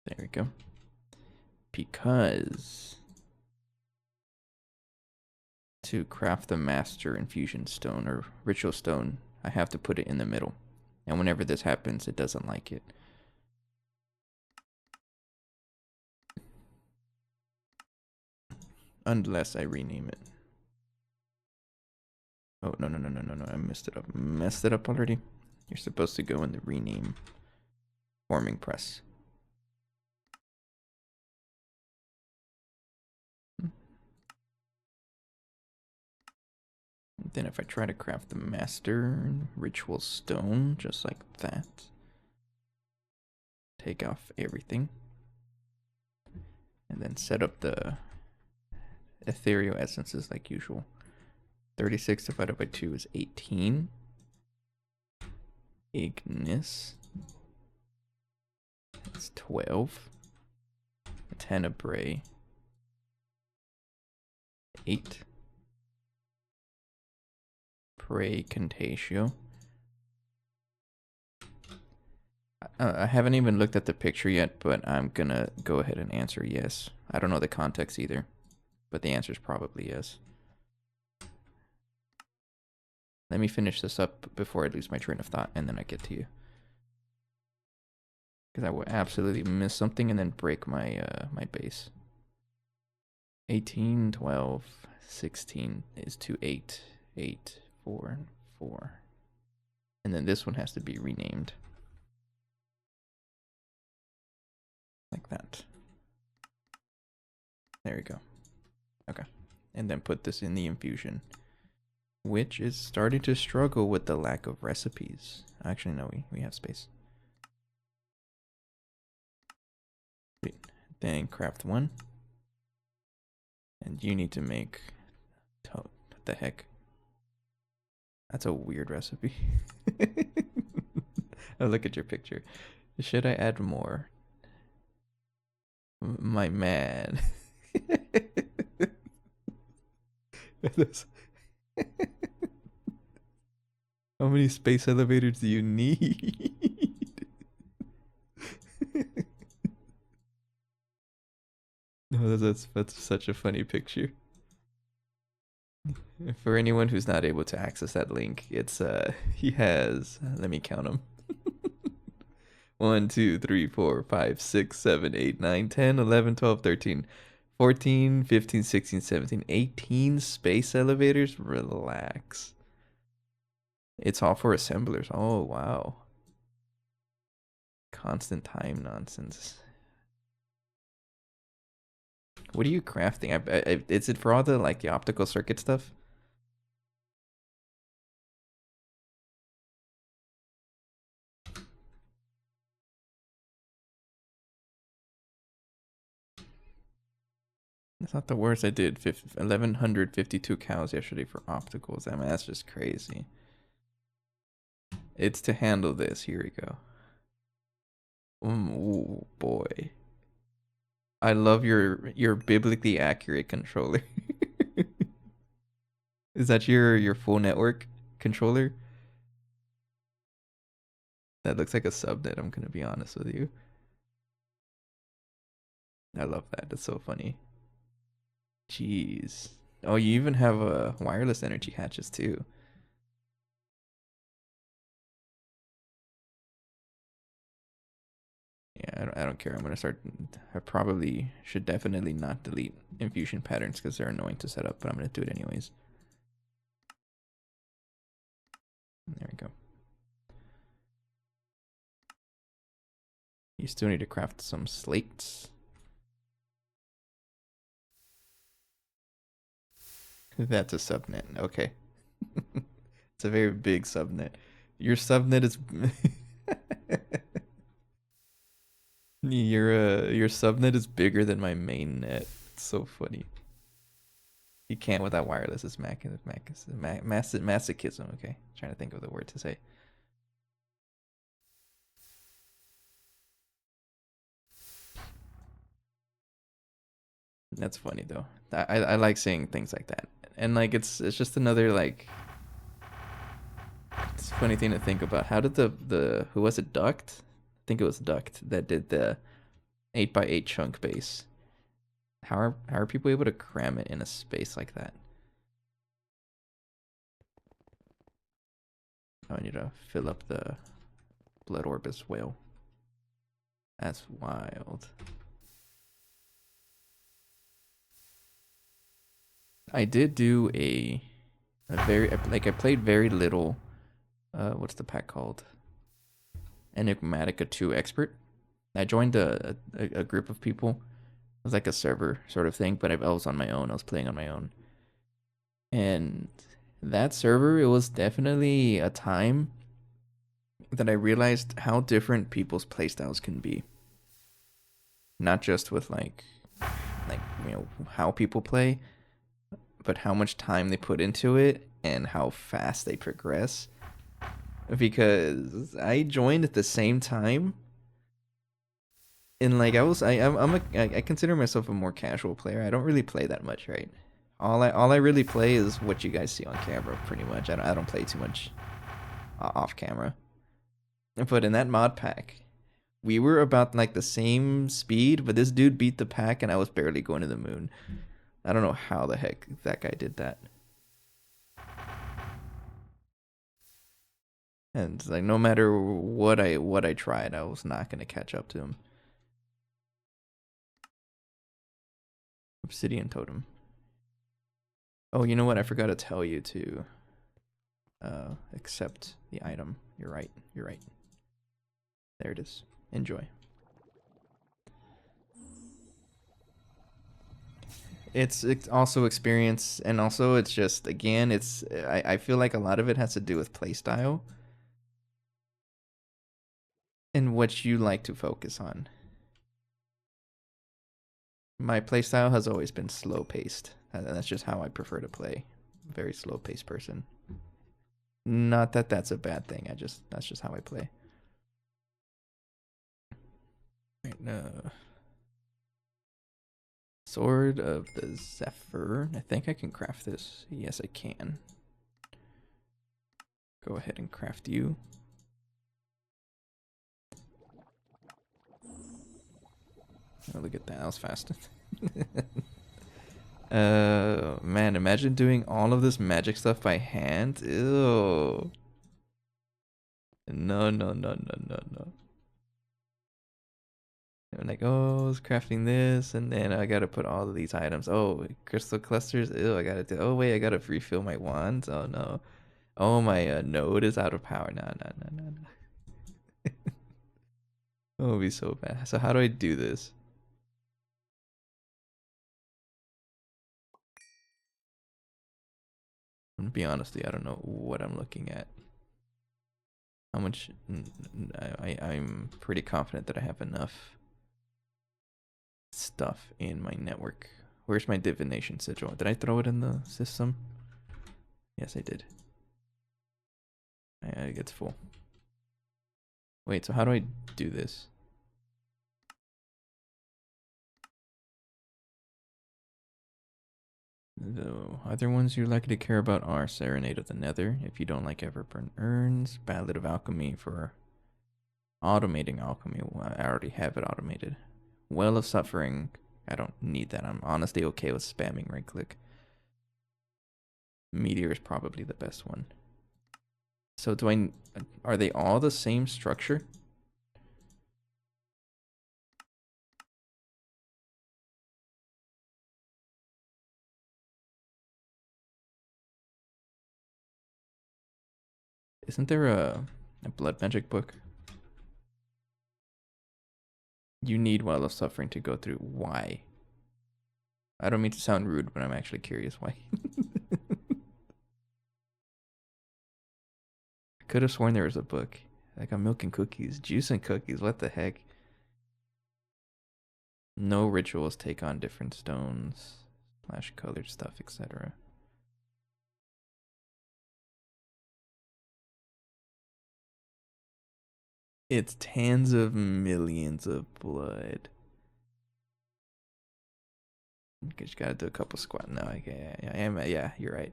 There we go. Because to craft the master infusion stone or ritual stone, I have to put it in the middle. And whenever this happens, it doesn't like it. Unless I rename it. Oh, no. I messed it up already. You're supposed to go in the rename forming press. Then if I try to craft the master ritual stone, just like that, take off everything, and then set up the ethereal essences like usual. 36 divided by 2 is 18. Ignis. It's 12. Tenebrae. 8. Pray Contatio. I haven't even looked at the picture yet, but I'm gonna go ahead and answer yes. I don't know the context either, but the answer is probably yes. Let me finish this up before I lose my train of thought, and then I get to you. Because I will absolutely miss something and then break my my base. 18, 12, 16 is to 8, 8, 4, 4. And then this one has to be renamed. Like that. There we go. Okay. And then put this in the infusion, which is starting to struggle with the lack of recipes. Actually, no, we have space. Wait, then craft 1. And you need to make... What the heck? That's a weird recipe. Oh, look at your picture. Should I add more? My man. How many space elevators do you need? No, that's such a funny picture. For anyone who's not able to access that link, it's he has, let me count them. 1, 2, 3, 4, 5, 6, 7, 8, 9, 10, 11, 12, 13, 14, 15, 16, 17, 18 space elevators. Relax. It's all for assemblers. Oh, wow. Constant time nonsense. What are you crafting? Is it for all the like the optical circuit stuff? That's not the worst. I did 1,152 cows yesterday for opticals. I mean, that's just crazy. It's to handle this. Here we go. Ooh, boy. I love your biblically accurate controller. Is that your full network controller? That looks like a subnet, I'm gonna be honest with you. I love that. That's so funny. Jeez. Oh, you even have wireless energy hatches too. Yeah, I don't care. I'm gonna start. I probably should definitely not delete infusion patterns because they're annoying to set up, but I'm gonna do it anyways. There we go. You still need to craft some slates. That's a subnet. Okay. It's a very big subnet. Your subnet is your subnet is bigger than my main net. It's so funny. You can't without wireless. It's masochism. Okay, trying to think of the word to say. That's funny though. I like seeing things like that, and like it's just another like it's a funny thing to think about. How did the who was it, Duct? I think it was Duct that did the 8x8 chunk base. How are people able to cram it in a space like that? Oh, I need to fill up the blood orb as well. That's wild. I did do a very like I played very little. What's the pack called? Enigmatica 2 Expert. I joined a group of people. It was like a server sort of thing, but I was on my own. I was playing on my own. And that server, it was definitely a time that I realized how different people's playstyles can be. Not just with like you know how people play, but how much time they put into it and how fast they progress. Because I joined at the same time, and like I consider myself a more casual player. I don't really play that much, right? All I really play is what you guys see on camera, pretty much. I don't play too much off camera. But in that mod pack, we were about like the same speed, but this dude beat the pack, and I was barely going to the moon. I don't know how the heck that guy did that. And like no matter what I tried, I was not gonna catch up to him. Obsidian totem. Oh, you know what? I forgot to tell you too. accept the item. You're right. You're right. There it is. Enjoy. It's also experience, and also it's just, again, I feel like a lot of it has to do with playstyle and what you like to focus on. My playstyle has always been slow paced. That's just how I prefer to play. Very slow paced person. Not that that's a bad thing. That's just how I play. Right now. Sword of the Zephyr. I think I can craft this. Yes, I can. Go ahead and craft you. Oh, look at that. That was fast. Man, imagine doing all of this magic stuff by hand. Ew. No, no, no, no, no, no. I'm like, oh, I was crafting this, and then I gotta put all of these items. Oh, crystal clusters. Ew, I gotta do. Oh wait, I gotta refill my wands. Oh no. Oh, my node is out of power. No, no, no, no, no. Oh, it'll be so bad. So how do I do this? I'm gonna be honestly, I don't know what I'm looking at. How much? I'm pretty confident that I have enough stuff in my network. Where's my divination sigil? Did I throw it in the system? Yes, I did. It gets full. Wait, so how do I do this? The other ones you're likely to care about are Serenade of the Nether, if you don't like Everburn Urns, Ballad of Alchemy for automating alchemy. Well, I already have it automated. Well of Suffering, I don't need that. I'm honestly okay with spamming right click. Meteor is probably the best one. So are they all the same structure? Isn't there a blood magic book? You need Well of Suffering to go through. Why? I don't mean to sound rude, but I'm actually curious why. I could have sworn there was a book. Like a milk and cookies, juice and cookies. What the heck? No rituals take on different stones, splash colored stuff, etc. It's tens of millions of blood. You just gotta do a couple squat. No, okay, I am. Yeah, you're right.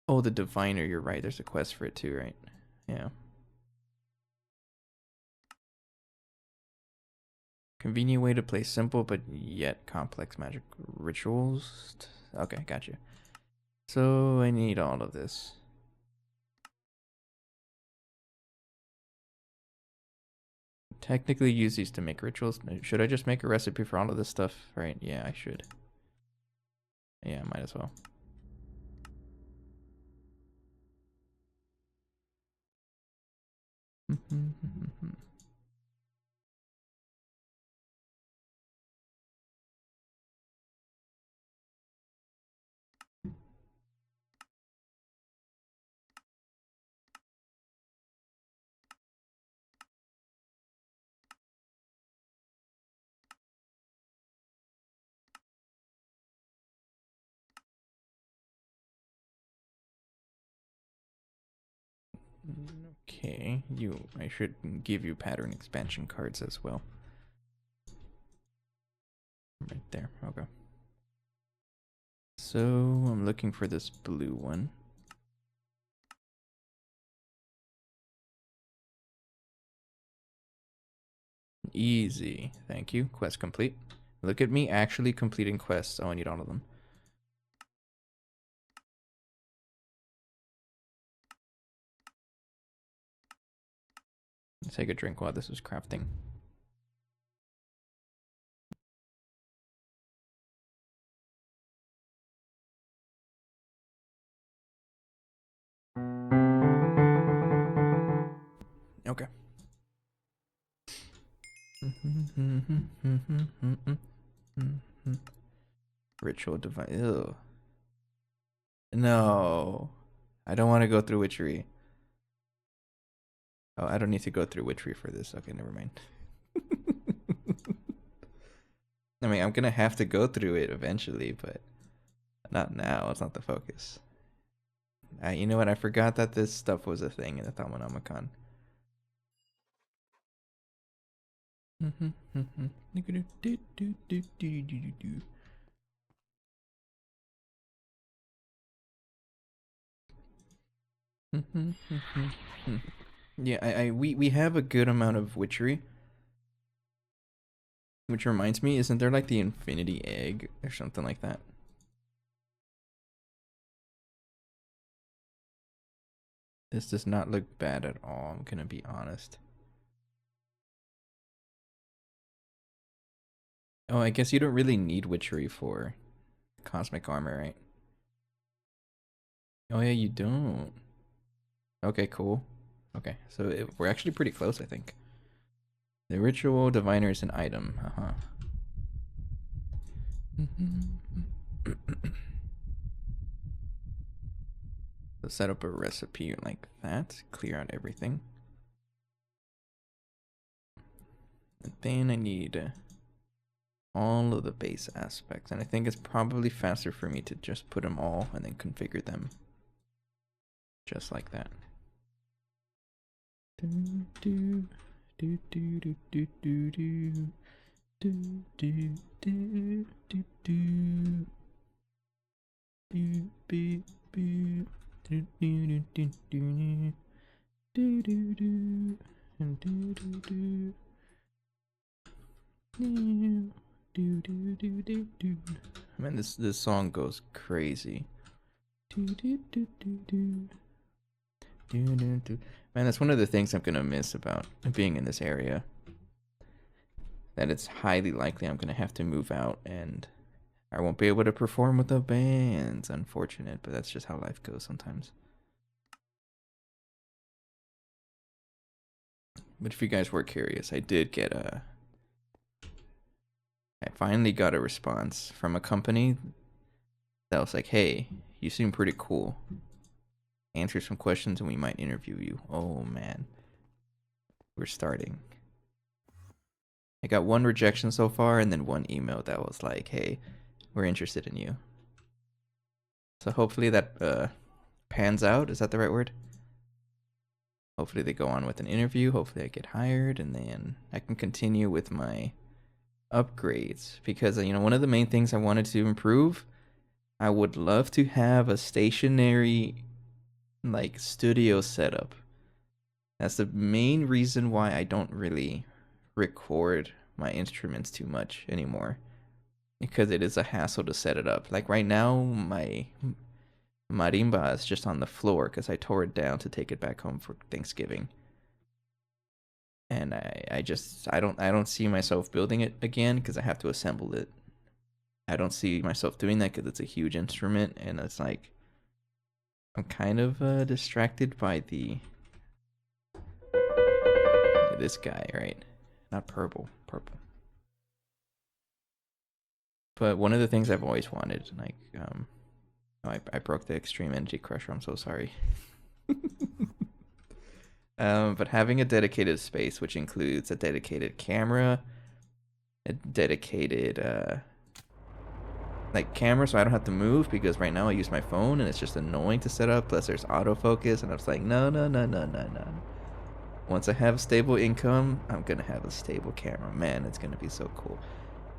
Oh, the diviner. You're right. There's a quest for it too, right? Yeah. Convenient way to play simple but yet complex magic rituals. Okay, gotcha. So I need all of this. Technically use these to make rituals. Should I just make a recipe for all of this stuff? Right, yeah, I should. Yeah, might as well. Okay, I should give you pattern expansion cards as well. Right there, okay. So I'm looking for this blue one. Easy, thank you. Quest complete. Look at me actually completing quests. Oh, I need all of them. Let's take a drink while this is crafting. Ritual device. Ew. No. I don't want to go through witchery. Oh, I don't need to go through witchery for this. Okay, never mind. I mean, I'm gonna have to go through it eventually, but not now. It's not the focus. You know what? I forgot that this stuff was a thing in the Thaumonomicon. Yeah, we have a good amount of witchery. Which reminds me, isn't there like the infinity egg or something like that? This does not look bad at all, I'm gonna be honest. Oh, I guess you don't really need witchery for cosmic armor, right? Oh yeah, you don't. Okay, cool. Okay, so we're actually pretty close, I think. The ritual diviner is an item. So set up a recipe like that. Clear out everything. And then I need all of the base aspects. And I think it's probably faster for me to just put them all and then configure them. Just like that. Man, this song goes crazy. Man, that's one of the things I'm gonna miss about being in this area. That it's highly likely I'm gonna have to move out and I won't be able to perform with the bands. Unfortunate, but that's just how life goes sometimes. But if you guys were curious, I did get I finally got a response from a company that was like, hey, you seem pretty cool. Answer some questions and we might interview you. Oh man. We're starting. I got one rejection so far and then one email that was like, hey, we're interested in you. So hopefully that pans out. Is that the right word? Hopefully they go on with an interview. Hopefully I get hired and then I can continue with my upgrades. Because, you know, one of the main things I wanted to improve, I would love to have a stationary like studio setup. That's the main reason why I don't really record my instruments too much anymore, because it is a hassle to set it up. Like right now, my marimba is just on the floor because I tore it down to take it back home for Thanksgiving. And I don't see myself building it again because I have to assemble it. I don't see myself doing that because it's a huge instrument and it's like I'm kind of distracted by this guy, right? Not purple. But one of the things I've always wanted, like, I broke the extreme energy crusher. I'm so sorry. But having a dedicated space, which includes a dedicated camera, a dedicated like camera, so I don't have to move, because right now I use my phone and it's just annoying to set up. Plus there's autofocus, and I was like, no. Once I have stable income, I'm gonna have a stable camera. Man, it's gonna be so cool.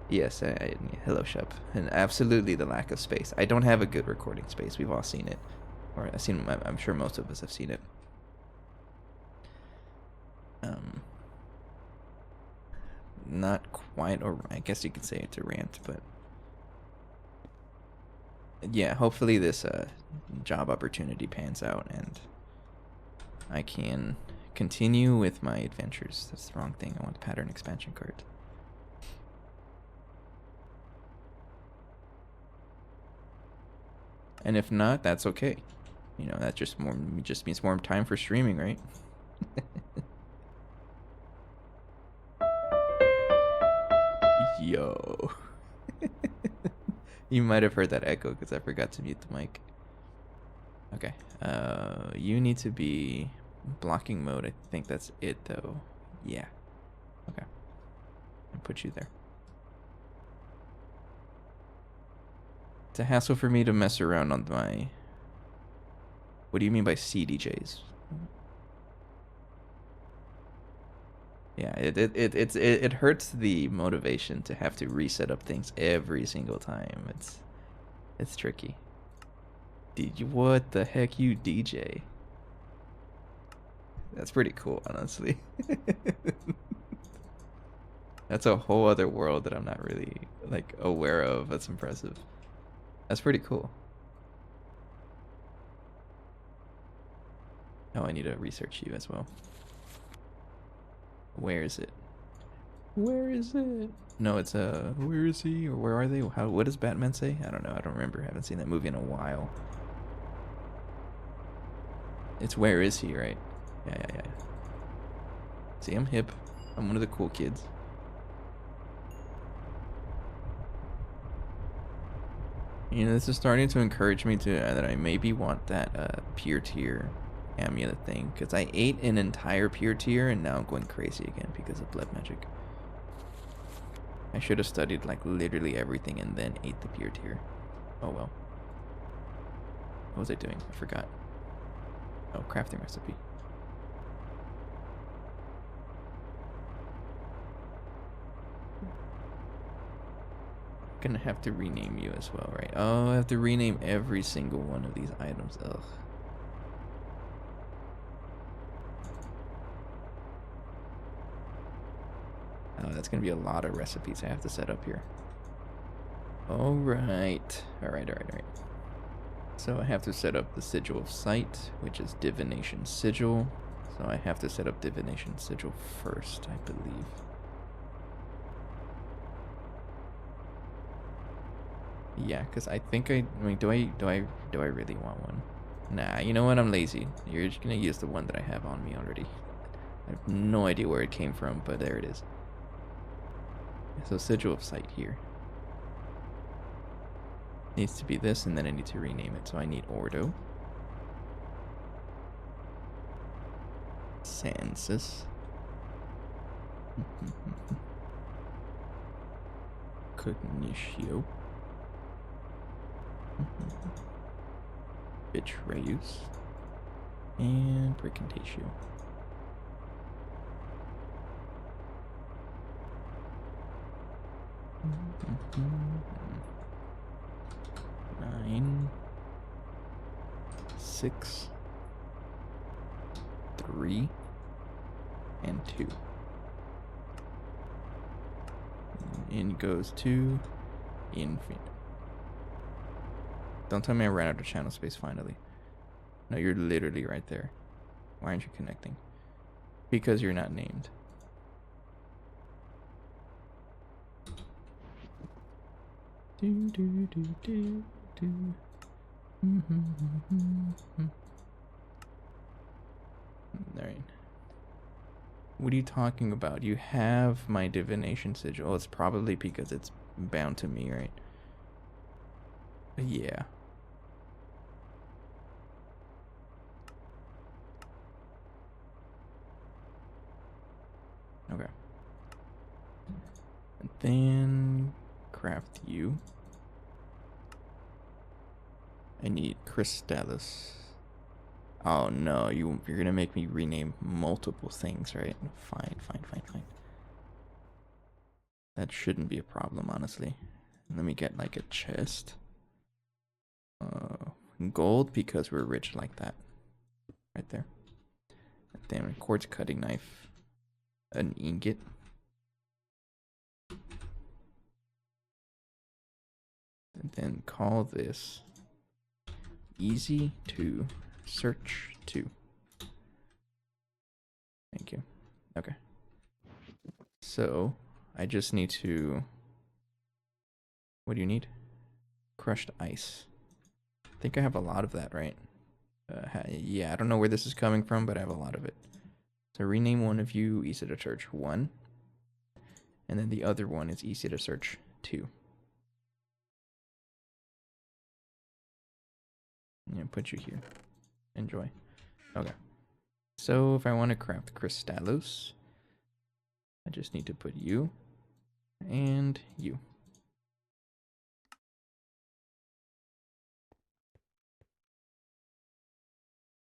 Yes, hello, Shep. And absolutely the lack of space. I don't have a good recording space. We've all seen it, or I'm sure most of us have seen it. Not quite, or I guess you could say it's a rant, but yeah, hopefully this job opportunity pans out and I can continue with my adventures. That's the wrong thing. I want the pattern expansion card. And if not, that's okay. You know, that just means more time for streaming, right? Yo. You might have heard that echo because I forgot to mute the mic. Okay. You need to be blocking mode. I think that's it though. Yeah. Okay. And put you there. It's a hassle for me to mess around on my... What do you mean by CDJs? Yeah, it hurts the motivation to have to reset up things every single time. It's tricky. What the heck, you DJ? That's pretty cool, honestly. That's a whole other world that I'm not really like aware of. That's impressive. That's pretty cool. Oh, I need to research you as well. Where is it? Where is it? No, it's where is he or where are they? What does Batman say? I don't know. I don't remember. I haven't seen that movie in a while. It's where is he, right? Yeah. See, I'm hip. I'm one of the cool kids. You know, this is starting to encourage me to that I maybe want that pure tier amulet thing, because I ate an entire pure tier and now I'm going crazy again because of blood magic. I should have studied like literally everything and then ate the pure tier. Oh well. What was I doing? I forgot. Oh, crafting recipe. Gonna have to rename you as well, right? Oh, I have to rename every single one of these items. Ugh. Oh, that's gonna be a lot of recipes I have to set up here. Alright. Alright. So I have to set up the sigil of sight, which is divination sigil. So I have to set up divination sigil first, I believe. Yeah, because I think I mean, do I really want one? Nah, you know what? I'm lazy. You're just gonna use the one that I have on me already. I have no idea where it came from, but there it is. So sigil of sight here. Needs to be this, and then I need to rename it. So I need Ordo. Census. Cognitio. Betrayus. And Precantatio. Nine, 6, 3, and 2. In goes to Infinite. Don't tell me I ran out of channel space finally. No, you're literally right there. Why aren't you connecting? Because you're not named. Alright. What are you talking about? You have my divination sigil. Oh, it's probably because it's bound to me, right? Yeah. Okay. And then craft you. I need Crystallis. Oh no, you're gonna make me rename multiple things, right? Fine. That shouldn't be a problem, honestly. Let me get like a chest. Gold because we're rich like that. Right there. And then a quartz cutting knife. An ingot. And then call this easy to search to. Thank you. Okay. So I just need to... What do you need? Crushed ice. I think I have a lot of that, right? Yeah, I don't know where this is coming from, but I have a lot of it. So rename one of you, Isa to Church 1. And then the other one is easy to search too. I'm gonna put you here. Enjoy. Okay. So if I want to craft Crystallos, I just need to put you and you.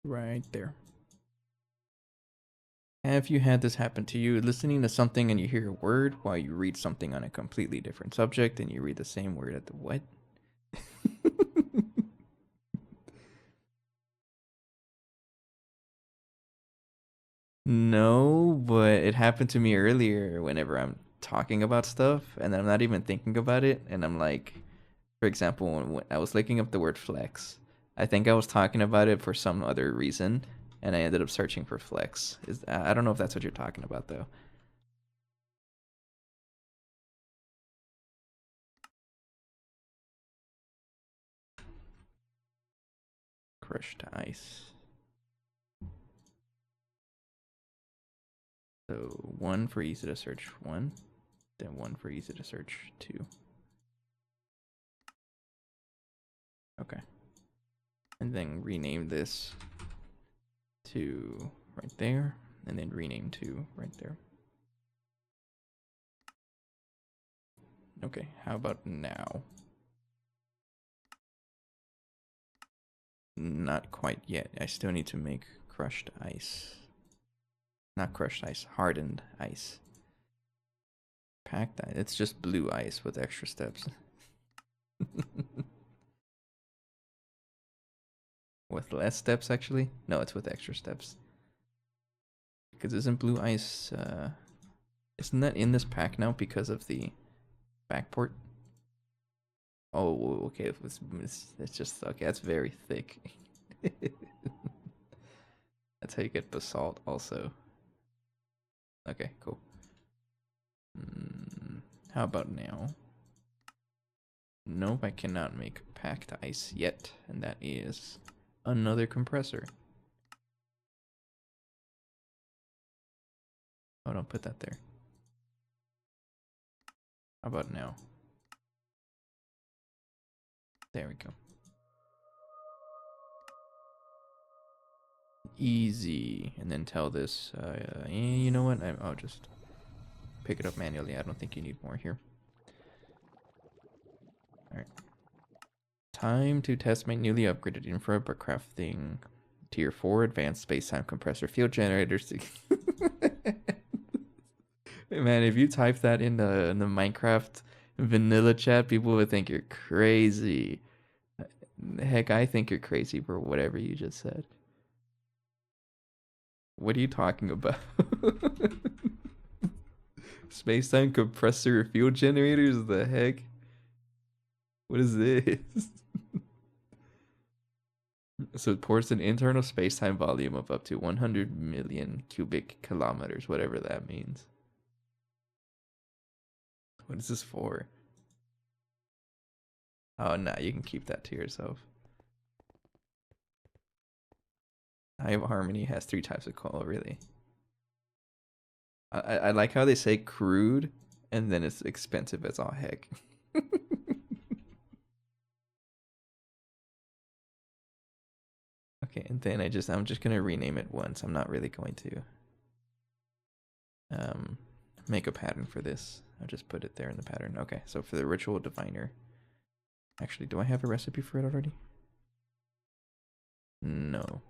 Right there. Have you had this happen to you? Listening to something and you hear a word while you read something on a completely different subject and you read the same word at the what? No, but it happened to me earlier whenever I'm talking about stuff and I'm not even thinking about it. And I'm like, for example, when I was looking up the word flex, I think I was talking about it for some other reason and I ended up searching for flex. I don't know if that's what you're talking about though. Crushed ice. So 1 for easy to search 1, then 1 for easy to search 2. Okay. And then rename this to right there, and then rename to right there. Okay, how about now? Not quite yet. I still need to make crushed ice. Not crushed ice, hardened ice. Packed ice. It's just blue ice with extra steps. With less steps, actually? No, it's with extra steps. Because isn't blue ice, isn't that in this pack now because of the backport? Oh, okay, it's just, okay, that's very thick. That's how you get basalt also. Okay, cool. How about now? Nope, I cannot make packed ice yet, and that is another compressor. Oh, don't put that there. How about now? There we go. Easy. And then tell this, you know what? I'll just pick it up manually. I don't think you need more here. Alright. Time to test my newly upgraded infra by crafting tier 4 advanced spacetime compressor field generators. Man, if you type that in the Minecraft vanilla chat, people would think you're crazy. Heck, I think you're crazy for whatever you just said. What are you talking about? Spacetime compressor field generators? The heck? What is this? So it ports an internal spacetime volume of up to 100 million cubic kilometers, whatever that means. What is this for? Oh, nah, you can keep that to yourself. Hive Harmony has 3 types of coal, really. I like how they say crude, and then it's expensive as all heck. Okay, and then I'm just gonna rename it once. I'm not really going to make a pattern for this. I'll just put it there in the pattern. Okay, so for the ritual diviner. Actually, do I have a recipe for it already? No.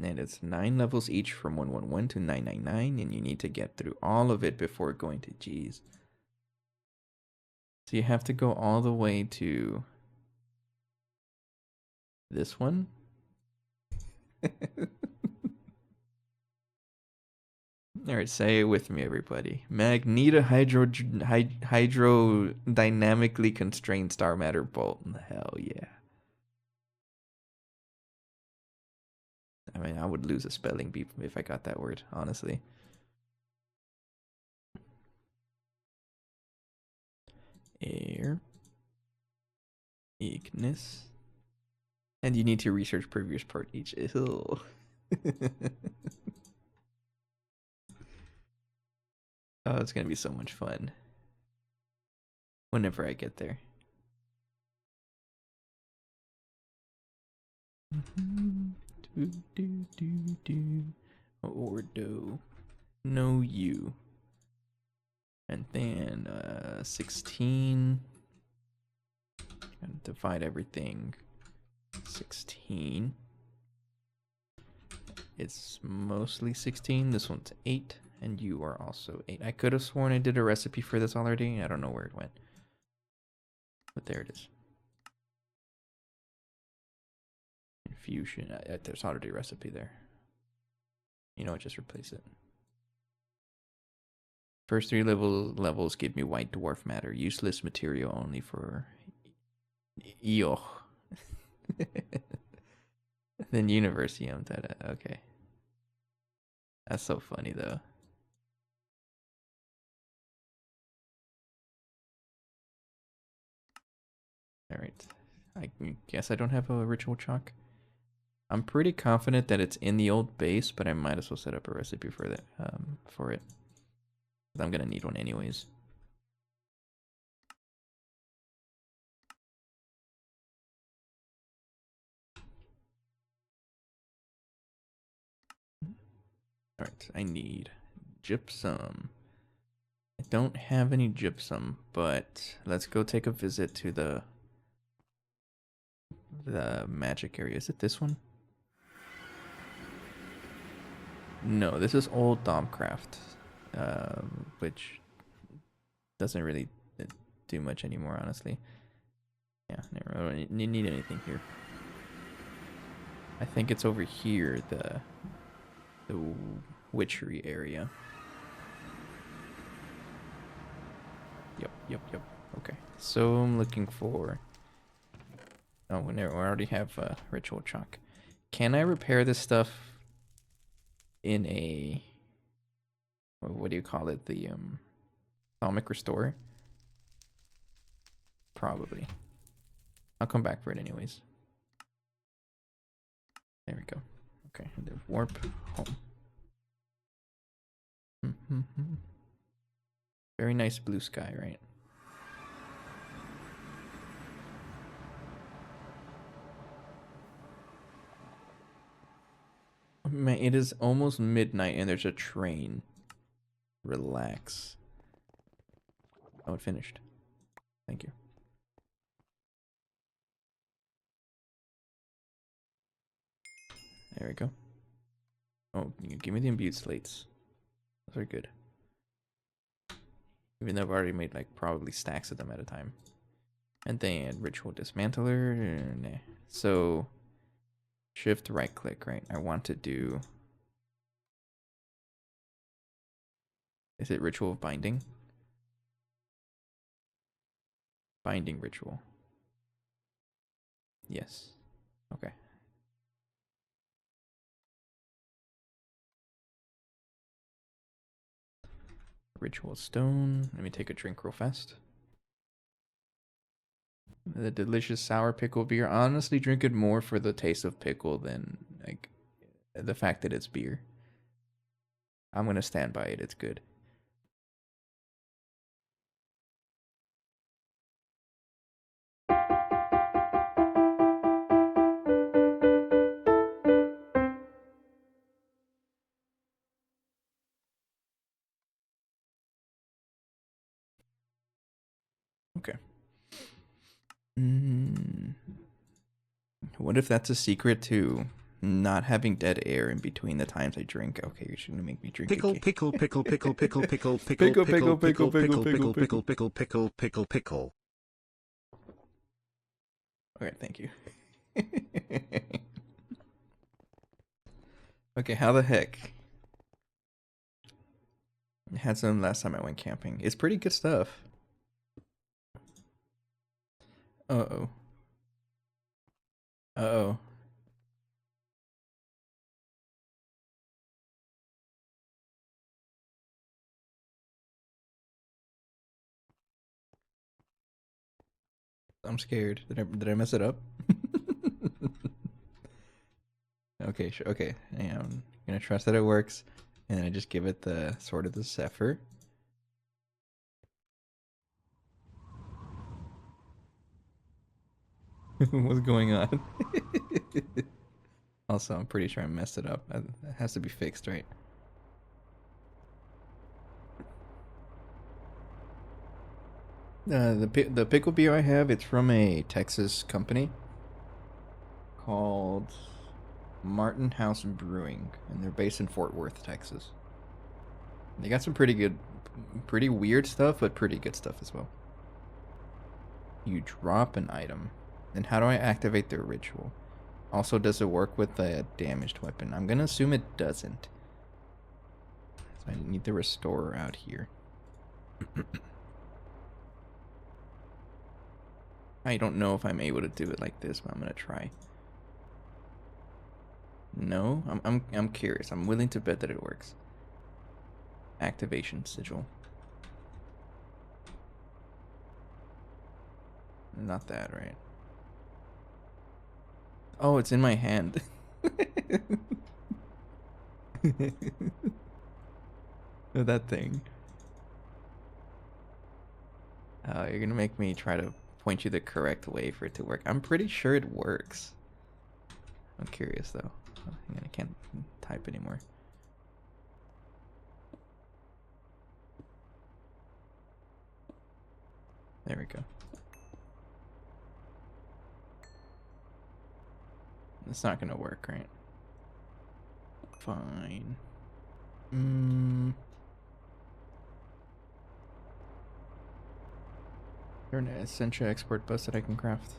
And it's 9 levels each from 111 to 999, and you need to get through all of it before going to G's. So you have to go all the way to this one. Alright, say it with me, everybody. Hydrodynamically constrained star matter bolt. Hell yeah. I mean, I would lose a spelling bee if I got that word, honestly. Air. Ignis. And you need to research previous part each. Ew. Oh, it's gonna be so much fun. Whenever I get there. Do, do, do, do. Or do. No you. And then 16. And divide everything. 16. It's mostly 16. This one's 8. And you are also 8. I could have sworn I did a recipe for this already. I don't know where it went. But there it is. Infusion. There's already a recipe there. You know what? Just replace it. First 3 levels give me white dwarf matter. Useless material only for Eoch. Then Universium. Okay. That's so funny though. Alright. I guess I don't have a ritual chalk. I'm pretty confident that it's in the old base, but I might as well set up a recipe for that for it. I'm gonna need one anyways. Alright, I need gypsum. I don't have any gypsum, but let's go take a visit to the magic area. Is it this one? No, this is old Domcraft, which doesn't really do much anymore, honestly. Yeah, never mind. You need anything here. I think it's over here, the witchery area. Yep. Okay, so I'm looking for... Oh, we already have ritual chalk. Can I repair this stuff in a... What do you call it? The atomic restore? Probably. I'll come back for it anyways. There we go. Okay, and then warp home. Very nice blue sky, right? Man, it is almost midnight and there's a train. Relax. Oh, it finished. Thank you. There we go. Oh, you give me the imbued slates. Those are good. Even though I've already made like probably stacks of them at a time. And then ritual dismantler. Nah. So shift right click, right? I want to do... Is it ritual of binding? Binding ritual. Yes. Okay. Ritual stone. Let me take a drink real fast. The delicious sour pickle beer. I honestly drink it more for the taste of pickle than like the fact that it's beer. I'm gonna stand by it. It's good. Okay. What if that's a secret to not having dead air in between the times I drink? Okay, you're just gonna make me drink Pickle, again. pickle, pickle, pickle, pickle, pickle, pickle, Pickle, pickle, pickle, pickle, pickle, pickle, pickle, pickle, pickle, pickle, pickle, pickle, pickle. Okay, thank you. Okay, how the heck? I had some last time I went camping. It's pretty good stuff. Uh-oh. Uh-oh. I'm scared. Did I mess it up? Okay, sure. Okay, yeah, I'm gonna trust that it works, and then I just give it the sort of the Zephyr. What's going on? Also, I'm pretty sure I messed it up. It has to be fixed, right? The pickle beer I have, it's from a Texas company called Martin House Brewing, and they're based in Fort Worth, Texas. They got some pretty weird stuff, but pretty good stuff as well. You drop an item. Then how do I activate the ritual? Also, does it work with the damaged weapon? I'm gonna assume it doesn't. So I need the restorer out here. I don't know if I'm able to do it like this, but I'm gonna try. No, I'm curious. I'm willing to bet that it works. Activation sigil. Not that, right? Oh, it's in my hand. That thing. You're gonna make me try to point you the correct way for it to work. I'm pretty sure it works. I'm curious though. Oh, I can't type anymore. There we go. It's not gonna work, right? Fine. Is there an Essentia export bus that I can craft?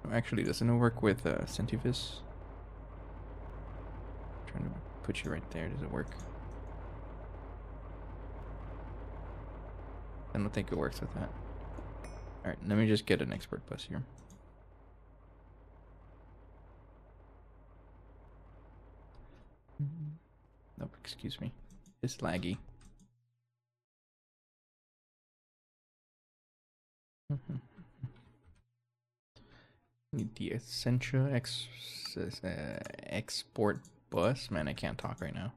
Oh, actually, doesn't it work with Centivis? Trying to put you right there. Does it work? I don't think it works with that. Alright, let me just get an export bus here. Nope, excuse me. It's laggy. Need the Essentia export bus. Man, I can't talk right now.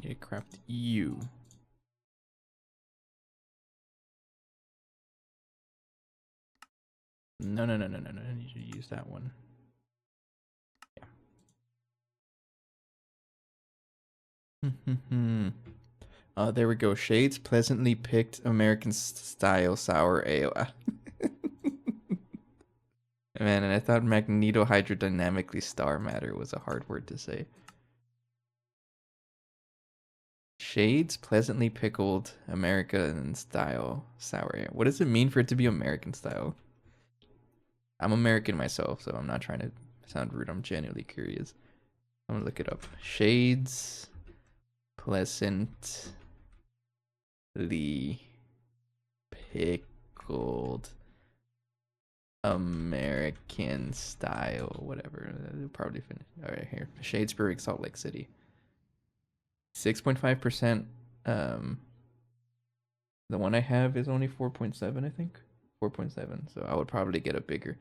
Need to craft you. No. I need to use that one. Yeah. There we go. Shades pleasantly picked American style sour ale. Man, and I thought magnetohydrodynamically star matter was a hard word to say. Shades pleasantly pickled American style sour ale. What does it mean for it to be American style? I'm American myself, so I'm not trying to sound rude. I'm genuinely curious. I'm gonna look it up. Shades pleasantly pickled American style, whatever. It'll probably finish. All right, here. Shadesbury, Salt Lake City. 6.5%. The one I have is only 4.7, I think. 4.7. So I would probably get a bigger.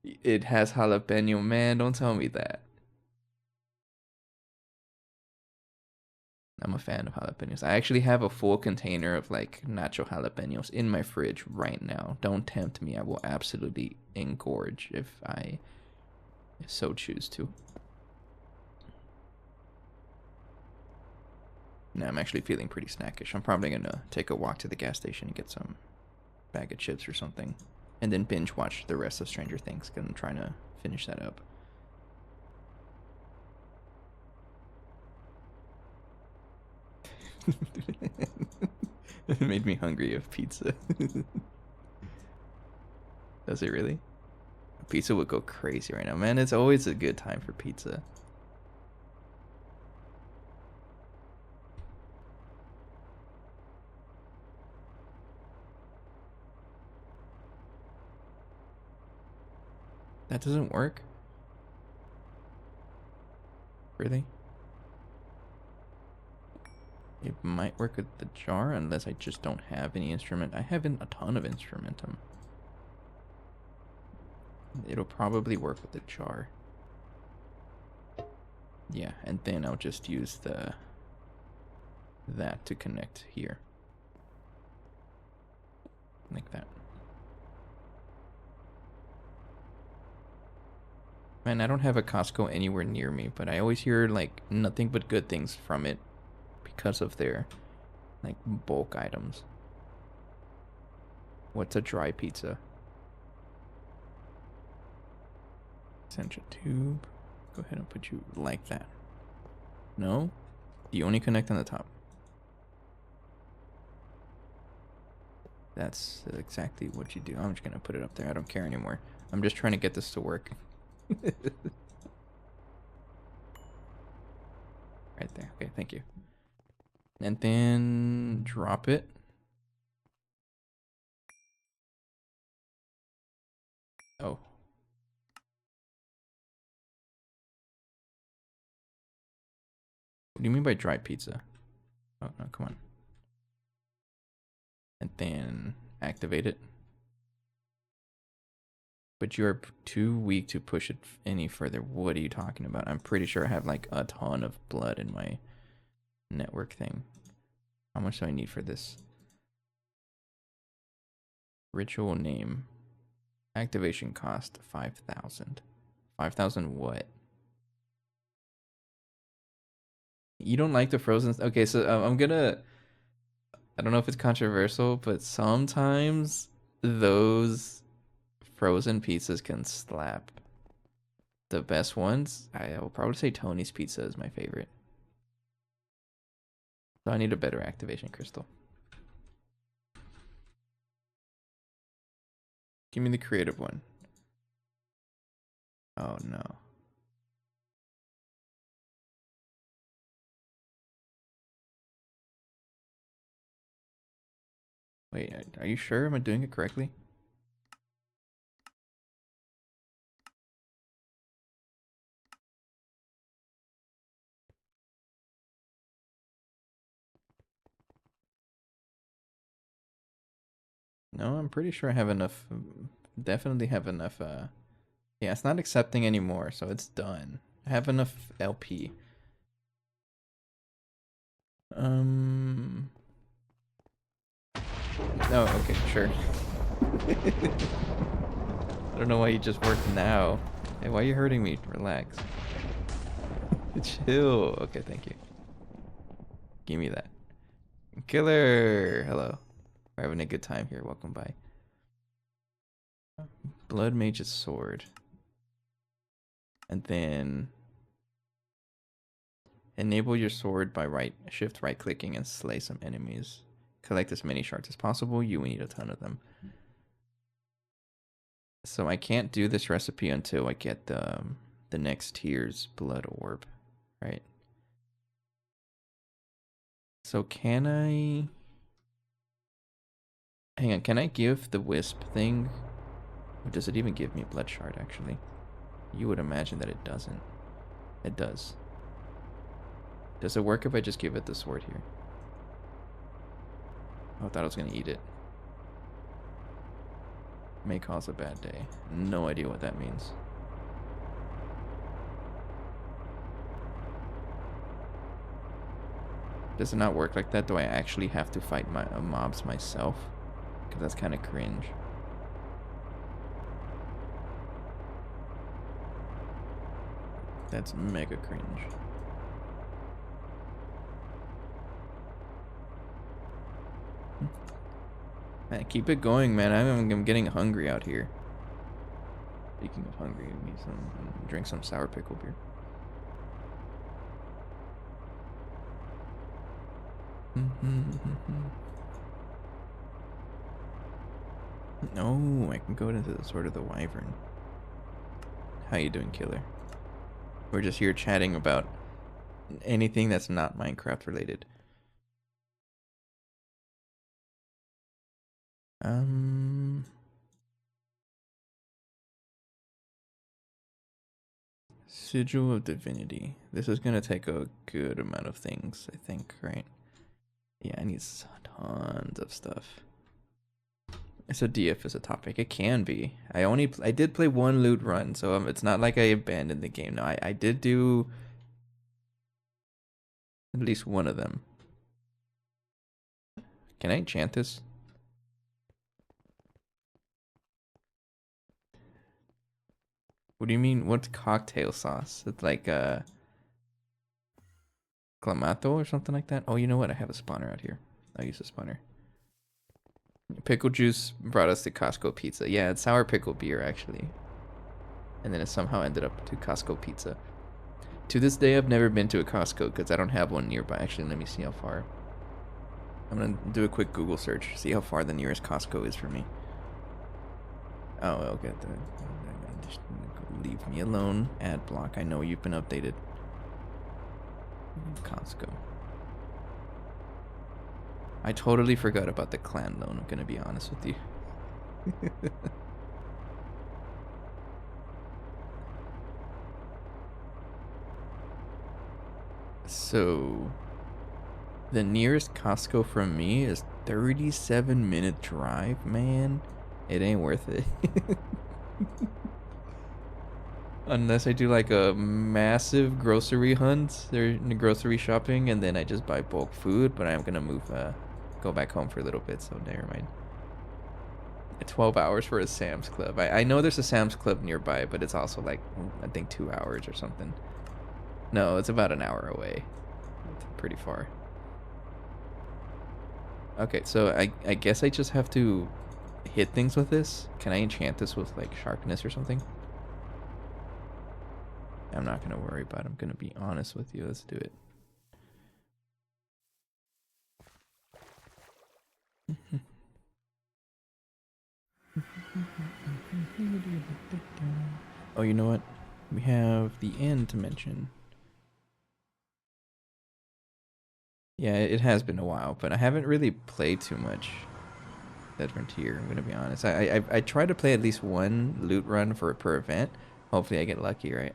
It has jalapeno, man. Don't tell me that. I'm a fan of jalapenos. I actually have a full container of like nacho jalapenos in my fridge right now. Don't tempt me. I will absolutely engorge if I so choose to. Now I'm actually feeling pretty snackish. I'm probably gonna take a walk to the gas station and get some bag of chips or something, and then binge watch the rest of Stranger Things. Cause I'm trying to finish that up. It made me hungry of pizza. Does it really? Pizza would go crazy right now, man. It's always a good time for pizza. That doesn't work? Really? It might work with the jar unless I just don't have any instrument. I have a ton of instrumentum. It'll probably work with the jar. Yeah, and then I'll just use that to connect here. Like that. Man, I don't have a Costco anywhere near me, but I always hear like nothing but good things from it because of their like bulk items. What's a dry pizza? Central tube. Go ahead and put you like that. No? You only connect on the top. That's exactly what you do. I'm just gonna put it up there. I don't care anymore. I'm just trying to get this to work. Right there. Okay, thank you. And then drop it. Oh. What do you mean by dry pizza? Oh, no, come on. And then activate it. But you're too weak to push it any further. What are you talking about? I'm pretty sure I have like a ton of blood in my network thing. How much do I need for this? Ritual name. Activation cost 5,000. 5,000 what? You don't like the frozen? Okay, so I'm gonna. I don't know if it's controversial, but sometimes those frozen pizzas can slap. The best ones, I will probably say Tony's Pizza is my favorite. So I need a better activation crystal. Give me the creative one. Oh no. Wait, are you sure am I doing it correctly? No, I'm pretty sure I have enough. Definitely have enough. Yeah, it's not accepting anymore, so it's done. I have enough LP. Oh, okay, sure. I don't know why you just worked now. Hey, why are you hurting me? Relax. Chill. Okay, thank you. Give me that. Killer. Hello. We're having a good time here. Welcome by. Blood Mage's Sword. And then enable your sword by shift right clicking and slay some enemies. Collect as many shards as possible. You will need a ton of them. So I can't do this recipe until I get the next tier's blood orb, right? So can I... Hang on, can I give the wisp thing? Or does it even give me blood shard, actually? You would imagine that it doesn't. It does. Does it work if I just give it the sword here? Oh, I thought I was gonna eat it. May cause a bad day. No idea what that means. Does it not work like that? Do I actually have to fight my mobs myself? Because that's kind of cringe. That's mega cringe. Man, keep it going, man. I'm getting hungry out here. Speaking of hungry, I need drink some sour pickle beer. No, I can go into the Sword of the Wyvern. How you doing, Killer? We're just here chatting about anything that's not Minecraft related. Sigil of Divinity. This is gonna take a good amount of things, I think, right? Yeah, I need tons of stuff. So DF is a topic. It can be. I did play one loot run, so it's not like I abandoned the game. No, I did do at least one of them. Can I enchant this? What do you mean? What's cocktail sauce? It's like clamato or something like that. Oh, you know what? I have a spawner out here. I'll use a spawner. Pickle juice brought us to Costco pizza. Yeah, it's sour pickle beer actually. And then it somehow ended up to Costco pizza. To this day, I've never been to a Costco because I don't have one nearby. Actually, let me see how far. I'm gonna do a quick Google search, see how far the nearest Costco is for me. Oh, okay. Just leave me alone. Ad block. I know you've been updated. Costco. I totally forgot about the clan loan. I'm gonna be honest with you. So, the nearest Costco from me is 37-minute drive, man. It ain't worth it. Unless I do like a massive grocery hunt or grocery shopping and then I just buy bulk food, but I'm gonna move, go back home for a little bit, so never mind. 12 hours for a Sam's Club. I know there's a Sam's Club nearby, but it's also like, I think 2 hours or something. No, it's about an hour away. It's pretty far. Okay, so I guess I just have to hit things with this. Can I enchant this with like sharpness or something? I'm not gonna worry about it. I'm gonna be honest with you. Let's do it. Oh, you know what? We have the end to mention. Yeah, it has been a while, but I haven't really played too much Dead Frontier. I'm gonna be honest. I try to play at least one loot run per event. Hopefully, I get lucky, right?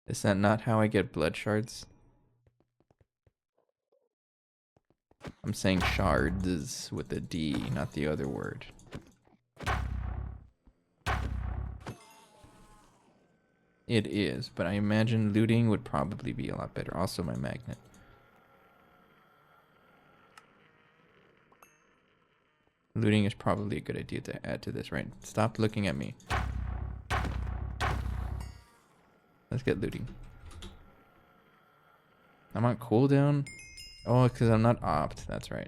Is that not how I get blood shards? I'm saying shards with a D, not the other word. It is, but I imagine looting would probably be a lot better. Also, my magnet. Looting is probably a good idea to add to this, right? Stop looking at me. Let's get looting. I'm on cooldown. Oh, because I'm not opt. That's right.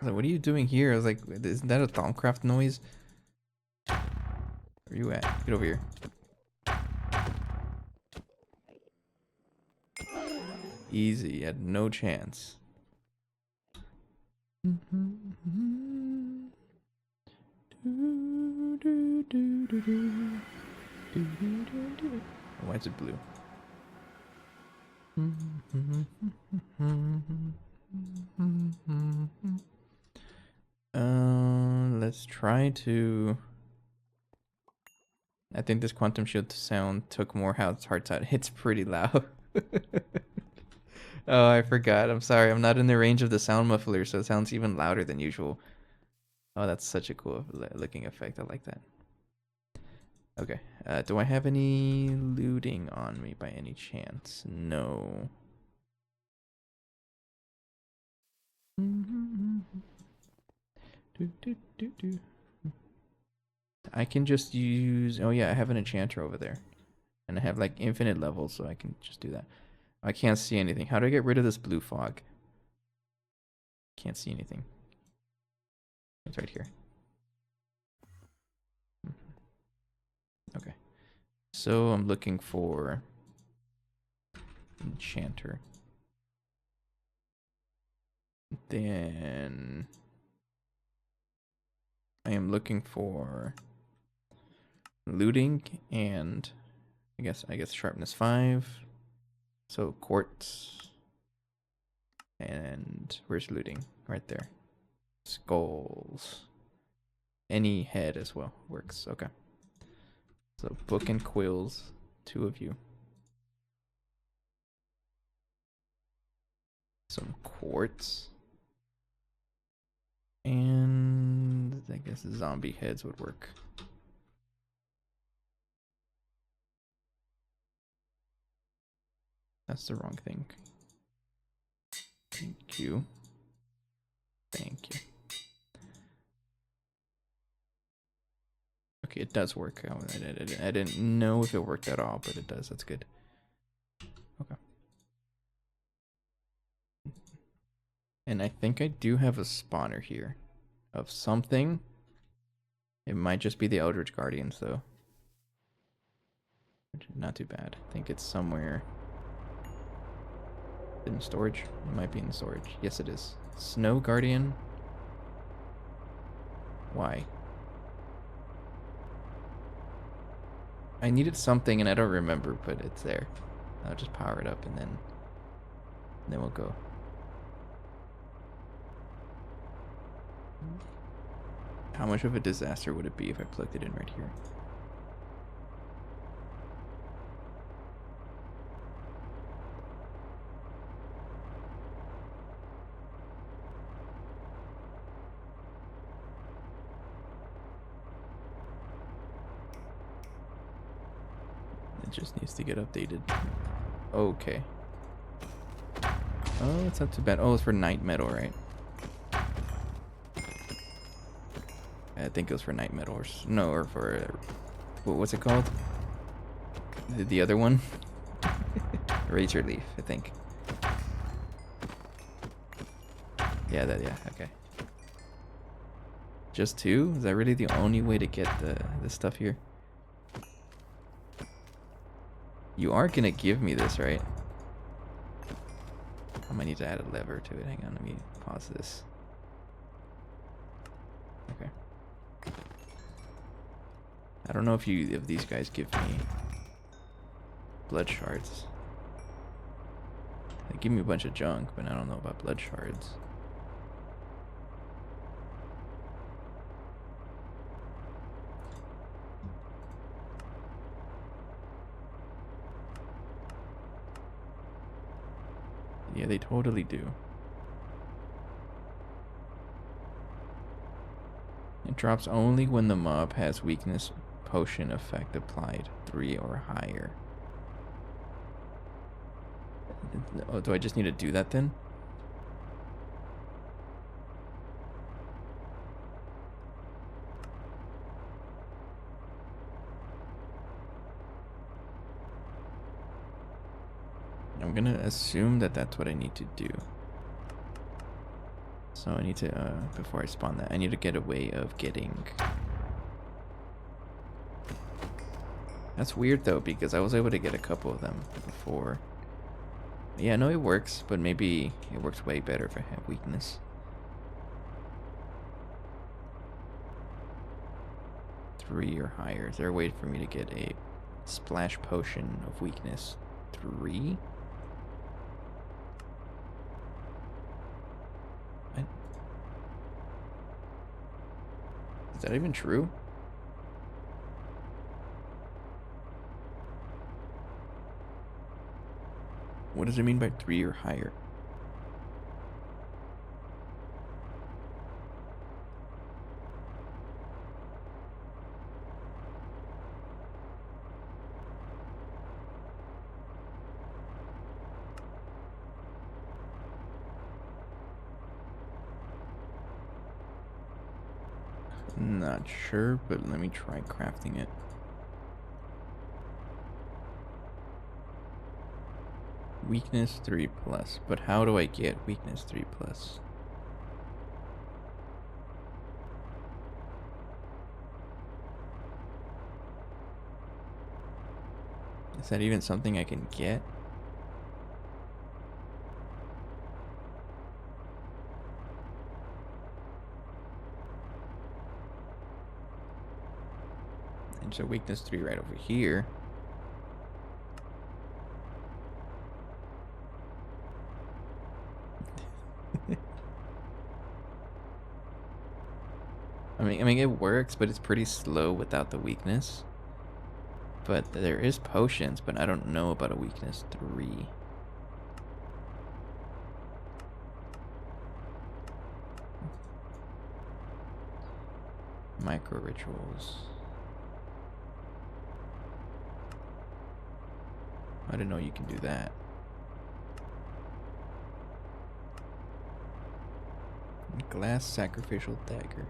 Like, what are you doing here? I was like, isn't that a Thaumcraft noise? Where are you at? Get over here. Easy. Had no chance. Why is it blue? Let's try to. I think this quantum shield sound took more hearts out. It's pretty loud. Oh, I forgot. I'm sorry. I'm not in the range of the sound muffler, so it sounds even louder than usual. Oh, that's such a cool looking effect. I like that. Okay. Do I have any looting on me by any chance? No. I can just use. Oh yeah, I have an enchanter over there, and I have like infinite levels, so I can just do that. I can't see anything. How do I get rid of this blue fog? Can't see anything. It's right here. Okay. So I'm looking for enchanter. Then I am looking for looting and I guess sharpness 5. So quartz. And where's looting? Right there. Skulls. Any head as well works. Okay. So book and quills, 2 of you. Some quartz. And I guess zombie heads would work. That's the wrong thing. Thank you. Thank you. Okay, it does work. I didn't know if it worked at all, but it does. That's good. Okay. And I think I do have a spawner here of something. It might just be the Eldritch Guardians, though. Not too bad. I think it's somewhere in storage. It might be in storage. Yes, it is. Snow Guardian. Why? I needed something and I don't remember, but it's there. I'll just power it up and then we'll go. How much of a disaster would it be if I plugged it in right here? It just needs to get updated. Okay. Oh, it's not too bad. Oh, it's for night metal, right? I think it was for night metal, or no, or for what's it called? The other one, Razor Leaf, I think. Yeah, okay. Just 2? Is that really the only way to get the stuff here? You are gonna give me this, right? I might need to add a lever to it. Hang on, let me pause this. Okay. I don't know if these guys give me blood shards. They give me a bunch of junk, but I don't know about blood shards. Yeah, they totally do. It drops only when the mob has weakness potion effect applied, 3 or higher. Oh, do I just need to do that then? I'm gonna assume that that's what I need to do. So I need to, before I spawn that, I need to get a way of getting... That's weird though, because I was able to get a couple of them before. Yeah, no, it works, but maybe it works way better if I have weakness. 3 or higher. Is there a way for me to get a splash potion of weakness? 3? Is that even true? What does it mean by 3 or higher? Not sure, but let me try crafting it. Weakness 3+, but how do I get weakness 3+? Is that even something I can get? And so weakness 3 right over here. I mean, it works, but it's pretty slow without the weakness. But there is potions, but I don't know about a weakness 3. Micro rituals. I didn't know you can do that. Glass sacrificial dagger.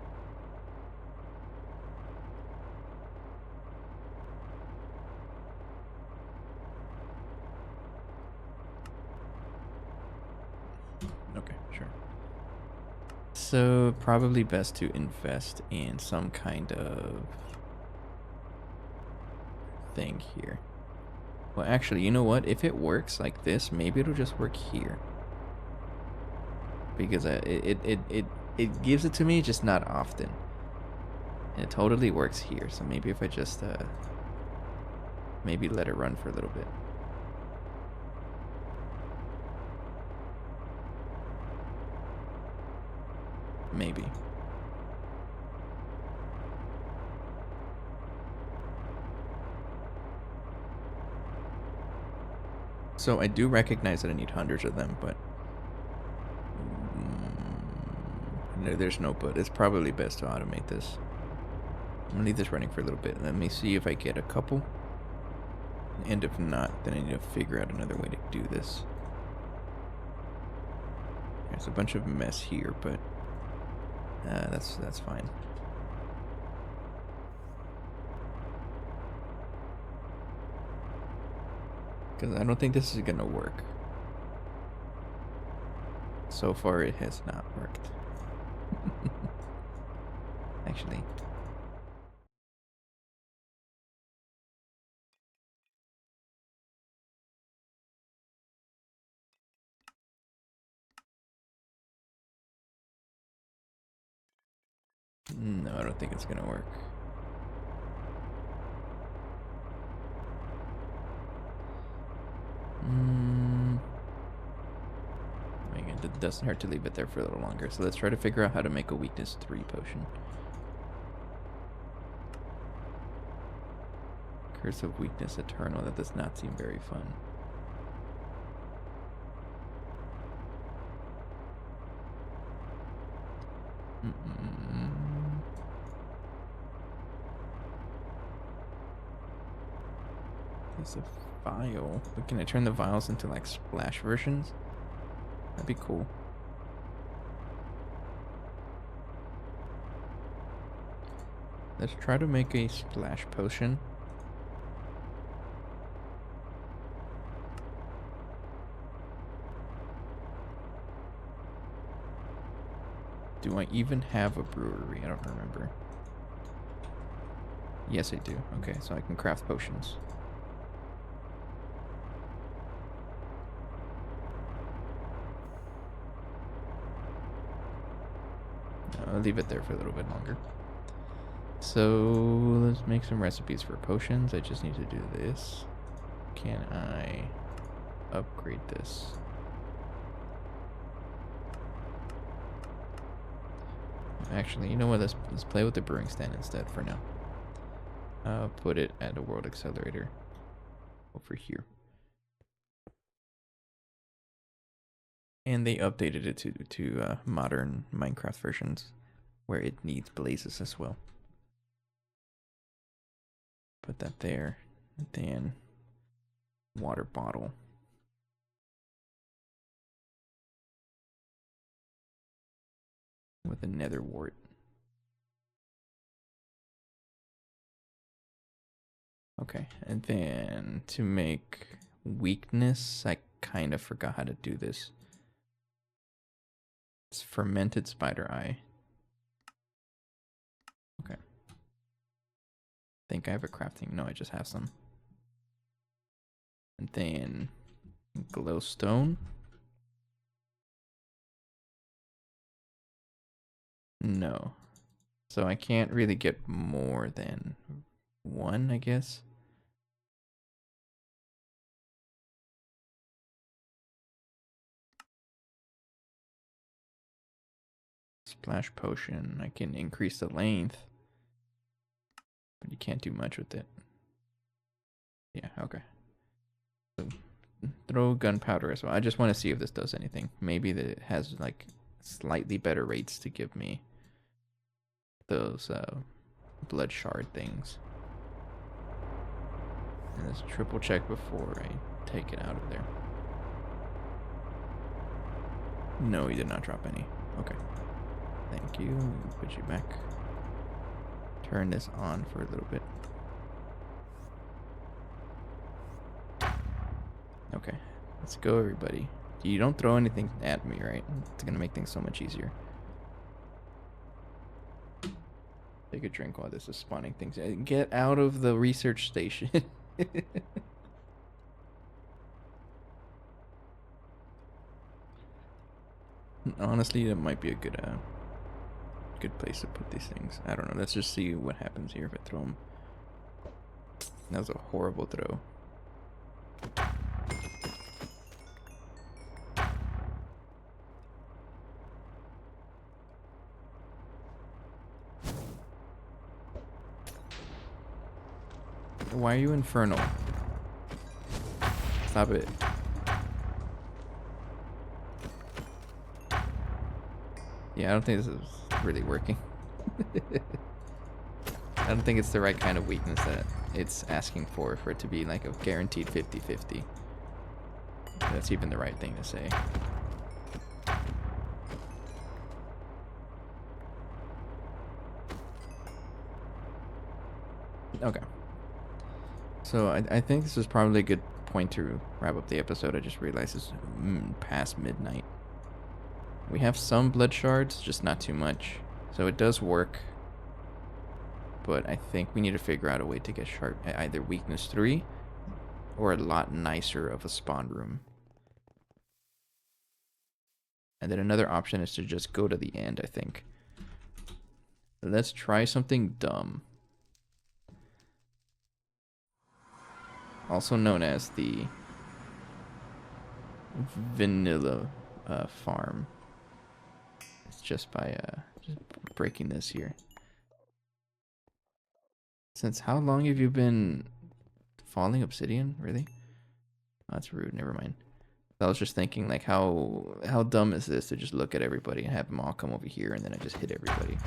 Okay, sure. So probably best to invest in some kind of thing here. Well, actually, you know what? If it works like this, maybe it'll just work here. Because it gives it to me, just not often. And it totally works here. So maybe if I just maybe let it run for a little bit. Maybe. So I do recognize that I need hundreds of them, but no, there's no but. It's probably best to automate this. I'm gonna leave this running for a little bit. Let me see if I get a couple. And if not, then I need to figure out another way to do this. There's a bunch of mess here, but that's fine. Because I don't think this is gonna work. So far, it has not worked. Actually. No, I don't think it's gonna work. I mean, it doesn't hurt to leave it there for a little longer. So let's try to figure out how to make a weakness 3 potion. Curse of Weakness Eternal. That does not seem very fun. There's a vial. But can I turn the vials into like splash versions? That'd be cool. Let's try to make a splash potion. Do I even have a brewery? I don't remember. Yes, I do. Okay, so I can craft potions. I'll leave it there for a little bit longer. So let's make some recipes for potions. I just need to do this. Can I upgrade this? Actually, you know what? Let's play with the brewing stand instead for now. Put it at the world accelerator over here. And they updated it to modern Minecraft versions, where it needs blazes as well. Put that there, and then water bottle. With a nether wart. Okay, and then to make weakness, I kind of forgot how to do this. It's fermented spider eye. Okay. Think I have a crafting. No, I just have some. And then glowstone. No. So I can't really get more than 1, I guess. Splash potion. I can increase the length, but you can't do much with it. Yeah, okay. So, throw gunpowder as well. I just want to see if this does anything. Maybe that it has like slightly better rates to give me those blood shard things. And let's triple check before I take it out of there. No, he did not drop any. Okay. Thank you. Put you back. Turn this on for a little bit. Okay. Let's go, everybody. You don't throw anything at me, right? It's gonna make things so much easier. Take a drink while this is spawning things. Get out of the research station. Honestly, that might be a good place to put these things. I don't know. Let's just see what happens here if I throw them. That was a horrible throw. Why are you infernal? Stop it. Yeah, I don't think this is really working. I don't think it's the right kind of weakness that it's asking for it to be like a guaranteed 50-50. That's even the right thing to say. Okay. So I think this is probably a good point to wrap up the episode. I just realized it's past midnight. We have some blood shards, just not too much. So it does work. But I think we need to figure out a way to get sharp at either weakness 3 or a lot nicer of a spawn room. And then another option is to just go to the end, I think. Let's try something dumb. Also known as the vanilla farm. It's just by just breaking this here. Since how long have you been falling obsidian? Really? Oh, that's rude. Never mind. I was just thinking, like, how dumb is this to just look at everybody and have them all come over here and then I just hit everybody?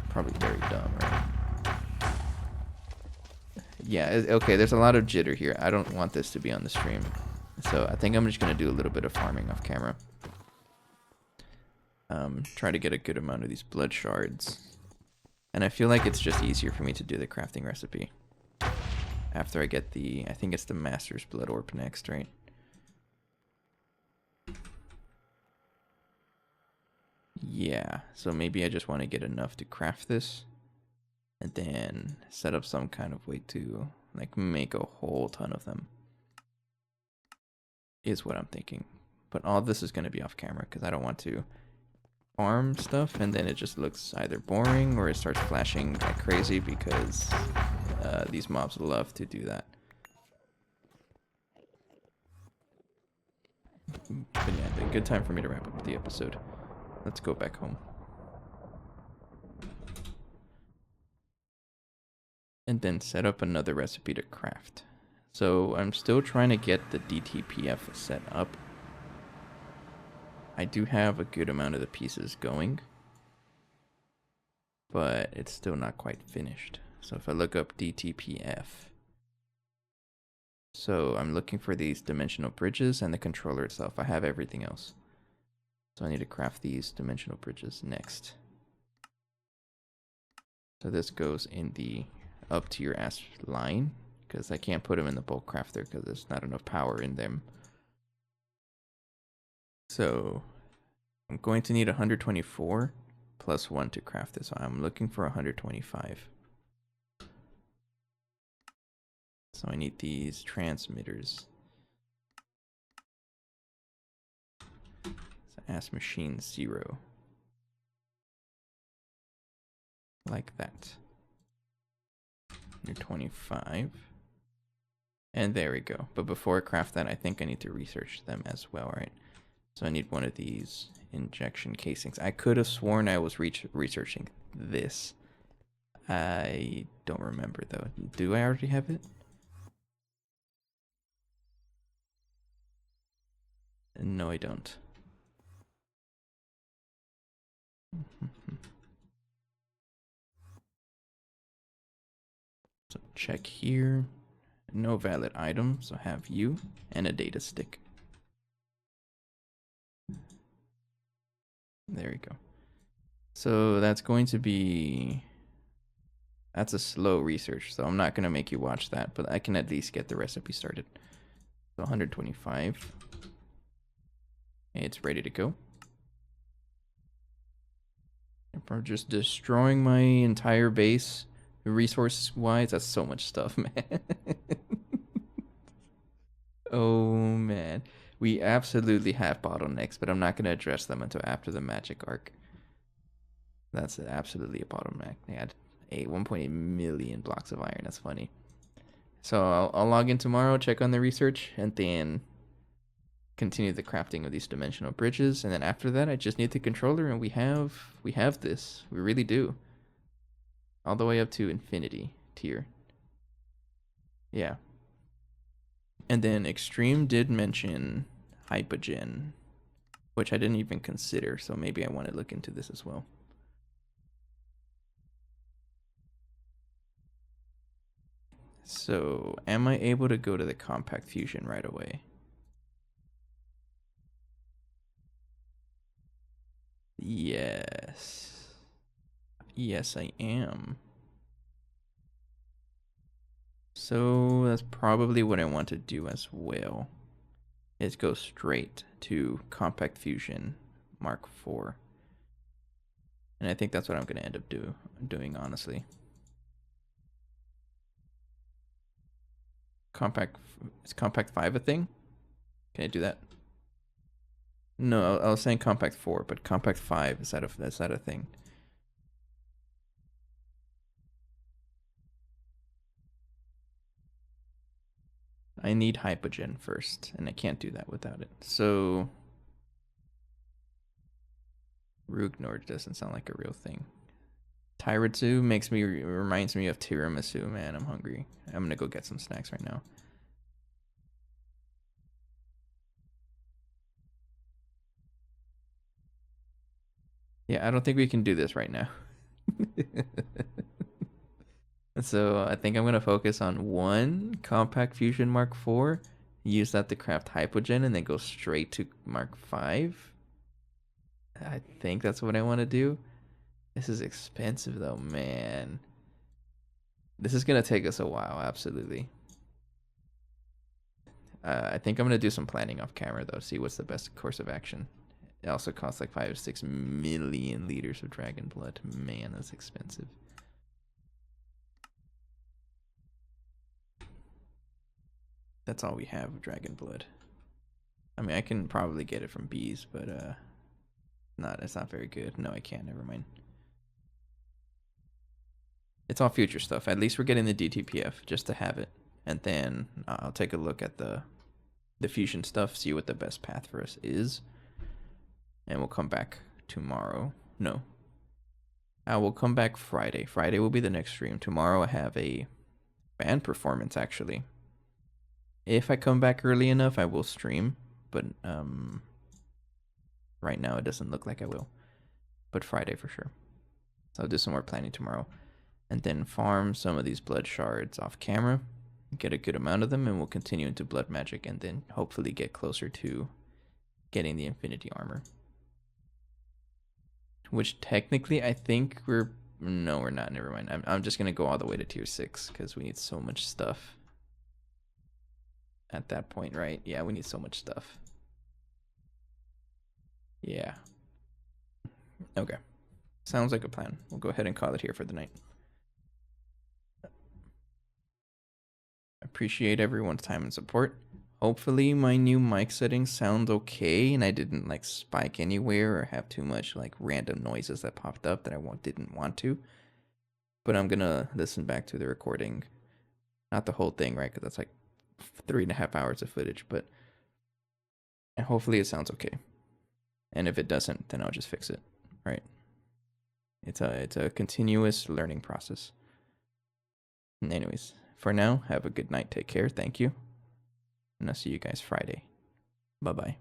Probably very dumb, right? Yeah, okay, there's a lot of jitter here. I don't want this to be on the stream. So I think I'm just going to do a little bit of farming off camera. Try to get a good amount of these blood shards. And I feel like it's just easier for me to do the crafting recipe. After I get the, I think it's the Master's Blood Orb next, right? Yeah, so maybe I just want to get enough to craft this. And then set up some kind of way to like make a whole ton of them. Is what I'm thinking. But all this is going to be off camera because I don't want to farm stuff and then it just looks either boring or it starts flashing like crazy because these mobs love to do that. But yeah, a good time for me to wrap up the episode. Let's go back home. And then set up another recipe to craft. So I'm still trying to get the DTPF set up. I do have a good amount of the pieces going, but it's still not quite finished. So if I look up DTPF, so I'm looking for these dimensional bridges and the controller itself. I have everything else. So I need to craft these dimensional bridges next. So this goes in the up to your ass line because I can't put them in the bulk crafter because there's not enough power in them. So I'm going to need 124 plus 1 to craft this. So I'm looking for 125. So I need these transmitters. So ask machine 0. Like that. 125. And there we go. But before I craft that, I think I need to research them as well, right? So I need one of these injection casings. I could have sworn I was researching this. I don't remember though. Do I already have it? No, I don't. So check here. No valid item, so have you and a data stick. There we go. So that's going to be... That's a slow research, so I'm not going to make you watch that, but I can at least get the recipe started. So 125. It's ready to go. If I'm just destroying my entire base, resource-wise, that's so much stuff, man. Oh, man. We absolutely have bottlenecks, but I'm not going to address them until after the magic arc. That's absolutely a bottleneck. They had 1.8 million blocks of iron. That's funny. So I'll log in tomorrow, check on the research, and then continue the crafting of these dimensional bridges. And then after that, I just need the controller, and we have this. We really do. All the way up to infinity tier. Yeah. And then Extreme did mention Hypogen, which I didn't even consider, so maybe I want to look into this as well. So, am I able to go to the compact fusion right away? Yes. Yes, I am. So, that's probably what I want to do as well. Is go straight to compact fusion Mark IV. And I think that's what I'm going to end up doing, honestly. Is compact 5 a thing? Can I do that? No, I was saying compact 4, but compact 5, is that a thing? I need Hypogen first, and I can't do that without it. So Rugnord doesn't sound like a real thing. Tairatsu reminds me of tiramisu, man. I'm hungry. I'm gonna go get some snacks right now. Yeah, I don't think we can do this right now. So I think I'm gonna focus on one compact fusion Mark IV, use that to craft Hypogen, and then go straight to Mark V. I think that's what I want to do. This is expensive though, man. This is gonna take us a while, absolutely. I think I'm gonna do some planning off camera though, see what's the best course of action. It also costs like 5 or 6 million liters of dragon blood. Man, that's expensive. That's all we have of dragon blood. I mean, I can probably get it from bees, but it's not very good. No, I can't. Never mind. It's all future stuff. At least we're getting the DTPF just to have it, and then I'll take a look at the fusion stuff, see what the best path for us is, and we'll come back tomorrow. No, I will come back Friday. Friday will be the next stream. Tomorrow I have a band performance actually. If I come back early enough, I will stream, but right now it doesn't look like I will. But Friday for sure. So I'll do some more planning tomorrow, and then farm some of these blood shards off camera, get a good amount of them, and we'll continue into blood magic, and then hopefully get closer to getting the infinity armor. Which technically I think we're not. Never mind. I'm just gonna go all the way to tier 6 because we need so much stuff. At that point, right? Yeah, we need so much stuff. Yeah. Okay. Sounds like a plan. We'll go ahead and call it here for the night. Appreciate everyone's time and support. Hopefully my new mic settings sound okay and I didn't like spike anywhere or have too much like random noises that popped up that I didn't want to. But I'm gonna listen back to the recording. Not the whole thing, right? Because that's like 3.5 hours of footage, but hopefully it sounds okay. And if it doesn't, then I'll just fix it, right? It's a continuous learning process. And anyways, for now, have a good night. Take care. Thank you. And I'll see you guys Friday. Bye-bye.